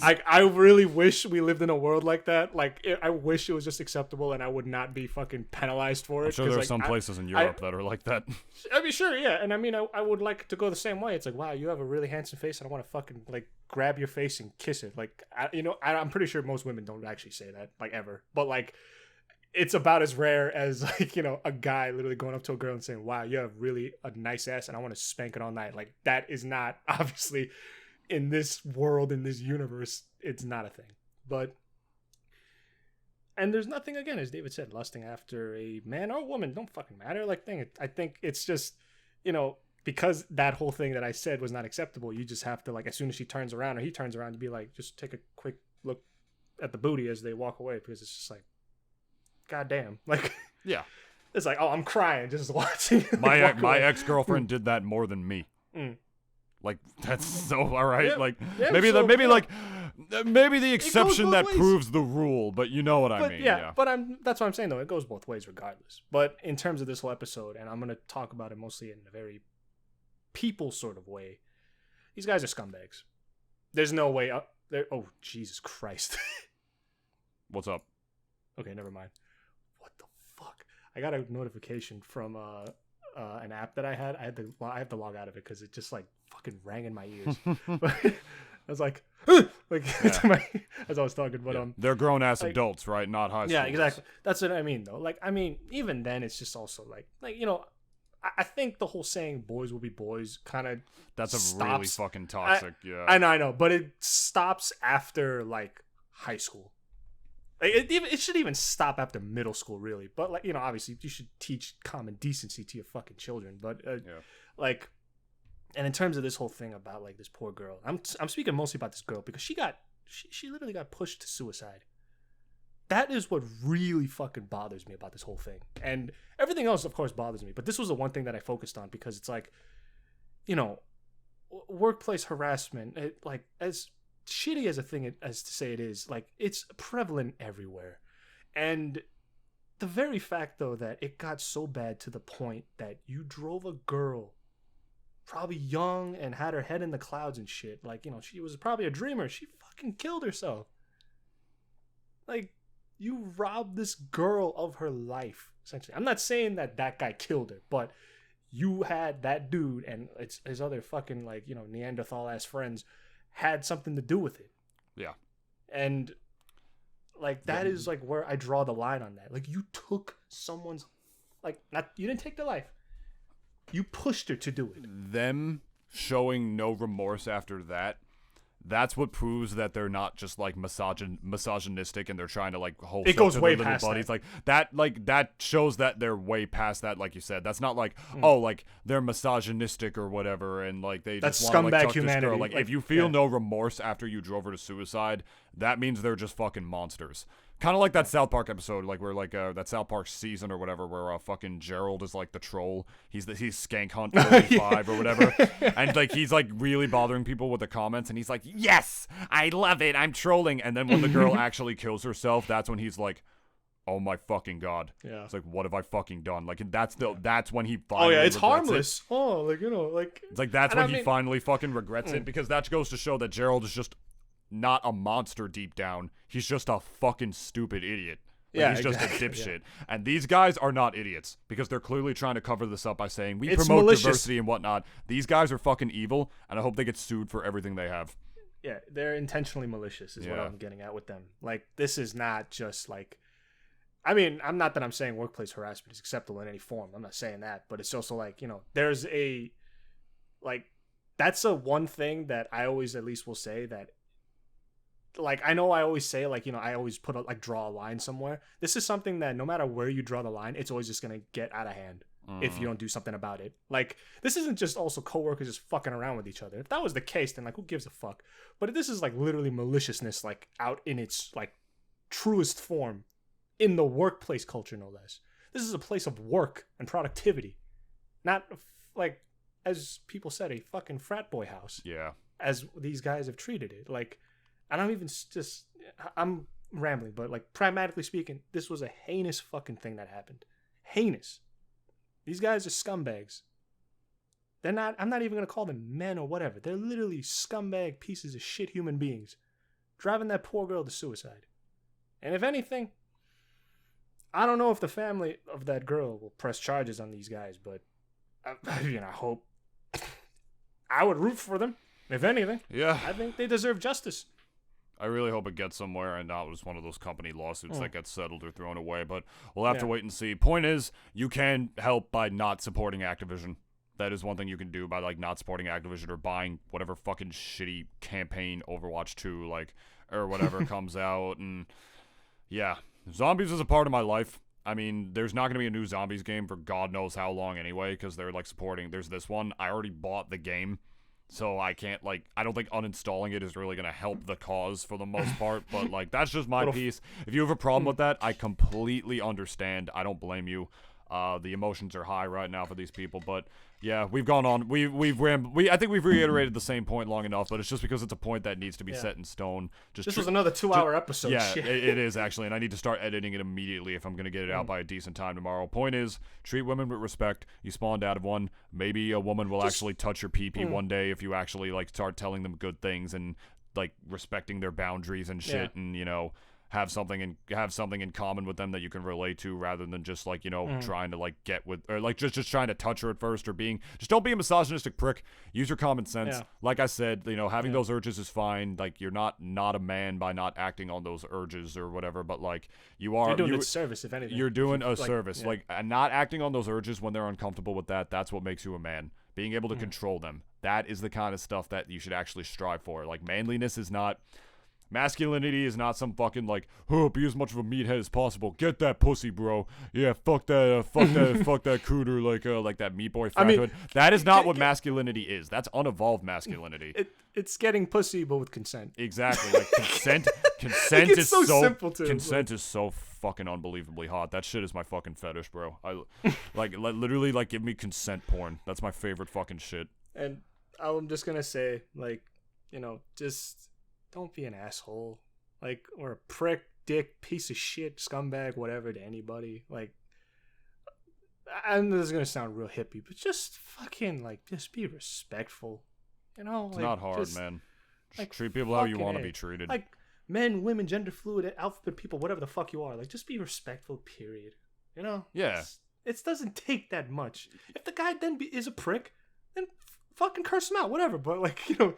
I really wish we lived in a world like that. Like, I wish it was just acceptable and I would not be fucking penalized for it. I'm sure there are some places in Europe that are like that. I mean, sure, yeah. And I mean, I would like to go the same way. It's like, wow, you have a really handsome face and I want to fucking, like, grab your face and kiss it. Like, I'm pretty sure most women don't actually say that, like, ever. But, like, it's about as rare as, like, a guy literally going up to a girl and saying, wow, you have really a nice ass and I want to spank it all night. Like, that is not, obviously, in this world, in this universe, it's not a thing. But And there's nothing, again, as David said, lusting after a man or a woman. Don't fucking matter. Like, I think it's just, because that whole thing that I said was not acceptable, you just have to, like, as soon as she turns around or he turns around, to be like, just take a quick look at the booty as they walk away, because it's just like, goddamn. Like, yeah. It's like, oh, I'm crying just watching. My ex-girlfriend did that more than me. Like, that's so all right. Like, maybe the exception that proves the rule, but you know what I mean. Yeah, but that's what I'm saying, though. It goes both ways regardless. But in terms of this whole episode, and I'm going to talk about it mostly in a very people sort of way, these guys are scumbags. There's no way up there. Oh, Jesus Christ. What's up? Okay, never mind. What the fuck? I got a notification from an app that I had. I have to log out of it because it just like fucking rang in my ears. I was like, as I was talking, but they're grown ass adults, right? Not high schoolers. Yeah, exactly. That's what I mean, though. Like, I mean, even then, it's just also like I think the whole saying "boys will be boys" kind of that's really fucking toxic. I know, but it stops after like high school. It should even stop after middle school, really. But like, obviously you should teach common decency to your fucking children. But like, and in terms of this whole thing about like this poor girl, I'm speaking mostly about this girl because she literally got pushed to suicide. That is what really fucking bothers me about this whole thing. And everything else, of course, bothers me. But this was the one thing that I focused on because it's like, workplace harassment. Like, as shitty as a thing as to say it is, like, it's prevalent everywhere. And the very fact, though, that it got so bad to the point that you drove a girl, probably young and had her head in the clouds and shit, like, she was probably a dreamer, she fucking killed herself. Like, you robbed this girl of her life, essentially. I'm not saying that guy killed her, but you had that dude and his other fucking, like, Neanderthal ass friends had something to do with it. Yeah. And like, that is like where I draw the line on that. Like, you took someone's, like, you didn't take their life, you pushed her to do it. Them showing no remorse after that's what proves that they're not just like misogynistic and they're trying to like hold it goes way past buddies. That shows that they're way past that. Like you said, that's not like like they're misogynistic or whatever and like they that's just want to scumbag like, humanity. Girl. Like, if you feel no remorse after you drove her to suicide, that means they're just fucking monsters. Kind of like that South Park episode, like where like that South Park season or whatever, where fucking Gerald is like the troll. He's Skank Hunt 45 or whatever, and like he's like really bothering people with the comments, and he's like, "Yes, I love it, I'm trolling." And then when the girl actually kills herself, that's when he's like, "Oh my fucking god!" Yeah, it's like, what have I fucking done? Like, that's when he finally. Oh yeah, it's harmless. It. Oh, like like it's like that's when he finally fucking regrets it, because that goes to show that Gerald is just not a monster deep down. He's just a fucking stupid idiot. Like, he's just a dipshit. Yeah. And these guys are not idiots, because they're clearly trying to cover this up by saying we promote diversity and whatnot. These guys are fucking evil, and I hope they get sued for everything they have. Yeah, they're intentionally malicious is what I'm getting at with them. Like, this is not just like, I mean, I'm not that I'm saying workplace harassment is acceptable in any form. I'm not saying that, but it's also like, there's a, like, that's a one thing that I always at least will say that, like, I know I always say, like, I always draw a line somewhere. This is something that no matter where you draw the line, it's always just going to get out of hand if you don't do something about it. Like, this isn't just also coworkers just fucking around with each other. If that was the case, then, like, who gives a fuck? But this is, like, literally maliciousness, like, out in its, like, truest form in the workplace culture, no less. This is a place of work and productivity. Not, like, as people said, a fucking frat boy house. Yeah. As these guys have treated it. Like, I'm rambling, but like, pragmatically speaking, this was a heinous fucking thing that happened. Heinous. These guys are scumbags. I'm not even going to call them men or whatever. They're literally scumbag pieces of shit human beings driving that poor girl to suicide. And if anything, I don't know if the family of that girl will press charges on these guys, but I hope. I would root for them, if anything. Yeah. I think they deserve justice. I really hope it gets somewhere and not just one of those company lawsuits that gets settled or thrown away, but we'll have to wait and see. Point is, you can help by not supporting Activision. That is one thing you can do by, like, not supporting Activision or buying whatever fucking shitty campaign Overwatch 2, like, or whatever comes out. And yeah, Zombies is a part of my life. I mean, there's not going to be a new Zombies game for God knows how long anyway, because they're, like, supporting... There's this one. I already bought the game, so I can't, like... I don't think uninstalling it is really going to help the cause for the most part, but, like, that's just my piece. If you have a problem with that, I completely understand. I don't blame you. The emotions are high right now for these people, but... Yeah, we've gone on. I think we've reiterated the same point long enough, but it's just because it's a point that needs to be set in stone. This was another 2-hour episode. Yeah, it is actually, and I need to start editing it immediately if I'm going to get it out by a decent time tomorrow. Point is, treat women with respect. You spawned out of one. Maybe a woman will actually touch your pee-pee one day if you actually, like, start telling them good things and, like, respecting their boundaries and shit, and, you know... have something in common with them that you can relate to, rather than just, like, you know, trying to, like, get with, or, like, just trying to touch her at first, or just don't be a misogynistic prick. Use your common sense. Like I said, you know, having those urges is fine. Like, you're not a man by not acting on those urges or whatever, but, like, you're doing a service, if anything. You're doing a service. Like, not acting on those urges when they're uncomfortable with that's what makes you a man. Being able to control them. That is the kind of stuff that you should actually strive for. Like, manliness is not... Masculinity is not some fucking, like, oh, be as much of a meathead as possible. Get that pussy, bro. Yeah, fuck that cooter, like that meat boy fat hood. That is not what masculinity is. That's unevolved masculinity. It's getting pussy, but with consent. Exactly. Like, consent is so simple too. Consent is so fucking unbelievably hot. That shit is my fucking fetish, bro. Literally, like, give me consent porn. That's my favorite fucking shit. And I'm just gonna say, like, you know, just... don't be an asshole, like, or a prick, dick, piece of shit, scumbag, whatever to anybody. Like, I know this is gonna sound real hippie, but just fucking, like, just be respectful. You know, it's not hard, man. Just like, treat people how you want to be treated. Like, men, women, gender fluid, alphabet people, whatever the fuck you are. Like, just be respectful. Period. You know. Yeah. It doesn't take that much. If the guy then is a prick, then fucking curse him out, whatever. But, like, you know,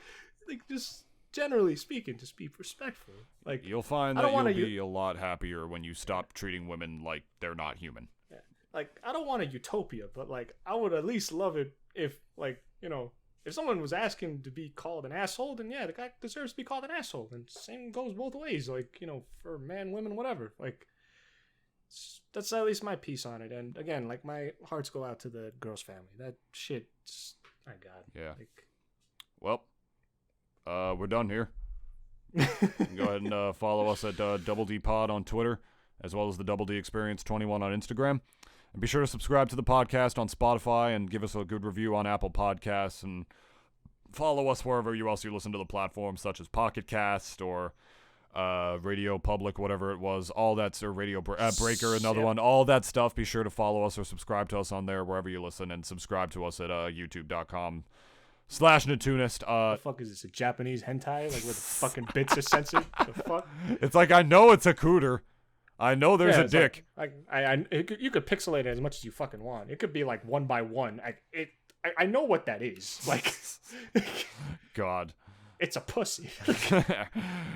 like, just. Generally speaking, just be respectful. Like, you'll find that you'll be a lot happier when you stop treating women like they're not human. Yeah. Like, I don't want a utopia, but, like, I would at least love it if, like, you know, if someone was asking to be called an asshole, then yeah, the guy deserves to be called an asshole. And same goes both ways. Like, you know, for men, women, whatever. Like, that's at least my piece on it. And again, like, my hearts go out to the girl's family. That shit, my God. Yeah. Like, well. We're done here. You can go ahead and follow us at Double D Pod on Twitter, as well as the Double D Experience 21 on Instagram. And be sure to subscribe to the podcast on Spotify and give us a good review on Apple Podcasts, and follow us wherever else you listen to the platforms, such as Pocket Cast or Radio Public, whatever it was. All that's, or Radio Breaker, another one. All that stuff. Be sure to follow us or subscribe to us on there wherever you listen, and subscribe to us at youtube.com/Nintoonist. the fuck is this, a Japanese hentai? Like, where the fucking bits are censored? The fuck? It's like, I know it's a cooter. I know there's a dick. You could pixelate it as much as you fucking want. It could be like 1 by 1. I know what that is. Like, God. It's a pussy.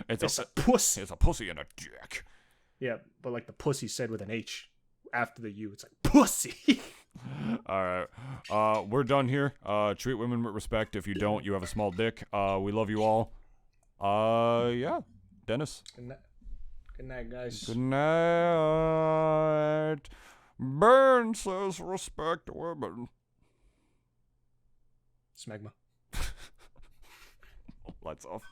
It's a pussy. It's a pussy and a dick. Yeah, but like the pussy said with an H after the U. It's like pussy. All right. We're done here. Treat women with respect. If you don't, you have a small dick. We love you all. Yeah. Dennis. Good night, guys. Good night. Bane says respect women. Smegma. Lights off.